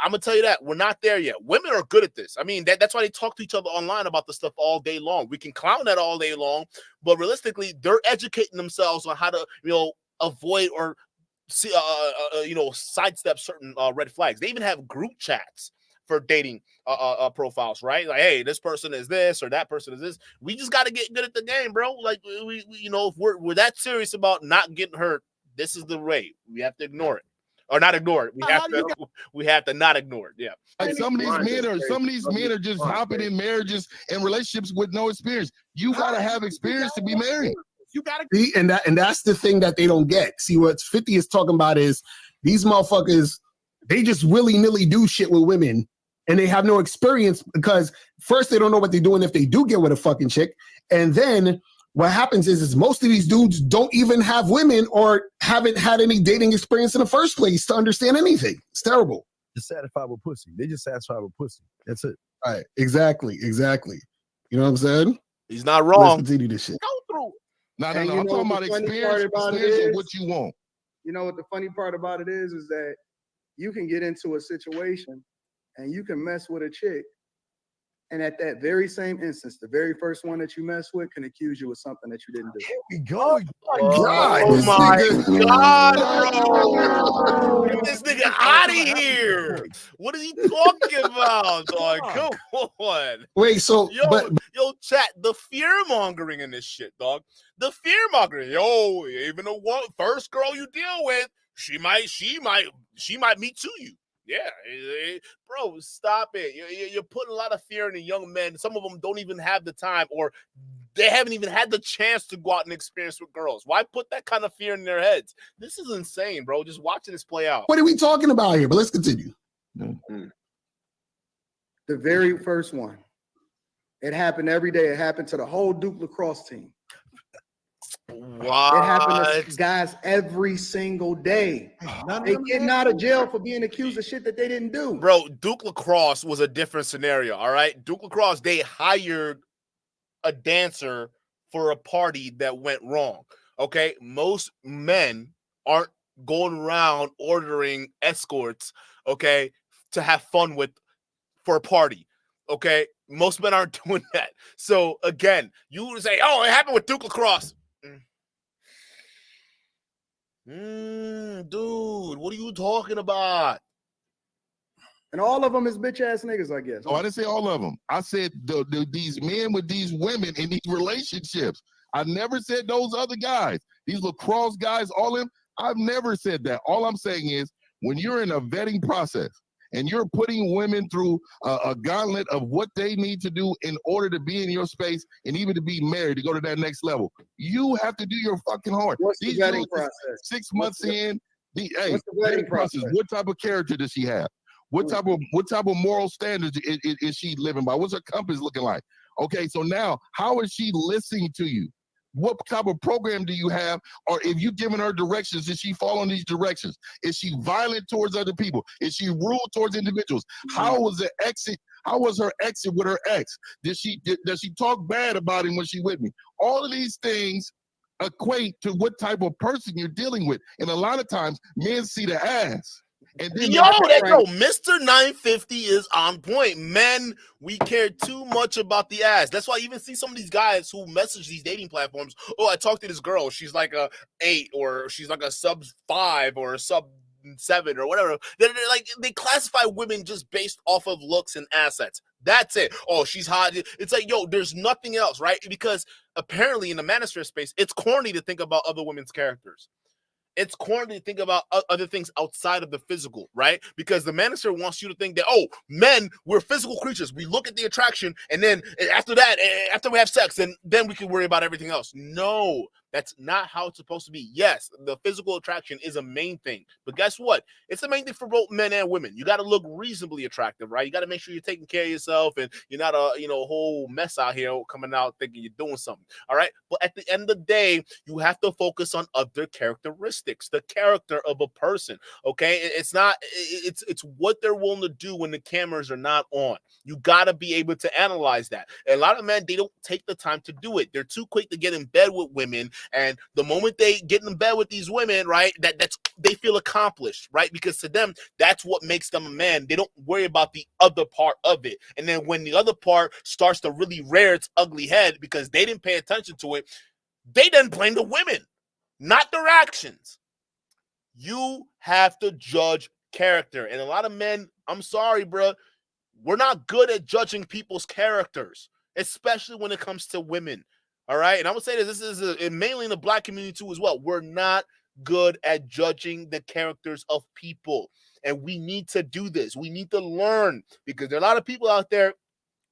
I'm gonna tell you that we're not there yet. Women are good at this. I mean, that's why they talk to each other online about this stuff all day long. We can clown that all day long, but realistically, they're educating themselves on how to, avoid or see, sidestep certain red flags. They even have group chats for dating profiles, right? Like, hey, this person is this or that person is this. We just got to get good at the game, bro. Like, we if we're that serious about not getting hurt, this is the way. We have to ignore it. Or not ignore it. We have to not ignore it. Yeah. Like some of these men are just hopping in marriages and relationships with no experience. You gotta have experience to be married. You gotta see, and that's the thing that they don't get. See, what 50 is talking about is these motherfuckers, they just willy-nilly do shit with women, and they have no experience, because first they don't know what they're doing if they do get with a fucking chick, and then what happens is most of these dudes don't even have women or haven't had any dating experience in the first place to understand anything. It's terrible. Just satisfied with pussy. They just satisfied with pussy. That's it. All right. Exactly. You know what I'm saying? He's not wrong. Let's continue this shit. Go through. No. I'm talking about experience of what you want. You know what the funny part about it is that you can get into a situation and you can mess with a chick, and at that very same instance, the very first one that you mess with can accuse you of something that you didn't do. Here we go. Oh my God, bro. Get this nigga out of here. What is he talking about, dog? Come on. Wait, so yo, chat, the fear mongering in this shit, dog. The fear mongering. Yo, even the first girl you deal with, she might meet to you. Yeah, bro, stop it. You're putting a lot of fear in the young men. Some of them don't even have the time, or they haven't even had the chance to go out and experience with girls. Why put that kind of fear in their heads? This is insane, bro. Just watching this play out. What are we talking about here? But let's continue. The very first one. It happened every day. It happened to the whole Duke lacrosse team. What? It happened to guys every single day. They getting out of jail for being accused of shit that they didn't do. Bro, Duke lacrosse was a different scenario, all right? Duke lacrosse, they hired a dancer for a party that went wrong, okay? Most men aren't going around ordering escorts, okay, to have fun with for a party, okay? Most men aren't doing that. So, again, you would say, oh, it happened with Duke lacrosse. Dude, what are you talking about? And all of them is bitch ass niggas, I guess. Oh, I didn't say all of them. I said these men with these women in these relationships. I never said those other guys. These lacrosse guys, all of them. I've never said that. All I'm saying is when you're in a vetting process and you're putting women through a gauntlet of what they need to do in order to be in your space and even to be married, to go to that next level. You have to do your fucking hard. What's the These vetting dudes, process? 6 months in, hey, what's the vetting process? What type of character does she have? What type of moral standards is she living by? What's her compass looking like? Okay, so now how is she listening to you? What type of program do you have? Or if you've given her directions, does she follow these directions? Is she violent towards other people? Is she rude towards individuals? How was the exit? How was her exit with her ex? Does she talk bad about him when she with me? All of these things equate to what type of person you're dealing with. And a lot of times men see the ass. And then Mr. 950 is on point. Men, we care too much about the ass. That's why I even see some of these guys who message these dating platforms. Oh, I talked to this girl. She's like a 8, or she's like a sub 5, or a sub 7, or whatever. They're like, they classify women just based off of looks and assets. That's it. Oh, she's hot. It's like, yo, there's nothing else, right? Because apparently in the manosphere space, it's corny to think about other women's characters. It's corny to think about other things outside of the physical, right? Because the manosphere wants you to think that, oh, men, we're physical creatures. We look at the attraction, and then after that, after we have sex, then we can worry about everything else. No, that's not how it's supposed to be. Yes, the physical attraction is a main thing, but guess what? It's the main thing for both men and women. You got to look reasonably attractive, right? You got to make sure you're taking care of yourself, and you're not a whole mess out here coming out thinking you're doing something. All right, but at the end of the day, you have to focus on other characteristics, the character of a person. Okay, it's what they're willing to do when the cameras are not on. You got to be able to analyze that. And a lot of men, they don't take the time to do it. They're too quick to get in bed with women. And the moment they get in bed with these women, right, that's they feel accomplished, right? Because to them, that's what makes them a man. They don't worry about the other part of it. And then when the other part starts to really rear its ugly head because they didn't pay attention to it, they then blame the women, not their actions. You have to judge character. And a lot of men, I'm sorry, bro, we're not good at judging people's characters, especially when it comes to women. All right. And I'm going to say this is mainly in the black community too as well. We're not good at judging the characters of people. And we need to do this. We need to learn, because there are a lot of people out there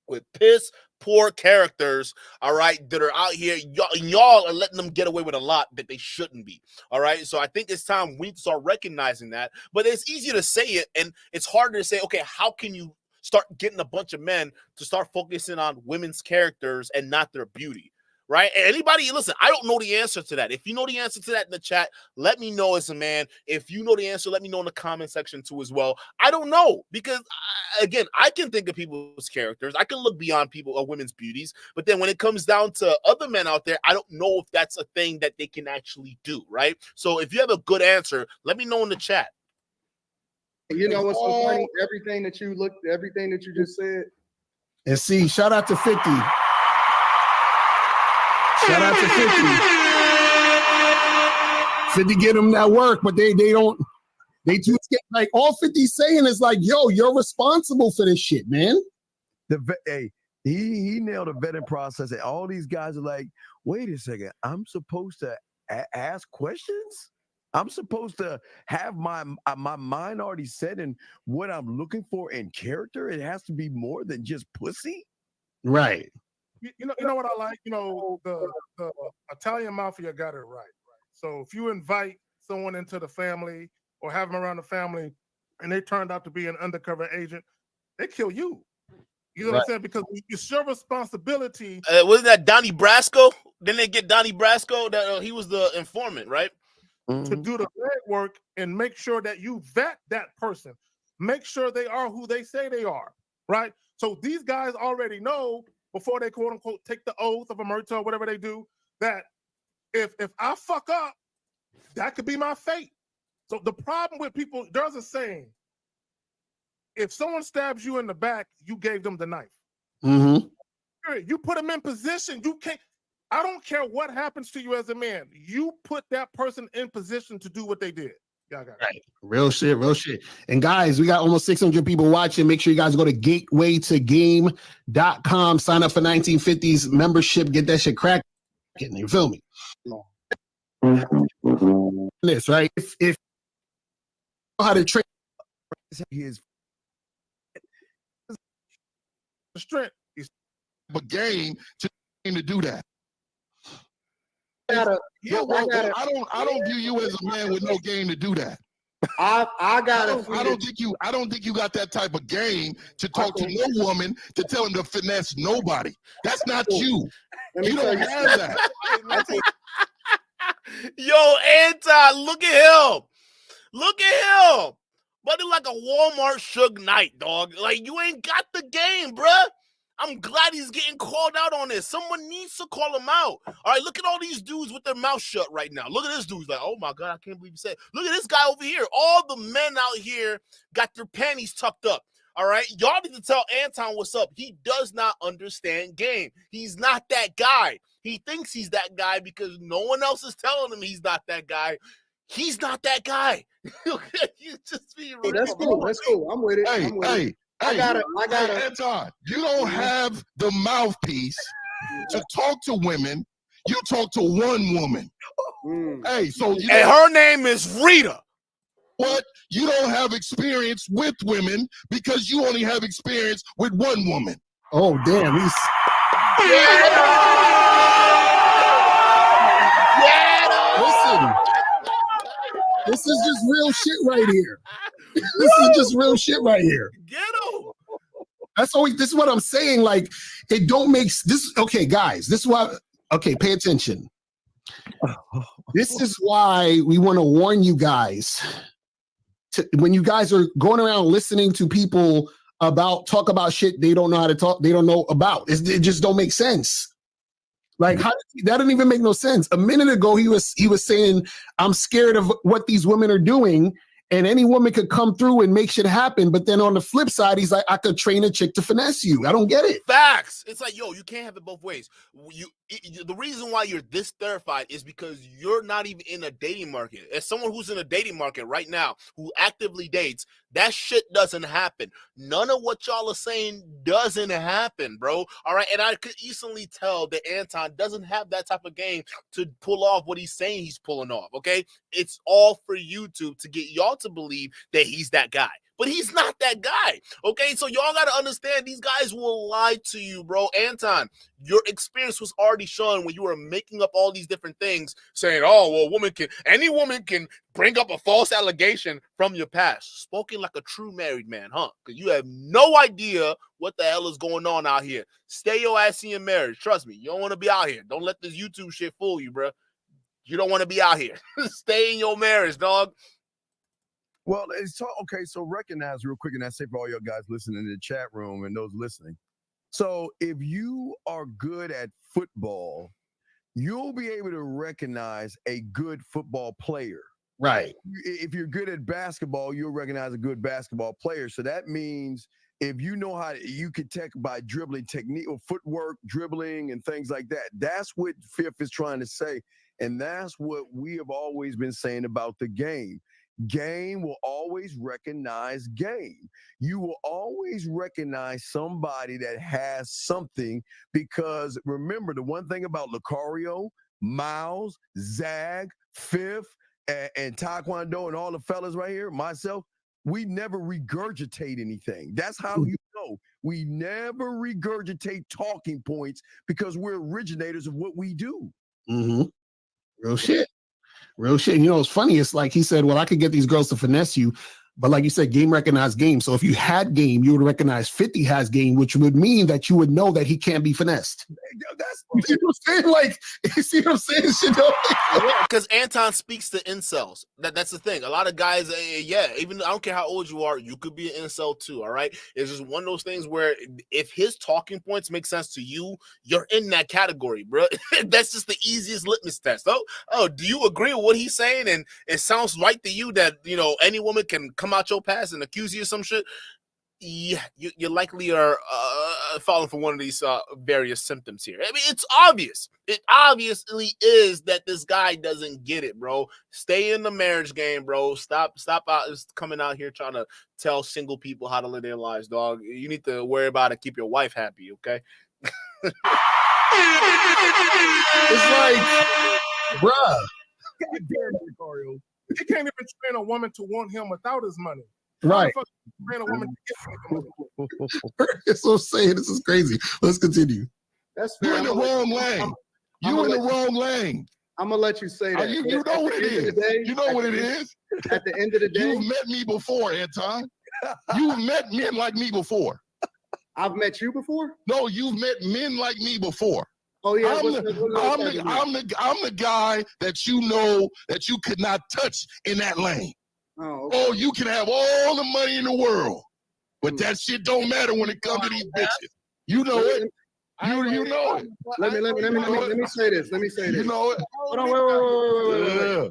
with piss poor characters, all right, that are out here. Y'all are letting them get away with a lot that they shouldn't be. All right. So I think it's time we start recognizing that. But it's easier to say it, and it's harder to say, okay, how can you start getting a bunch of men to start focusing on women's characters and not their beauty? Right? Anybody, listen, I don't know the answer to that. If you know the answer to that in the chat, let me know as a man. If you know the answer, let me know in the comment section too as well. I don't know, because again, I can think of people's characters. I can look beyond women's beauties, but then when it comes down to other men out there, I don't know if that's a thing that they can actually do, right? So if you have a good answer, let me know in the chat. You know what's so funny? Everything that you just said. And see, shout out to 50. Shout out to 50. 50 get them that work, but they don't. They too scared. Like all 50's saying is like, yo, you're responsible for this shit, man. He nailed the vetting process, and all these guys are like, wait a second, I'm supposed to ask questions? I'm supposed to have my mind already set in what I'm looking for in character? It has to be more than just pussy? Right. You know what I like? The Italian mafia got it right. So if you invite someone into the family or have them around the family and they turned out to be an undercover agent, they kill you. You know what I'm saying? Because it's your responsibility. Wasn't that Donnie Brasco? Didn't they get Donnie Brasco? That he was the informant, right? To do the legwork and make sure that you vet that person. Make sure they are who they say they are, right? So these guys already know, before they quote unquote take the oath of omerta or whatever they do, that if I fuck up, that could be my fate. So the problem with people, there's a saying, if someone stabs you in the back, you gave them the knife. Mm-hmm. You put them in position. You can't. I don't care what happens to you as a man. You put that person in position to do what they did. Y'all got it. Right. Real shit, real shit. And guys, we got almost 600 people watching. Make sure you guys go to gatewaytogame.com. Sign up for 1950s membership. Get that shit cracking. You feel me? This, right? If you know how to train strength. He's a game to do that. Gotta, Yeah, I well, gotta- I don't view you as a man with no game to do that. I gotta. I don't think you got that type of game to talk to no woman to tell him to finesse nobody. That's not you. Let me You tell don't you have that. Yo, Anton, look at him. Look at him. Buddy, like a Walmart Suge Knight, dog. Like, you ain't got the game, bruh. I'm glad he's getting called out on this. Someone needs to call him out. All right, look at all these dudes with their mouth shut right now. Look at this dude's like, oh my God, I can't believe he said. Look at this guy over here. All the men out here got their panties tucked up. All right, y'all need to tell Anton what's up. He does not understand game. He's not that guy. He thinks he's that guy because no one else is telling him he's not that guy. He's not that guy. You just be Oh, that's cool. That's cool. I'm with it. I'm with it. I got it. Anton, you don't have the mouthpiece to talk to women. You talk to one woman. Hey, so and her name is Rita. What? You don't have experience with women because you only have experience with one woman. Oh, damn. He's... Listen, this is just real shit right here. This is just real shit right here. Get him. That's always, this is what I'm saying. Like, it don't make this. Okay, guys, this is why. Okay, pay attention. This is why we want to warn you guys. When you guys are going around listening to people talk about shit they don't know how to talk, they don't know about. It just don't make sense. Like, that didn't even make no sense. A minute ago, he was saying, I'm scared of what these women are doing, and any woman could come through and make shit happen. But then on the flip side, he's like, I could train a chick to finesse you. I don't get it. Facts. It's like, yo, you can't have it both ways. The reason why you're this terrified is because you're not even in a dating market. As someone who's in a dating market right now, who actively dates, that shit doesn't happen. None of what y'all are saying doesn't happen, bro. All right, and I could easily tell that Anton doesn't have that type of game to pull off what he's saying he's pulling off, okay? It's all for YouTube to get y'all to believe that he's that guy. But he's not that guy, okay? So y'all got to understand these guys will lie to you, bro. Anton, your experience was already shown when you were making up all these different things, saying, oh, well, any woman can bring up a false allegation from your past. Spoken like a true married man, huh? Because you have no idea what the hell is going on out here. Stay your ass in your marriage. Trust me, you don't want to be out here. Don't let this YouTube shit fool you, bro. You don't want to be out here. Stay in your marriage, dog. Well, okay, so recognize real quick, and I say for all your guys listening in the chat room and those listening. So if you are good at football, you'll be able to recognize a good football player. Right. If you're good at basketball, you'll recognize a good basketball player. So that means if you know how you could tech by dribbling technique or footwork, dribbling and things like that. That's what Fifth is trying to say. And that's what we have always been saying about the game. Game will always recognize game. You will always recognize somebody that has something because remember the one thing about Lucario, Miles, Zag, Fifth, and Taekwondo and all the fellas right here, myself, we never regurgitate anything. That's how you know. We never regurgitate talking points because we're originators of what we do. Mm-hmm. Real shit. Real shit. You know, it's funny. It's like he said, well, I could get these girls to finesse you. But like you said, game recognized game. So if you had game, you would recognize 50 has game, which would mean that you would know that he can't be finessed. You see what I'm saying? Like, you see what I'm saying? Because Anton speaks to incels. That's the thing. A lot of guys, even I don't care how old you are, you could be an incel too, all right? It's just one of those things where if his talking points make sense to you, you're in that category, bro. That's just the easiest litmus test. Oh, do you agree with what he's saying? And it sounds right to you that, you know, any woman can come out your past and accuse you of some shit. Yeah, you likely are falling for one of these various symptoms here. I mean, it's obvious. It obviously is that this guy doesn't get it, bro. Stay in the marriage game, bro. Stop coming out here trying to tell single people how to live their lives, dog. You need to worry about it. Keep your wife happy, okay? It's like, bruh. He can't even train a woman to want him without his money. Right. A woman That's what I'm saying. This is crazy. Let's continue. That's fair. You're in the wrong lane. You in the wrong lane. I'm gonna let you say that. You know what it is. You know what it is. At the end of the day, you've met me before, Anton. You've met men like me before. I've met you before. No, you've met men like me before. Oh yeah, I'm the guy that you know that you could not touch in that lane. Oh, okay. Oh, you can have all the money in the world, but that shit don't matter when it comes to these bitches. You know it. You know it. Let me say this. You know it. Hold on, wait.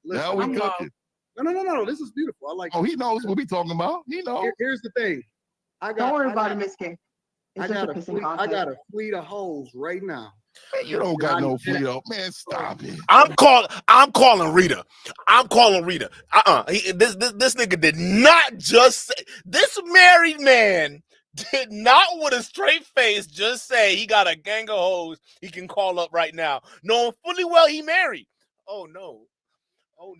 Now we cooking. No. This is beautiful. I like. Oh, he knows what we talking about. He knows. Here's the thing. Don't worry about it, Miss King. I got a fleet of hoes right now. Man, you don't got no fleet up, man. Stop it. I'm calling Rita. This nigga did not just say, this married man did not with a straight face just say he got a gang of hoes he can call up right now, knowing fully well he married. Oh no. Oh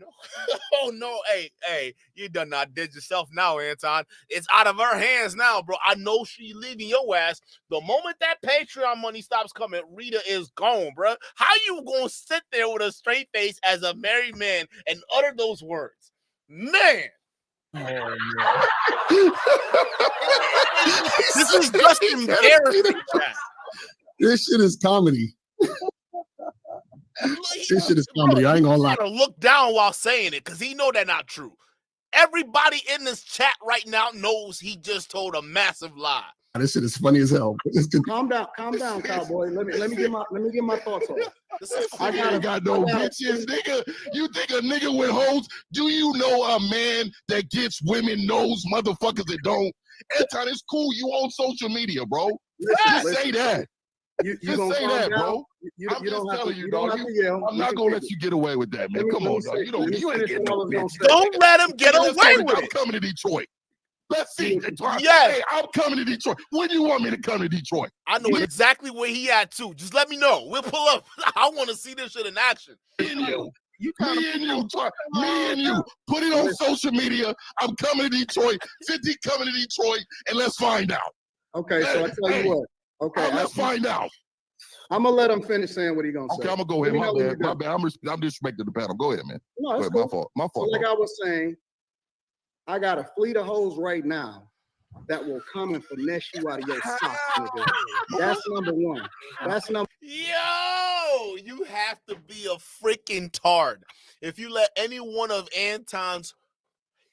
no. Hey, you done not did yourself now, Anton. It's out of her hands now, bro. I know she leaving your ass. The moment that Patreon money stops coming, Rita is gone, bro. How you gonna sit there with a straight face as a married man and utter those words? Man. Oh, this is just embarrassing. This shit is comedy. This shit is comedy. I ain't gonna lie. Look down while saying it because he know that's not true. Everybody in this chat right now knows he just told a massive lie. This shit is funny as hell. Calm down, cowboy. Let me get my thoughts on. I got no bitches, nigga. You think a nigga with hoes? Do you know a man that gets women knows motherfuckers that don't? Anton, it's cool. You on social media, bro. Just say that. You just say that, bro. I'm just telling you, dog. I'm not gonna let you get away with that, man. Come on, dog. You ain't getting no bitch. Don't let him get away with it. I'm coming to Detroit. Let's see. Yes. Hey, I'm coming to Detroit. When do you want me to come to Detroit? I know exactly where he at too. Just let me know. We'll pull up. I want to see this shit in action. Me and you. Put it on social media. I'm coming to Detroit. 50 coming to Detroit, and let's find out. Okay, so I tell you what. Okay, let's find out. I'm gonna let him finish saying what he's gonna say. Okay, I'm gonna go ahead. My bad. I'm disrespecting the panel. Go ahead, man. No, that's cool. My fault. So like I was saying, I got a fleet of hoes right now that will come and finesse you out of your socks, nigga. That's number one. Yo, you have to be a freaking tard if you let any one of Anton's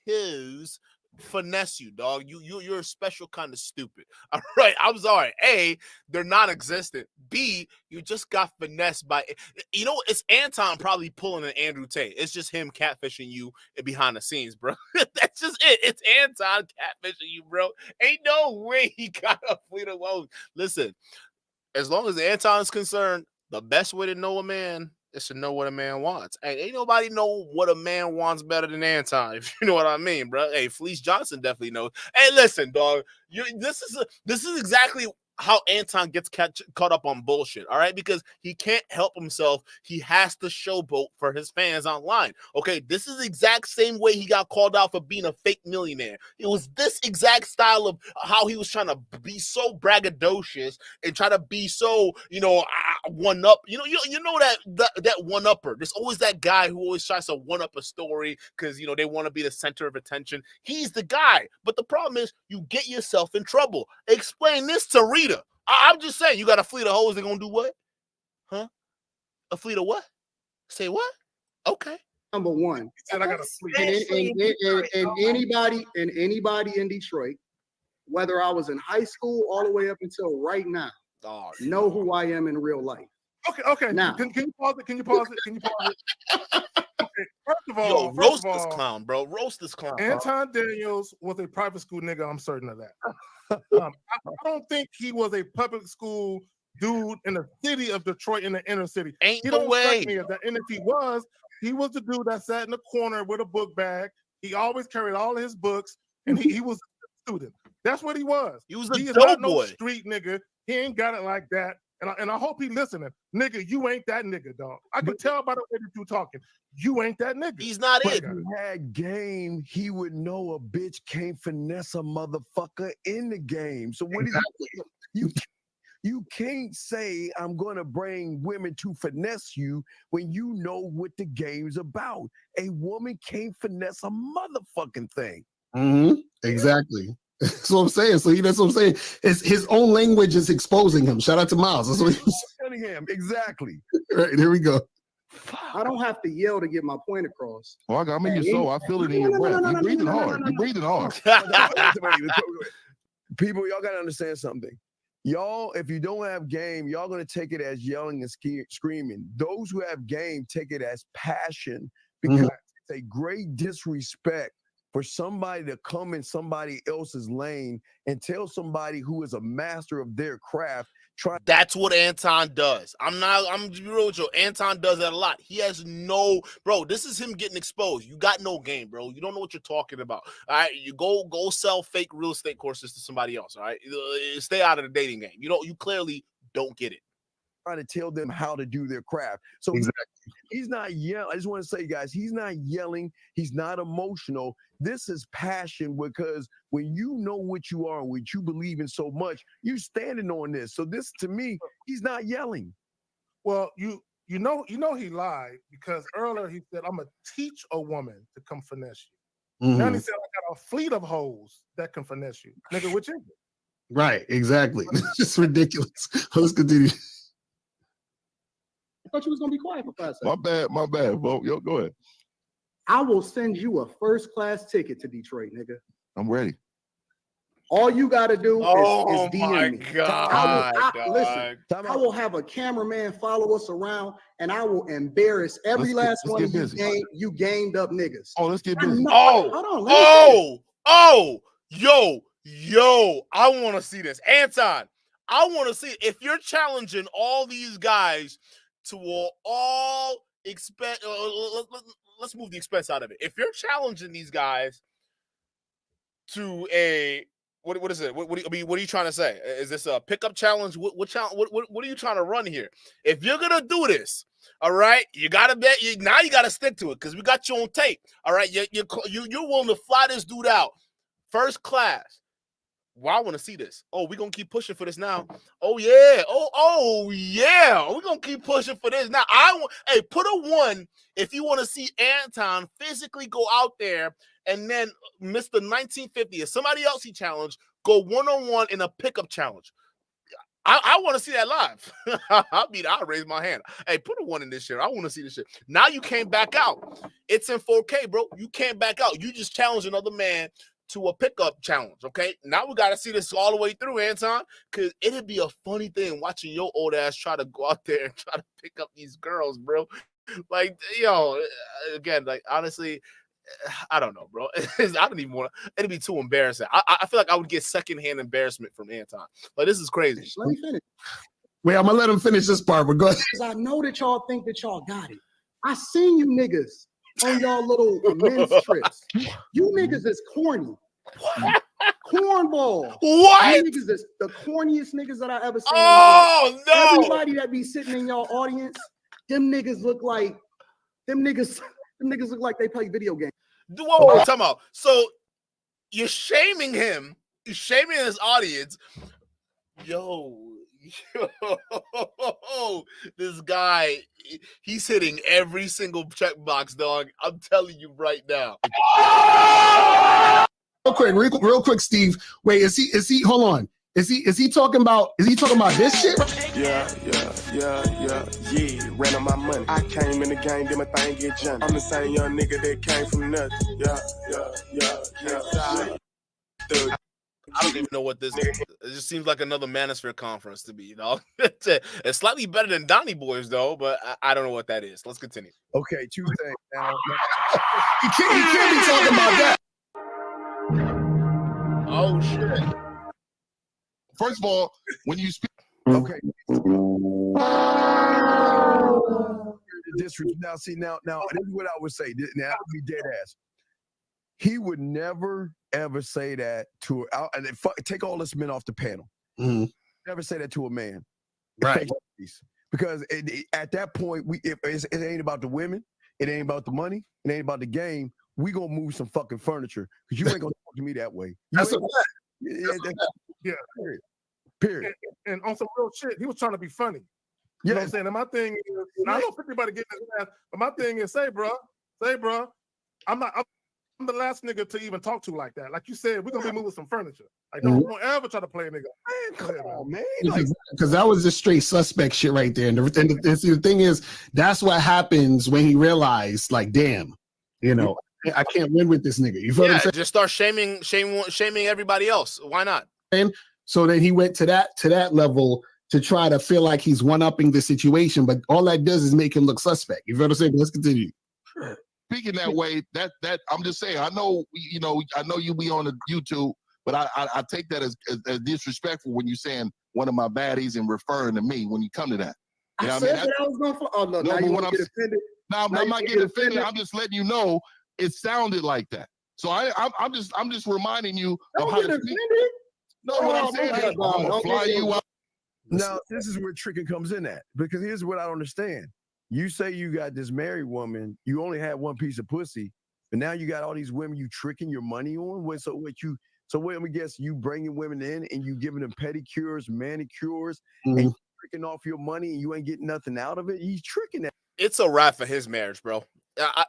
his finesse you, dog. You're a special kind of stupid. All right, I'm sorry. A, they're non-existent. B, you just got finessed by, it's Anton probably pulling an Andrew Tate. It's just him catfishing you behind the scenes, bro. That's just it. It's Anton catfishing you, bro. Ain't no way he got a fleet of hoes. Listen, as long as Anton's concerned, the best way to know a man is to know what a man wants. Hey, ain't nobody know what a man wants better than Anton, if you know what I mean, bro. Hey, Fleece Johnson definitely knows. Hey, listen, dog. This is exactly how Anton gets caught up on bullshit, all right? Because he can't help himself. He has to showboat for his fans online. Okay, this is the exact same way he got called out for being a fake millionaire. It was this exact style of how he was trying to be so braggadocious and try to be so, one up. You know that one upper. There's always that guy who always tries to one up a story because they want to be the center of attention. He's the guy. But the problem is you get yourself in trouble. Explain this to Rita. I'm just saying, you got a fleet of hoes. They're gonna do what? Huh? A fleet of what? Say what? Okay. Number one. I got a fleet. And anybody in Detroit, whether I was in high school all the way up until right now, know who I am in real life. Okay. Now, can you pause it? Okay. First of all, roast this clown, bro. Roast this clown. Anton Daniels was a private school nigga. I'm certain of that. I don't think he was a public school dude in the city of Detroit in the inner city. Ain't he no way. Me as that. And if he was the dude that sat in the corner with a book bag. He always carried all of his books, and he was a student. That's what he was. He was a dope boy. No street nigga. He ain't got it like that. and I hope he listening. Nigga, you ain't that nigga, dog. I can tell by the way that you talking. You ain't that nigga. He's not But it. if he had game, he would know a bitch can't finesse a motherfucker in the game. So what you can't say I'm gonna bring women to finesse you when you know what the game's about. A woman can't finesse a motherfucking thing. Exactly. That's what I'm saying. So that's what I'm saying. His own language is exposing him. Shout out to Miles. That's what he was Cunningham, exactly. Right, here we go. I don't have to yell to get my point across. Well, I mean, your soul. I feel it in your breath. You're breathing hard. You're breathing hard. People, y'all gotta understand something. Y'all, if you don't have game, y'all gonna take it as yelling and screaming. Those who have game take it as passion, because it's a great disrespect for somebody to come in somebody else's lane and tell somebody who is a master of their craft. That's what Anton does. I'm real with you. Anton does that a lot. He has no, bro, this is him getting exposed. You got no game, bro. You don't know what you're talking about. All right. You go sell fake real estate courses to somebody else. All right. Stay out of the dating game. You clearly don't get it. Trying to tell them how to do their craft. So he's not yelling. I just want to say, guys, he's not yelling. He's not emotional. This is passion, because when you know what you are and what you believe in so much, you standing on this. So this, to me, he's not yelling. Well, you know he lied, because earlier he said, I'm gonna teach a woman to come finesse you. Now he said, I got a fleet of hoes that can finesse you. Nigga, which is it? Right, exactly. It's just ridiculous. Let's continue. I thought you was gonna be quiet for 5 seconds. My bad. Well, yo, go ahead. I will send you a first-class ticket to Detroit, nigga. I'm ready. All you gotta do is DM my me. God, Listen, I will have a cameraman follow us around, and I will embarrass every last one of you gamed up niggas. Oh, let's get busy. Yo, I want to see this. Anton, I want to see if you're challenging all these guys to all expense. Let's move the expense out of it. If you're challenging these guys to a what is it? What are you trying to say? Is this a pickup challenge? What are you trying to run here? If you're gonna do this, all right, you gotta now you gotta stick to it, because we got you on tape. All right, you're willing to fly this dude out first class. Well, I want to see this. Oh, we're going to keep pushing for this now. Oh, yeah. Oh, yeah. We're going to keep pushing for this now. Hey, put a 1 if you want to see Anton physically go out there and then Mr. 1950 or somebody else he challenged go one-on-one in a pickup challenge. I want to see that live. I'll raise my hand. Hey, put a 1 in this shit. I want to see this shit. Now you can't back out. It's in 4K, bro. You can't back out. You just challenge another man to a pickup challenge, okay? Now we got to see this all the way through, Anton, because it'd be a funny thing watching your old ass try to go out there and try to pick up these girls, bro. Like, yo, again, like, honestly, I don't know, bro. I don't even want to. It'd be too embarrassing. I feel like I would get secondhand embarrassment from Anton. Like, this is crazy. Let me finish. Wait, I'm going to let him finish this part, but go ahead. I know that y'all think that y'all got it. I seen you niggas on y'all little men's trips. You niggas is corny. What? Cornball. What? You niggas is the corniest niggas that I ever seen. Oh, no. Everybody that be sitting in y'all audience, them niggas look like they play video games. Whoa, time out. So you're shaming him. You're shaming his audience. Yo, this guy, he's hitting every single checkbox, dog. I'm telling you right now. Real quick, Steve. Wait, is he? Hold on. Is he talking about this shit? Yeah. Ran on my money. I came in the game, did my thing, get jumped. I'm the same young nigga that came from nothing. Yeah. I don't even know what this is. It just seems like another manosphere conference to me, you know? It's slightly better than Donnie Boys, though, but I don't know what that is. Let's continue. Okay, 2 things. Now, you can't be talking about that. Oh, shit. First of all, when you speak. Okay. Now, see, now, this is what I would say. Now, I would be dead ass. He would never, ever say that to take all this men off the panel. Mm-hmm. Never say that to a man. Right. Because at that point, it ain't about the women, it ain't about the money, it ain't about the game. We gonna move some fucking furniture because you ain't gonna talk to me that way. That's Yeah. Period. And on some real shit, he was trying to be funny. You know what I'm saying? And my thing is, and I don't think anybody getting his ass, but my thing is, say, bro, I'm the last nigga to even talk to like that. Like you said, we're gonna be moving some furniture. Like, don't ever try to play a nigga. Man, come on, man. Because that was just straight suspect shit right there. And the thing is, that's what happens when he realized, like, damn, you know, I can't win with this nigga. You feel what I'm saying? Just start shaming everybody else. Why not? So then he went to that level to try to feel like he's one-upping the situation, but all that does is make him look suspect. You feel what I'm saying? Let's continue. Speaking that way, that I'm just saying, I know you be on the YouTube, but I take that as disrespectful when you're saying one of my baddies and referring to me when you come to that. You know I said that I was going for. Oh no, now you want to get offended? No, I'm not getting offended. I'm just letting you know it sounded like that. So I'm just reminding you of how to speak. No, what I'm saying is I'm gonna fly you out. Now, this is where tricking comes in at, because here's what I don't understand. You say you got this married woman, you only had one piece of pussy, and now you got all these women you tricking your money on. So let me guess, you bringing women in and you giving them pedicures, manicures, and you tricking off your money and you ain't getting nothing out of it. He's tricking that. It's a wrap for his marriage, bro. I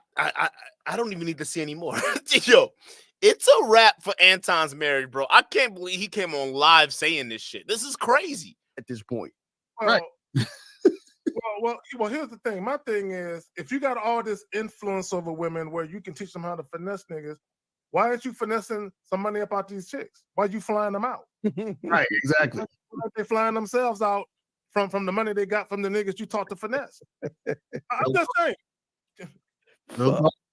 don't even need to see anymore. Yo, it's a wrap for Anton's marriage, bro. I can't believe he came on live saying this shit. This is crazy. At this point. Right. Well, here's the thing. My thing is, if you got all this influence over women where you can teach them how to finesse niggas, why aren't you finessing some money up out these chicks? Why are you flying them out? Right, exactly. They're flying themselves out from the money they got from the niggas you taught to finesse. I'm just saying.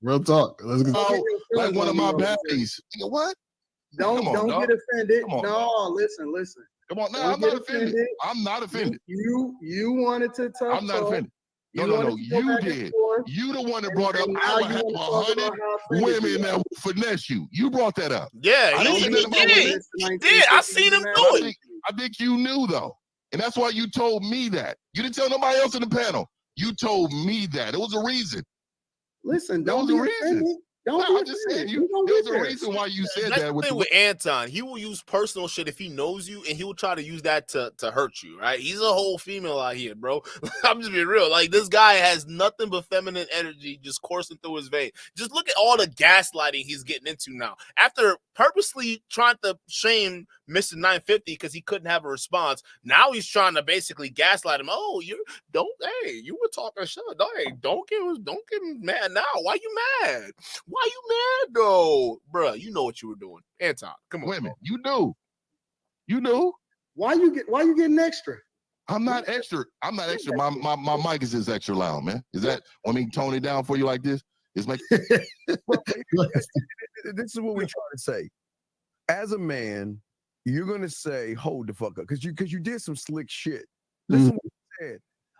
Real talk. Let's go. Like one of my baddies. What? Don't get offended. No, listen. Come on, no, I'm not offended. I'm not offended. You wanted to talk. I'm not offended. No. You did. You the one that brought up I would have 100 women that would finesse you. You brought that up. Yeah, he did. I seen him do it. I think you knew though. And that's why you told me that. You didn't tell nobody else in the panel. You told me that. It was a reason. Listen, there was a reason. I'm just saying, there's a reason why you said that. With Anton, he will use personal shit if he knows you, and he will try to use that to hurt you, right? He's a whole female out here, bro. I'm just being real. Like, this guy has nothing but feminine energy just coursing through his veins. Just look at all the gaslighting he's getting into now. After purposely trying to shame Mr. 950 because he couldn't have a response, now he's trying to basically gaslight him. Oh, you were talking shit. Don't get mad now. Why you mad? Why you mad though, bruh? You know what you were doing, Anton. Come on, women. You knew. Why you getting extra? I'm not extra. My mic is just extra loud, man. Is that? Want me to tone it down for you like this? It's like this is what we're trying to say. As a man, you're gonna say, "Hold the fuck up," because you did some slick shit. Listen what you said.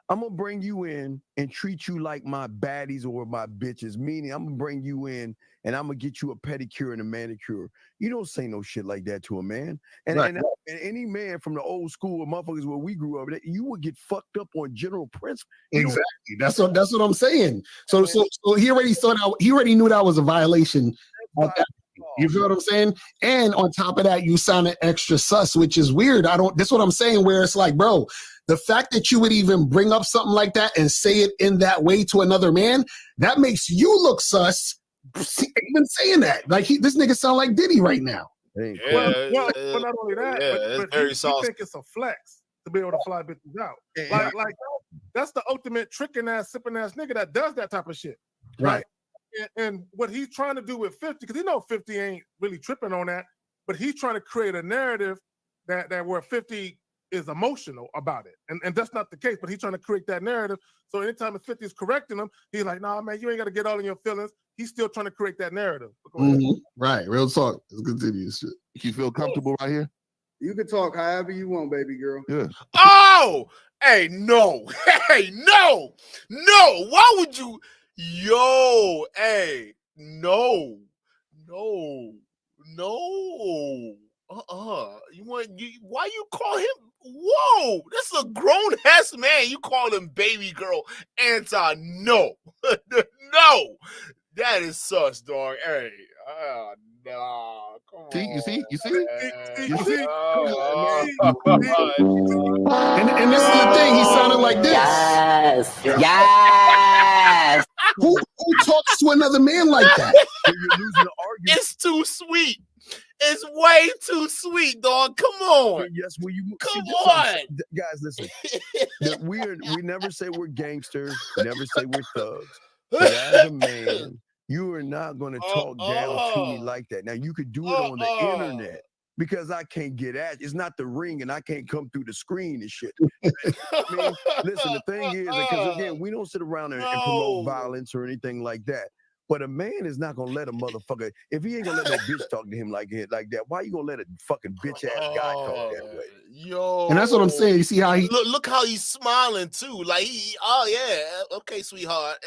I'm gonna bring you in and treat you like my baddies or my bitches. Meaning, I'm gonna bring you in and I'm gonna get you a pedicure and a manicure. You don't say no shit like that to a man. And any man from the old school of motherfuckers where we grew up, you would get fucked up on general principle. Exactly. That's what I'm saying. So he already saw that. He already knew that was a violation of that. You feel what I'm saying? And on top of that, you sounded extra sus, which is weird. That's what I'm saying, where it's like, bro, the fact that you would even bring up something like that and say it in that way to another man, that makes you look sus. Even saying that, like this nigga sound like Diddy right now. Well, not only that, but he think it's a flex to be able to fly bitches out. Like that's the ultimate tricking ass, sipping ass nigga that does that type of shit. Right. And what he's trying to do with 50, because he know 50 ain't really tripping on that, but he's trying to create a narrative that where 50 is emotional about it. And that's not the case, but he's trying to create that narrative. So anytime the 50 is correcting him, he's like, nah, man, you ain't got to get all in your feelings. He's still trying to create that narrative. Right, real talk. Let's continue. Shit. You feel comfortable right here? You can talk however you want, baby girl. Yeah. Oh, hey, no. Hey, no. Why would you? Yo, hey, no. Why you call him? Whoa, this is a grown ass man. You call him baby girl, Anton? No, no, that is sus, dog. Hey, no, come on. See, you see, man. you see. And this is the thing. He sounded like this. Yes. Yes. Who talks to another man like that? You're losing the argument. It's too sweet. It's way too sweet, dog. Come on. Yes, well, Come on. Guys, listen. We never say we're gangsters. We never say we're thugs. But as a man, you are not going to talk down to me like that. Now, you could do it on the internet because I can't get at you. It's not the ring and I can't come through the screen and shit. I mean, listen, the thing is, because again, we don't sit around and promote violence or anything like that. But a man is not gonna let a motherfucker, if he ain't gonna let no bitch talk to him like that, why you gonna let a fucking bitch ass guy talk that way? Yo, and that's what I'm saying. You see how he look how he's smiling too. Like oh yeah, okay, sweetheart.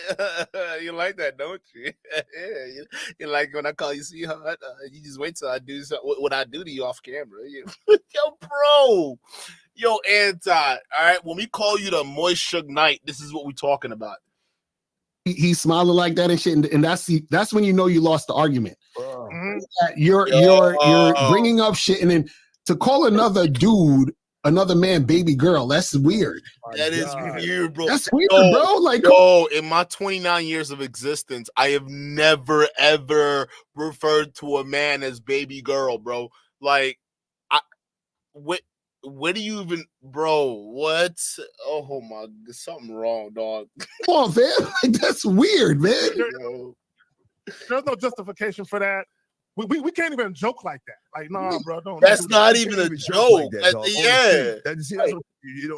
You like that, don't you? Yeah, you like when I call you sweetheart. You just wait till I do what I do to you off camera. Yo, bro. Yo, Anton. All right, when we call you the Moist Suge Knight, this is what we're talking about. he's smiling like that and shit, and that's when you know you lost the argument. You're bringing up shit, and then to call another dude, another man, baby girl, that's weird. That is weird, bro. That's weird, bro. Like, in my 29 years of existence, I have never ever referred to a man as baby girl, bro. Like, where do you even, bro? What? Oh my, there's something wrong, dog. Come on, man. Like, that's weird, man. There's no justification for that. We can't even joke like that. Like, nah, bro, don't. That's not even a joke. Like that, yeah. See, that's what,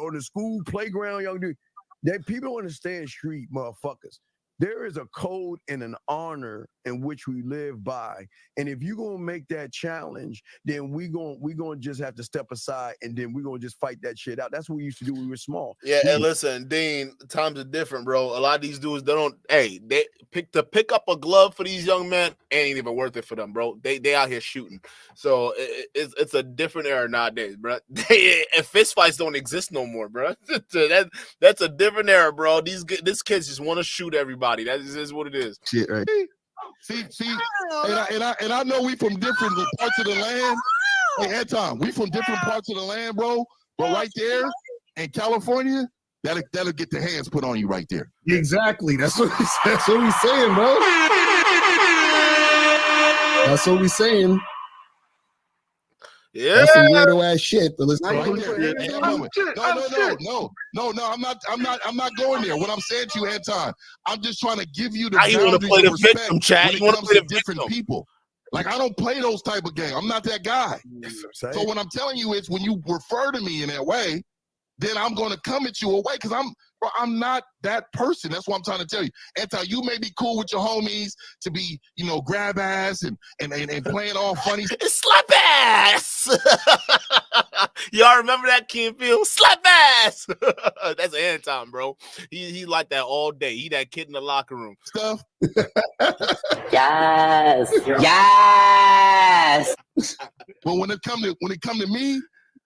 on the school playground, young dude. That people don't understand street motherfuckers. There is a code and an honor in which we live by, and if you're gonna make that challenge, then we gonna just have to step aside, and then we're gonna just fight that shit out. That's what we used to do when we were small. Yeah, and listen, Dean, times are different, bro. A lot of these dudes, they pick up a glove for these young men ain't even worth it for them, bro. They out here shooting, so it's a different era nowadays, bro. And fist fights don't exist no more, bro. That's a different era, bro. These kids just want to shoot everybody. That is what it is. Shit, right. See, and I know we from different parts of the land. Hey, Anton, we from different parts of the land, bro. But right there in California, that'll get the hands put on you right there. Exactly. That's what we saying, bro. That's what we saying. Yeah, that's some weirdo ass shit. But listen, right there. No. I'm not going there. What I'm saying to you, Anton, I'm just trying to give you the boundaries of respect when it comes to different people. Like, I don't play those type of games. I'm not that guy. So what I'm telling you is, when you refer to me in that way, then I'm going to come at you away, because I'm not that person. That's what I'm trying to tell you. Anton, you may be cool with your homies to be, grab ass and playing all funny. Slap ass. Y'all remember that, Ken Field? Slap ass. That's Anton, bro. He like that all day. He that kid in the locker room. Stuff. Yes. Yes. But when it come to me,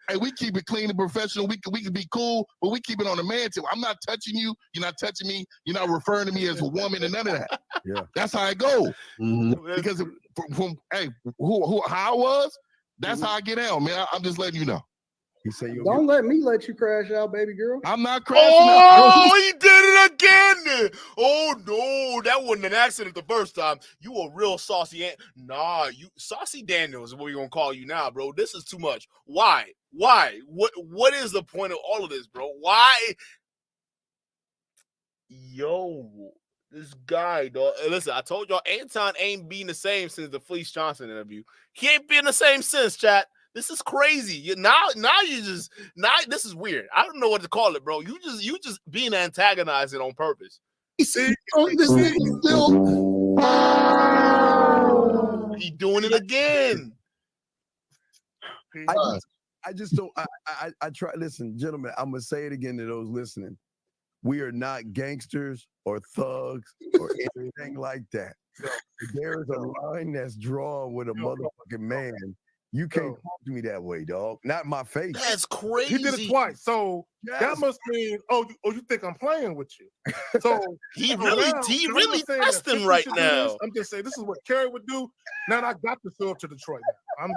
hey, we keep it clean and professional. We can be cool, but we keep it on the man tip. I'm not touching you. You're not touching me. You're not referring to me as a woman and none of that. Yeah, that's how I go. Mm-hmm. Because from how I was, that's how I get out, man. I'm just letting you know. Don't let me let you crash out, baby girl. I'm not crashing out. Oh, he did it again. Oh no, that wasn't an accident the first time. You a real saucy you Saucy Daniels is what we gonna call you now, bro. This is too much. Why? What is the point of all of this, bro? Why? Yo, this guy, dog. Listen, I told y'all, Anton ain't been the same since the Fleece Johnson interview. He ain't been the same since, chat. This is crazy. Now this is weird. I don't know what to call it, bro. You just being antagonizing on purpose. See, this nigga still. He doing it again. I just don't. I try. Listen, gentlemen, I'm gonna say it again to those listening. We are not gangsters or thugs or anything like that. There is a line that's drawn with a motherfucking man. You can't talk to me that way, dog. Not in my face. That's crazy. He did it twice. So that must mean, you think I'm playing with you. So he really testing right now. I'm just saying this is what Kerry would do. Now I got to show up to Detroit now. I'm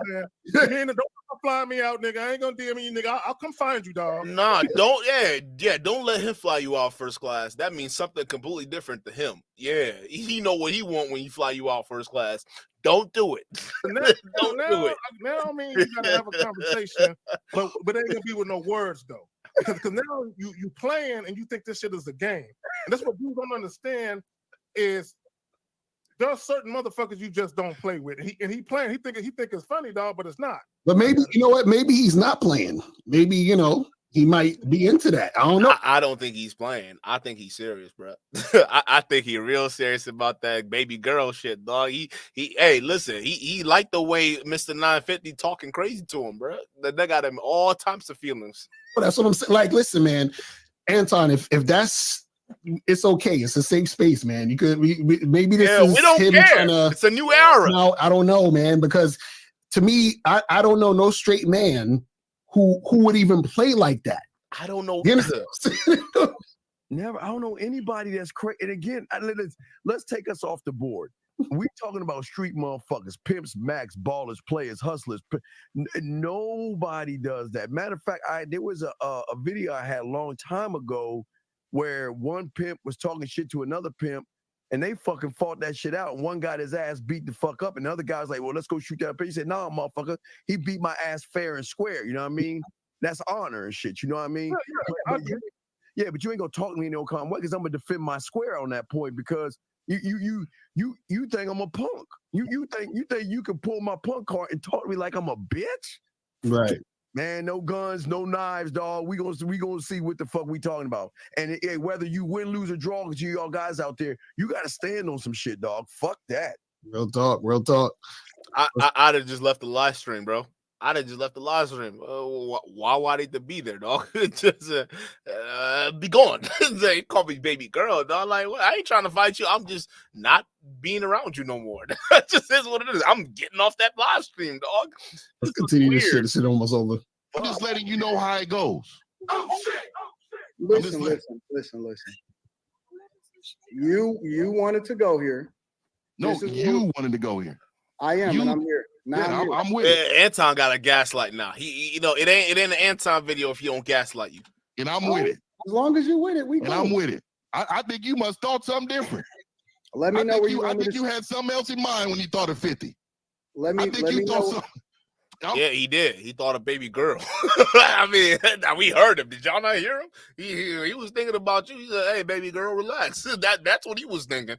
saying, don't fly me out, nigga. I ain't gonna DM you, nigga. I'll come find you, dog. Nah, don't don't let him fly you out first class. That means something completely different to him. Yeah, he know what he want when he fly you out first class. Don't do it. Don't do it. Now I mean you gotta have a conversation, but it ain't gonna be with no words though. Because now you playing and you think this shit is a game. And that's what people don't understand is there are certain motherfuckers you just don't play with. He playing, he think it's funny, dog, but it's not. But maybe, you know what? Maybe he's not playing. Maybe, he might be into that. I don't know. I don't think he's playing. I think he's serious, bro. I think he's real serious about that baby girl shit, dog. Hey, listen, he liked the way Mr. 950 talking crazy to him, bro. They got him all types of feelings. Well, that's what I'm saying. Like, listen, man, Anton, if that's, it's okay. It's a safe space, man. You could maybe this is we don't him care. trying to. It's a new era. Now, I don't know, man, because to me, I don't know no straight man who would even play like that. I don't know. Never. I don't know anybody that's crazy. And again, let's take us off the board. We talking about street motherfuckers, pimps, max, ballers, players, hustlers. Nobody does that. Matter of fact, there was a video I had a long time ago where one pimp was talking shit to another pimp, and they fucking fought that shit out. And one got his ass beat the fuck up, and the other guy was like, "Well, let's go shoot that pimp." He said, "Nah, motherfucker, he beat my ass fair and square." You know what I mean? That's honor and shit. You know what I mean? Yeah, but you ain't gonna talk to me in no calm way because I'm gonna defend my square on that point because you think I'm a punk. You think you can pull my punk card and talk to me like I'm a bitch? Right. Man, no guns, no knives, dog. We gonna see what the fuck we talking about. And whether you win, lose, or draw, because you all guys out there, you gotta stand on some shit, dog. Fuck that. Real talk, real talk. I'd have just left the live stream, bro. I'd have just left the live stream. Why need to be there, dog? Just be gone. They call me baby girl, dog. Like, well, I ain't trying to fight you. I'm just not being around you no more. That just is what it is. I'm getting off that live stream, dog. Let's continue this shit. This shit almost over. I'm just letting you know how it goes. Oh shit! Listen. You wanted to go here. No, you wanted to go here. I am, and I'm here. Now I'm with it. Anton got a gaslight now. It ain't an Anton video if you don't gaslight you. And I'm with it. As long as you with it, we. And I'm with it. I think you must thought something different. Let me know where you. I think you had something else in mind when you thought of 50. Let me know. Yeah, he did. He thought of baby girl. I mean, we heard him. Did y'all not hear him? He was thinking about you. He said, "Hey, baby girl, relax." That's what he was thinking.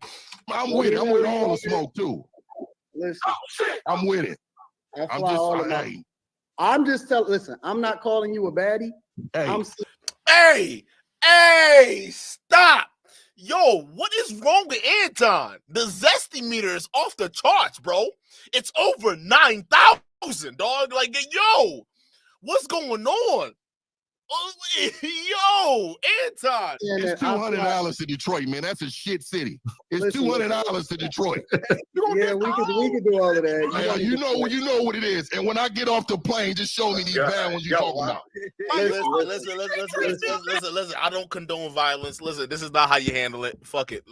I'm with it. I'm with all the smoke too. Listen, I'm with it. I'm just telling. Listen, I'm not calling you a baddie. Hey. Hey, stop. Yo, what is wrong with Anton? The zesty meter is off the charts, bro. It's over 9,000, dog. Like, yo, what's going on? Yo, Anton. It's $200 to Detroit, man. That's a shit city. It's $200 to Detroit. Yeah, we could do all of that. You know what it is. And when I get off the plane, just show me these bad ones you're talking about. Listen. I don't condone violence. Listen, this is not how you handle it. Fuck it.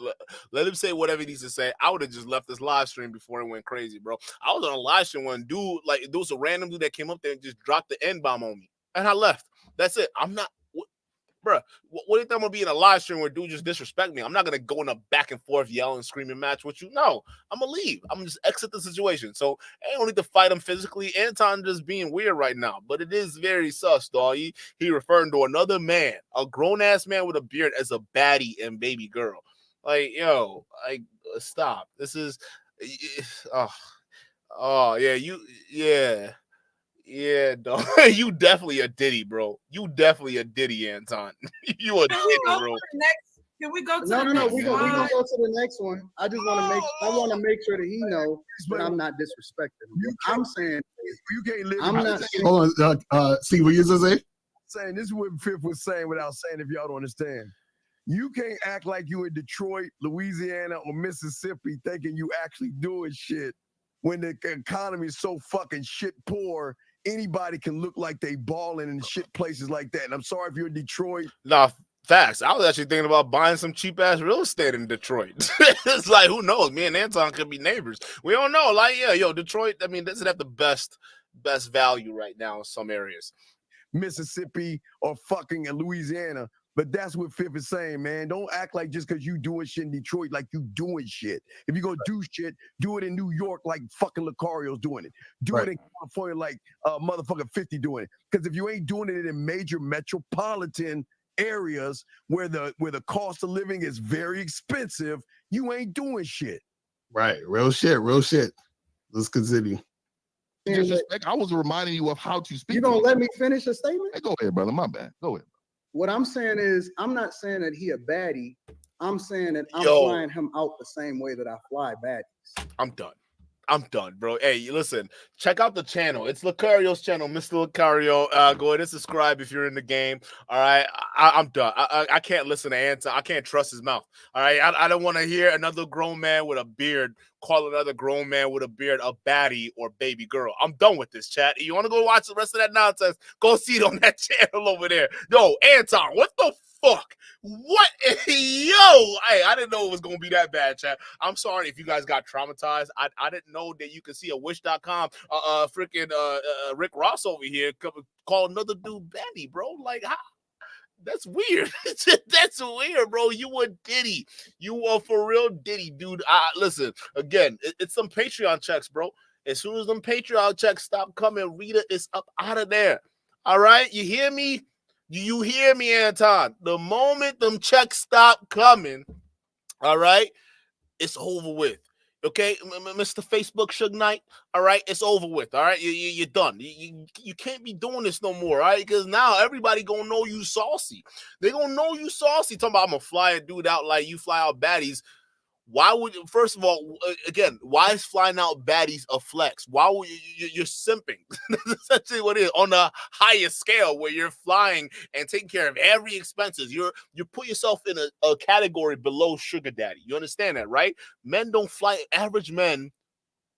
Let him say whatever he needs to say. I would have just left this live stream before it went crazy, bro. I was on a live stream when there was a random dude that came up there and just dropped the N-bomb on me. And I left. That's it. I'm not, bro. What do you think I'm gonna be in a live stream where dude just disrespect me? I'm not gonna go in a back and forth yelling, screaming match with you. No, I'm gonna leave. I'm gonna just exit the situation. So I don't need to fight him physically. Anton just being weird right now, but it is very sus, dog. He referring to another man, a grown ass man with a beard, as a baddie and baby girl. Like, yo, like, stop. This is, Yeah, dog. You definitely a Diddy, bro. You definitely a Diddy, Anton. You a Diddy, bro. Can we go to No, the next we gonna go to the next one. I just want to make sure that he knows that I'm not disrespecting him. I'm saying you can't live. I'm not. Hold on. See what you just say? Saying this is what Fifth was saying without saying, if y'all don't understand. You can't act like you in Detroit, Louisiana, or Mississippi thinking you actually doing shit when the economy is so fucking shit poor, anybody can look like they balling in shit places like that. And I'm sorry if you're in Detroit. Nah, facts. I was actually thinking about buying some cheap ass real estate in Detroit. It's like, who knows? Me and Anton could be neighbors. We don't know. Like, yeah, yo, Detroit, I mean, doesn't have the best value right now in some areas. Mississippi or fucking in Louisiana. But that's what Fifth is saying, man. Don't act like just because you doing shit in Detroit like you doing shit. If you're going to do shit, do it in New York like fucking Lucario's doing it. Do it in California like motherfucking 50 doing it. Because if you ain't doing it in major metropolitan areas where the cost of living is very expensive, you ain't doing shit. Right. Real shit. Let's continue. I was reminding you of how to speak. You gonna let me finish a statement? Hey, go ahead, brother. My bad. Go ahead. What I'm saying is, I'm not saying that he a baddie. I'm saying that I'm flying him out the same way that I fly baddies. I'm done, bro. Hey, listen, check out the channel. It's Lucario's channel, Mr. Lucario. Go ahead and subscribe if you're in the game. All right, I'm done. I can't listen to Anton. I can't trust his mouth. All right, I don't want to hear another grown man with a beard call another grown man with a beard a baddie or baby girl. I'm done with this, chat. You want to go watch the rest of that nonsense? Go see it on that channel over there. Yo, Anton, what the fuck? What? Yo, hey, I didn't know it was gonna be that bad, chat. I'm sorry if you guys got traumatized. I didn't know that you could see a wish.com freaking Rick Ross over here call another dude Benny, bro. Like, how? That's weird. That's weird, bro. You were Diddy. You were for real Diddy, dude. Listen, again, it's some Patreon checks, bro. As soon as them Patreon checks stop coming, Rita is up out of there. All right? You hear me? You hear me, Anton? The moment them checks stop coming, all right, it's over with. Okay, Mr. Facebook Suge Knight, all right, it's over with, all right? You're done. You can't be doing this no more, all right? Because now everybody gonna know you saucy. They gonna know you saucy. Talking about I'm gonna fly a dude out like you fly out baddies. Why would, first of all, again, why is flying out baddies a flex? Why would you're simping? That's essentially what it is on the highest scale where you're flying and taking care of every expenses. You put yourself in a category below sugar daddy. You understand that, right? Men don't fly, average men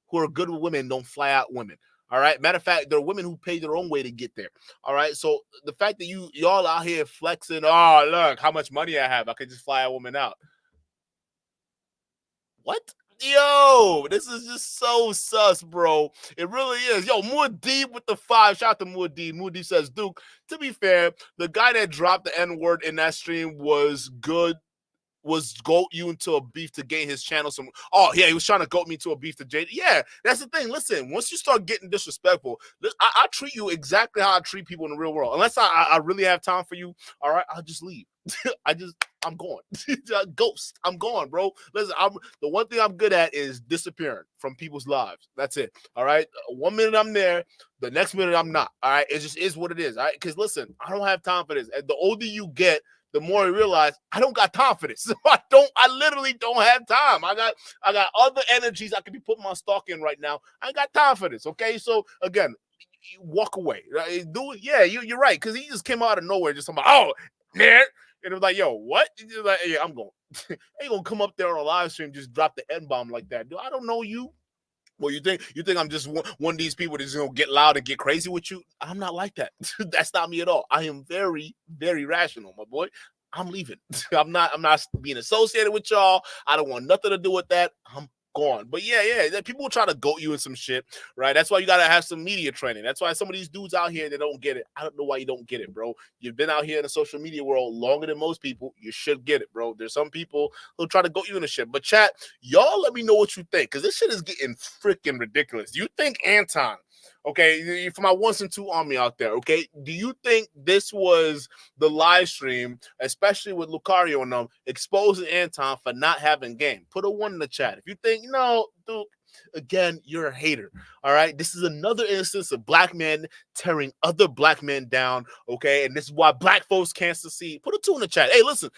who are good with women don't fly out women. All right. Matter of fact, there are women who pay their own way to get there. All right. So the fact that y'all out here flexing, oh, look how much money I have, I could just fly a woman out. What? Yo, this is just so sus, bro. It really is. Yo, Muad'Dib with the 5. Shout out to Muad'Dib. Muad'Dib says, Duke, to be fair, the guy that dropped the N-word in that stream was good. Was goat you into a beef to gain his channel some. Oh, yeah, he was trying to goat me to a beef to Jada. Yeah, that's the thing. Listen, once you start getting disrespectful, I treat you exactly how I treat people in the real world. Unless I really have time for you, all right, I'll just leave. I'm going. Ghost. I'm gone, bro. Listen, the one thing I'm good at is disappearing from people's lives. That's it. All right. 1 minute I'm there, the next minute I'm not. All right. It just is what it is. All right. Because listen, I don't have time for this. And the older you get, the more you realize I don't got time for this. I literally don't have time. I got other energies I could be putting my stock in right now. I ain't got time for this. Okay. So again, you walk away. Right? Do it. Yeah, you're right. Because he just came out of nowhere, just somebody, oh, man. And it was like, yo, what? He's like, yeah, I'm going. Ain't gonna come up there on a live stream, just drop the N-bomb like that. Dude, I don't know you. Well, you think I'm just one of these people that's gonna get loud and get crazy with you? I'm not like that. That's not me at all. I am very, very rational, my boy. I'm leaving. I'm not being associated with y'all. I don't want nothing to do with that. I'm gone. But yeah, people try to goat you in some shit, right? That's why you gotta have some media training. That's why some of these dudes out here, they don't get it. I don't know why you don't get it, bro. You've been out here in the social media world longer than most people. You should get it, bro. There's some people who try to goat you in the shit. But chat, y'all let me know what you think, because this shit is getting freaking ridiculous. You think Anton, okay, for my 1s and 2 army out there, okay, do you think this was the live stream, especially with Lucario and them, exposing Anton for not having game? Put a 1 in the chat. If you think, no, Duke, again, you're a hater, all right? This is another instance of black men tearing other black men down, okay? And this is why black folks can't succeed. Put a 2 in the chat. Hey, listen,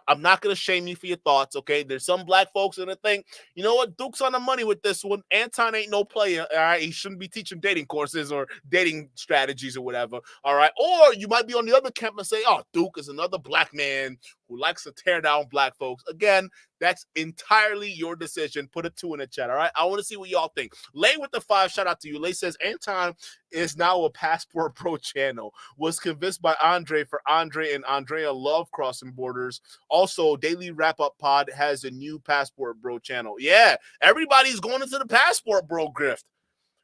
I'm not going to shame you for your thoughts, okay? There's some black folks that think, you know what, Duke's on the money with this one. Anton ain't no player, all right? He shouldn't be teaching dating courses or dating strategies or whatever, all right? Or you might be on the other camp and say, oh, Duke is another black man who likes to tear down black folks. Again, that's entirely your decision. Put a 2 in the chat, all right? I want to see what y'all think. Lay with the 5, shout out to you. Lay says, Anton is now a Passport Bro channel. Was convinced by Andre for Andre and Andrea love crossing borders. Also, Daily Wrap-Up Pod has a new Passport Bro channel. Yeah, everybody's going into the Passport Bro grift.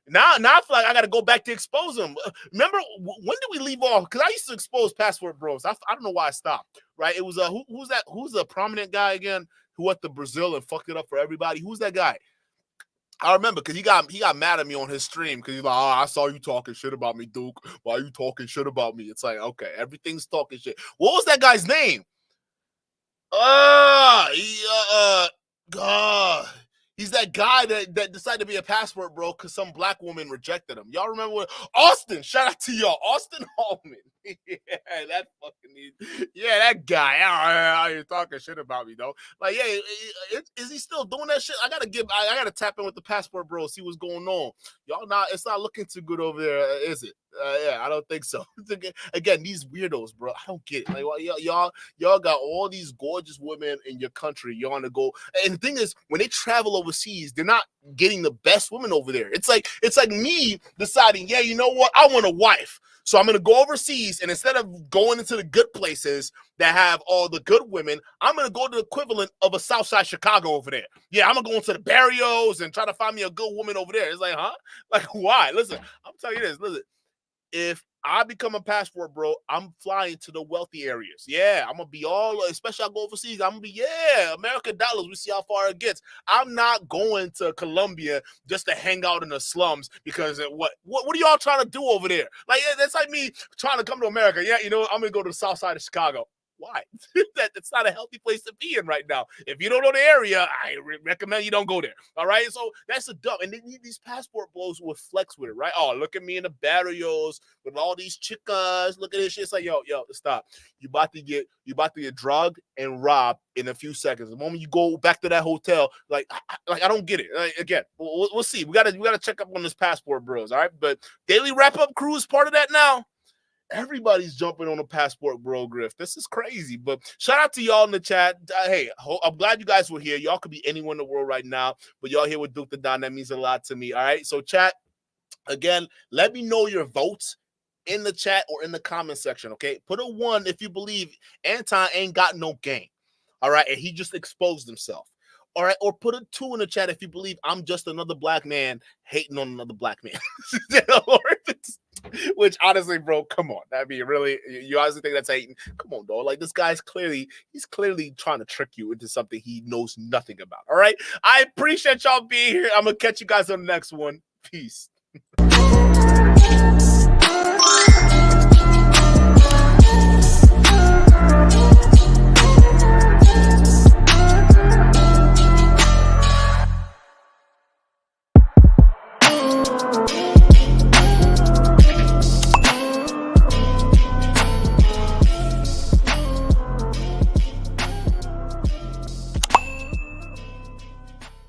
Now I feel like I got to go back to expose them. Remember, when did we leave off? Because I used to expose Passport Bros. I don't know why I stopped, right? It was, who's that? Who's the prominent guy again who went to Brazil and fucked it up for everybody? Who's that guy? I remember because he got mad at me on his stream because he's like, I saw you talking shit about me, Duke. Why are you talking shit about me? It's like, okay, everything's talking shit. What was that guy's name? God. He's that guy that decided to be a Passport Bro because some black woman rejected him. Y'all remember what? Austin, shout out to y'all. Austin Hallman. That guy. You're talking shit about me, though. Like, yeah, is he still doing that shit? I gotta tap in with the Passport Bro, see what's going on. It's not looking too good over there, is it? Yeah, I don't think so. Again, these weirdos, bro. I don't get it. Like, well, y'all got all these gorgeous women in your country. You want to go, and the thing is, when they travel overseas, they're not getting the best women over there. It's like me deciding, yeah, you know what? I want a wife. So I'm going to go overseas, and instead of going into the good places that have all the good women, I'm going to go to the equivalent of a Southside Chicago over there. Yeah, I'm going to go into the barrios and try to find me a good woman over there. It's like, huh? Like, why? Listen, I'm telling you this. Listen, if I become a Passport Bro, I'm flying to the wealthy areas. Yeah, I'm going to be especially I go overseas, I'm going to be, American dollars. We see how far it gets. I'm not going to Colombia just to hang out in the slums because what are y'all trying to do over there? Like, that's like me trying to come to America. Yeah, you know, I'm going to go to the south side of Chicago. Why? That's not a healthy place to be in right now. If you don't know the area, I recommend you don't go there. All right? So that's a dumb. And they need these Passport Bros with flex with it, right? Oh, look at me in the barrios with all these chicas. Look at this shit. It's like, yo, stop. You about to get drugged and robbed in a few seconds. The moment you go back to that hotel, I don't get it. Again, we'll see. We gotta check up on this Passport Bros. All right, but Daily Wrap-Up Crew is part of that now. Everybody's jumping on a Passport Bro grift. This is crazy. But shout out to y'all in the chat. Hey, I'm glad you guys were here. Y'all could be anywhere in the world right now, but y'all here with Duke the Don. That means a lot to me. All right. So chat, again, let me know your votes in the chat or in the comment section. Okay. Put a 1 if you believe Anton ain't got no game. All right. And he just exposed himself. All right. Or put a 2 in the chat if you believe I'm just another black man hating on another black man. Which honestly, bro, come on. I mean, really, you honestly think that's hating? Come on, dog. Like, this guy's clearly trying to trick you into something he knows nothing about. All right. I appreciate y'all being here. I'm gonna catch you guys on the next one. Peace.